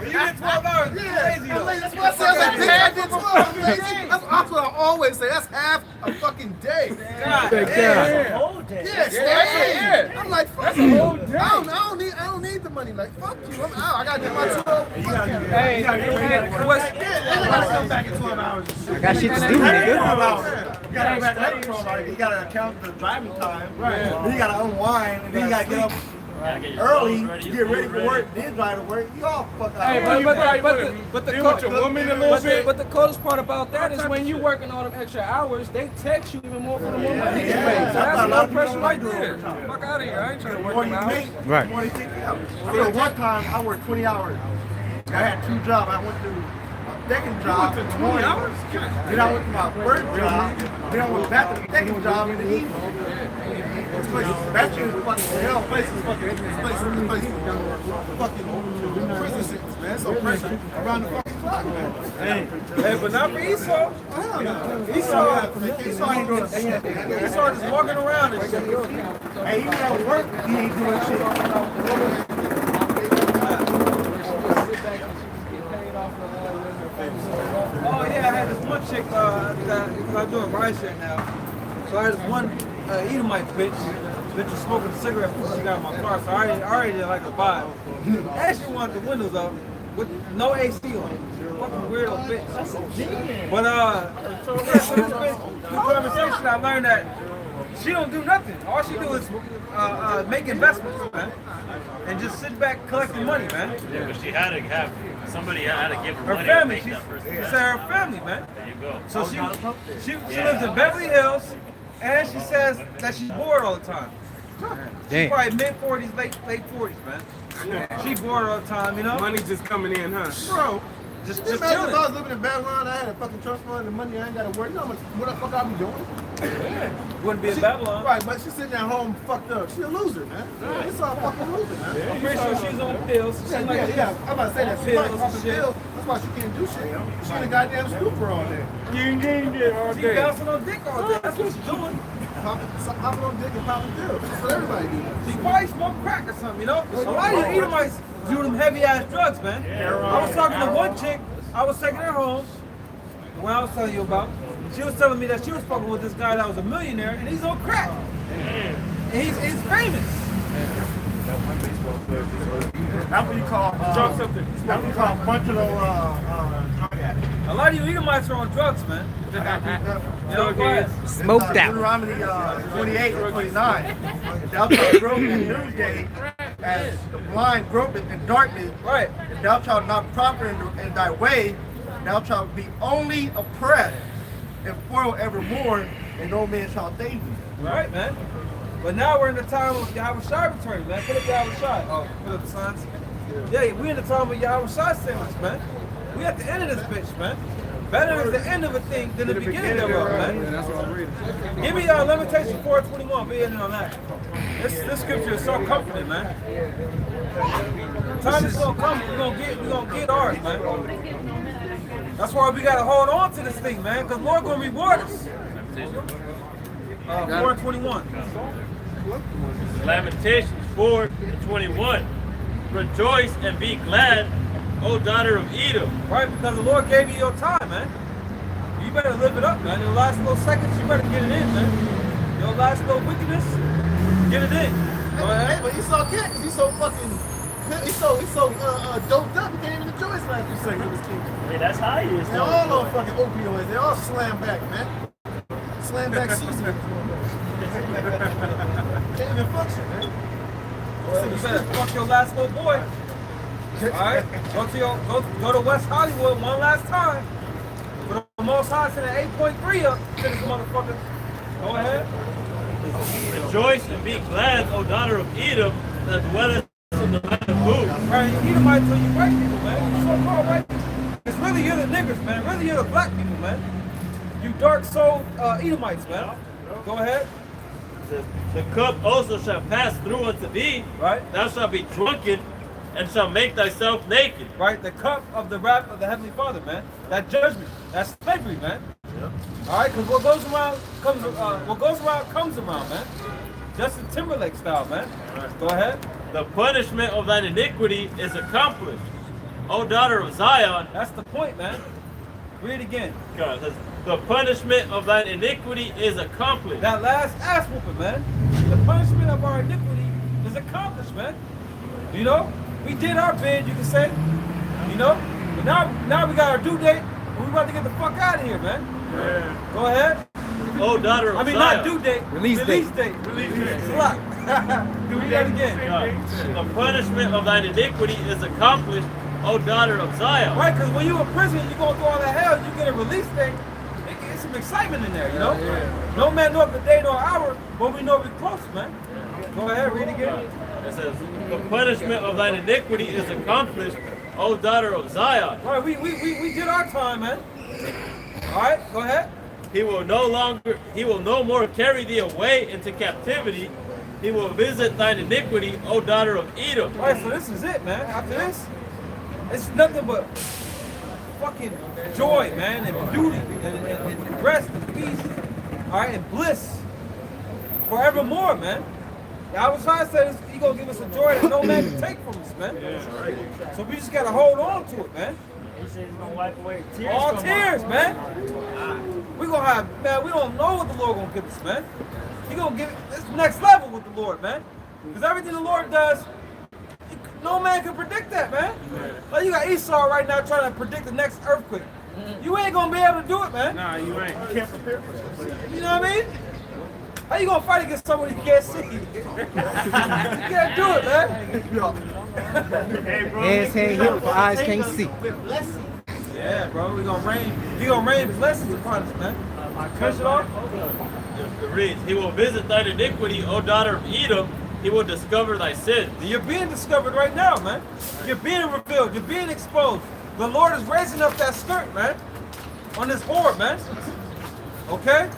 You get 12 hours. Yeah, Lazy, I'm though. like, that's what I said. I was like, I did 12. I'm lazy. That's what I always say. That's half a fucking day. God, Yeah. Whole day. Yeah, Yeah. I'm like, fuck That's you. a whole day. I don't need the money. Like, fuck you. I'm out. I gotta do my 12. Hey, I gotta come back in 12 hours. I got shit to do, nigga. You gotta wrap that up, like, you gotta account the driving time. Right. Then you gotta unwind, and then you gotta get up early, get ready for work, then drive to work. You all fuck out. Hey, but the deal with your woman a little bit. But the coldest part about that is when you working all them extra hours, they text you even more for the more money you make. So that's another pressure right there. Fuck out of here. I ain't trying to work More them you hours. make, Right. more they take out. So one time I worked 20 hours. I had 2 jobs. I went to my second job in the morning. Then I went to my first job. Then I went back to the second job in the evening. This place is fucking hell. This place is fucking prison sentence, man. So prison around the fucking clock, man. Hey, but not for Esau. Esau ain't doing a thing. Esau just walking around and shit. Hey, even at work, he ain't doing shit. Oh yeah, I had this one chick, because I'm doing ride share now. So I had this one Edomite bitch was smoking a cigarette before she got in my car, so I already didn't like her vibe. And she wanted the windows up with no AC on it. Fucking weirdo bitch. But so this bitch, through conversation, I learned that she don't do nothing. All she do is make investments, man, and just sit back collecting money, man. Yeah, but she had to have, somebody had to give her, Her money family, to make that person. she said her family, man. There you go. So she lives in Beverly Hills, and she says that she's bored all the time. She's Damn. probably mid-40s, late 40s, man. She bored all the time, you know? Money just coming in, huh? Bro, just Imagine if I chilling. was living in Babylon, I had a fucking trust fund and money, I ain't gotta work. You know how much, what the fuck I be doing? Wouldn't be in Babylon. Right, but she's sitting at home fucked up. She a loser, man. It's all fucking loser, man. I'm pretty sure she's on pills. She's like, Yeah. I'm about to say that. She's Pills like popping and shit. pills. That's why she can't do shit. She in a goddamn stupor all day. She bouncing on dick all day. That's what she's doing. Hopping on dick and popping pills. That's what everybody do. She probably smoke crack or something, you know? A lot of you Edomites do them heavy-ass drugs, man. I was talking to one chick. I was taking her home. The one I was telling you about. She was telling me that she was fucking with this guy that was a millionaire, and he's on crack. And he's famous. That's what you call that's what you call a bunch of those drug addicts. A lot of you Edomites are on drugs, man. You know, go ahead. Smoked out. Deuteronomy 28 and 29. Thou shalt grope in noonday as the blind gropeth in darkness. Right. If thou shalt not prosper in thy way, thou shalt be only oppressed and spoil evermore, and no man shall save thee. Right, man. But now we're in the time of Yahawashi return, man. Put up Yahawashi. Oh, put up the signs. Yeah, we in the time of Yahawashi sandwich, man. We at the end of this bitch, man. Better is the end of a thing than the beginning thereof, man. That's what I'm reading. Give me Lamentation 4:21. Be in on that. This scripture is so comforting, man. Time is gonna come. We're gonna get ours, man. That's why we gotta hold on to this thing, man. Cause Lord gonna reward us. 4:21. Lamentations 4:21. Rejoice and be glad, O daughter of Edom. Right, because the Lord gave you your time, man. You better live it up, man. Your last little seconds, you better get it in, man. Your last little wickedness, get it in. Go Hey, ahead. but Esau can't, because he's so fucking, he's so doped up, he can't even enjoy his life. You say he was king. Hey, that's how he is. They're all on fucking opioids. They're all slam back, man. Slam back season. Can't even function, man. Well, you better fuck your last little boy. Alright? Go to West Hollywood one last time. For the Most High send an 8.3 up to this motherfucker. Go ahead. Rejoice and be glad, O daughter of Edom, that dwelleth in the land of Uz. Right, you might tell you white people, man. You so-called white people. It's really you're the niggers, man. Really you're the black people, man. You dark-souled Edomites, man. Go ahead. The cup also shall pass through unto thee, Right? thou shalt be drunken, and shall make thyself naked. Right? The cup of the wrath of the Heavenly Father, man. That judgment. That's slavery, man. Alright, because what goes around comes around, man. Justin Timberlake style, man. Go ahead. The punishment of thine iniquity is accomplished, O daughter of Zion. That's the point, man. Read it again. God says, the punishment of thine iniquity is accomplished. That last ass whooping, man. The punishment of our iniquity is accomplished, man. You know? We did our bid, you can say. You know? But now we got our due date, and we about to get the fuck out of here, man. Yeah. Go ahead. O daughter of I mean, Zion. not due date. Release date. date. Release date. Slap. Read that again. The punishment of thine iniquity is accomplished, O daughter of Zion. Right, because when you in prison, you go through all that hell, you get a release date. It's some excitement in there, you know? No man knows the day nor hour, but we know we're close, man. Go ahead, read again. It says, the punishment of thine iniquity is accomplished, O daughter of Zion. All right, we did our time, man. All right, go ahead. He will no more carry thee away into captivity. He will visit thine iniquity, O daughter of Edom. All right, so this is it, man. After this, it's nothing but fucking joy, man, and beauty, and rest, and peace, all right, and bliss forevermore, man. Yahawashi said he's going to give us a joy that no man can take from us, man. So we just got to hold on to it, man. He said he's gonna wipe away tears. All from tears, our- man. We gonna have, man, we don't know what the Lord gonna give us, man. He gonna give it's next level with the Lord, man. Because everything the Lord does, no man can predict that, man. Like you got Esau right now trying to predict the next earthquake. You ain't gonna be able to do it, man. Nah, you ain't. You can't prepare for it. You know what I mean? How you gonna fight against someone you can't see? You can't do it, man. Hands can't hear, but eyes can't see. Yeah, bro, we gonna rain blessings upon us, man. Curse it off. It reads, he will visit thine iniquity, O daughter of Edom. He will discover thy sins. You're being discovered right now, man. You're being revealed. You're being exposed. The Lord is raising up that skirt, man, on this horde, man. Okay?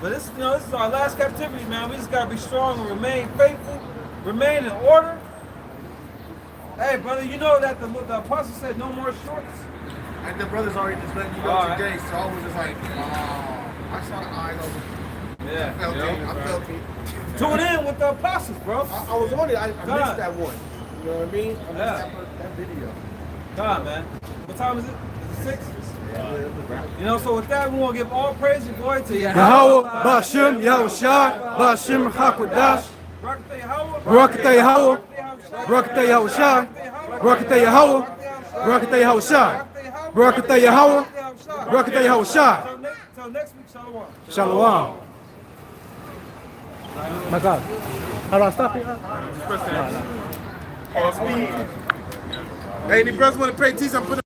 But this, this is our last captivity, man. We just gotta be strong and remain faithful, remain in order. Hey, brother, you know that the apostle said no more shorts. And the brother's already just letting you go today, so I was just like, oh, I saw the eyes over. Yeah. I felt it. I felt it. Tune in with the apostles, bro. I was on it. I God. missed that one. You know what I mean? I missed Yeah. that video. God, man. What time is it? Is it 6? You know, so with that, we want to give all praise and glory to Yahweh, Bashem, Yahawashi, Bashem, Hakwadash, Barakatah Yahweh, Barakatah Yahawashi, Barakatah Yahweh, Barakatah Yahawashi, Barakatah Yahweh, Barakatah Yahawashi. Till next week, shalom. Shalom. My God. How do I stop it? Hey, any brothers want to pray T? I'm putting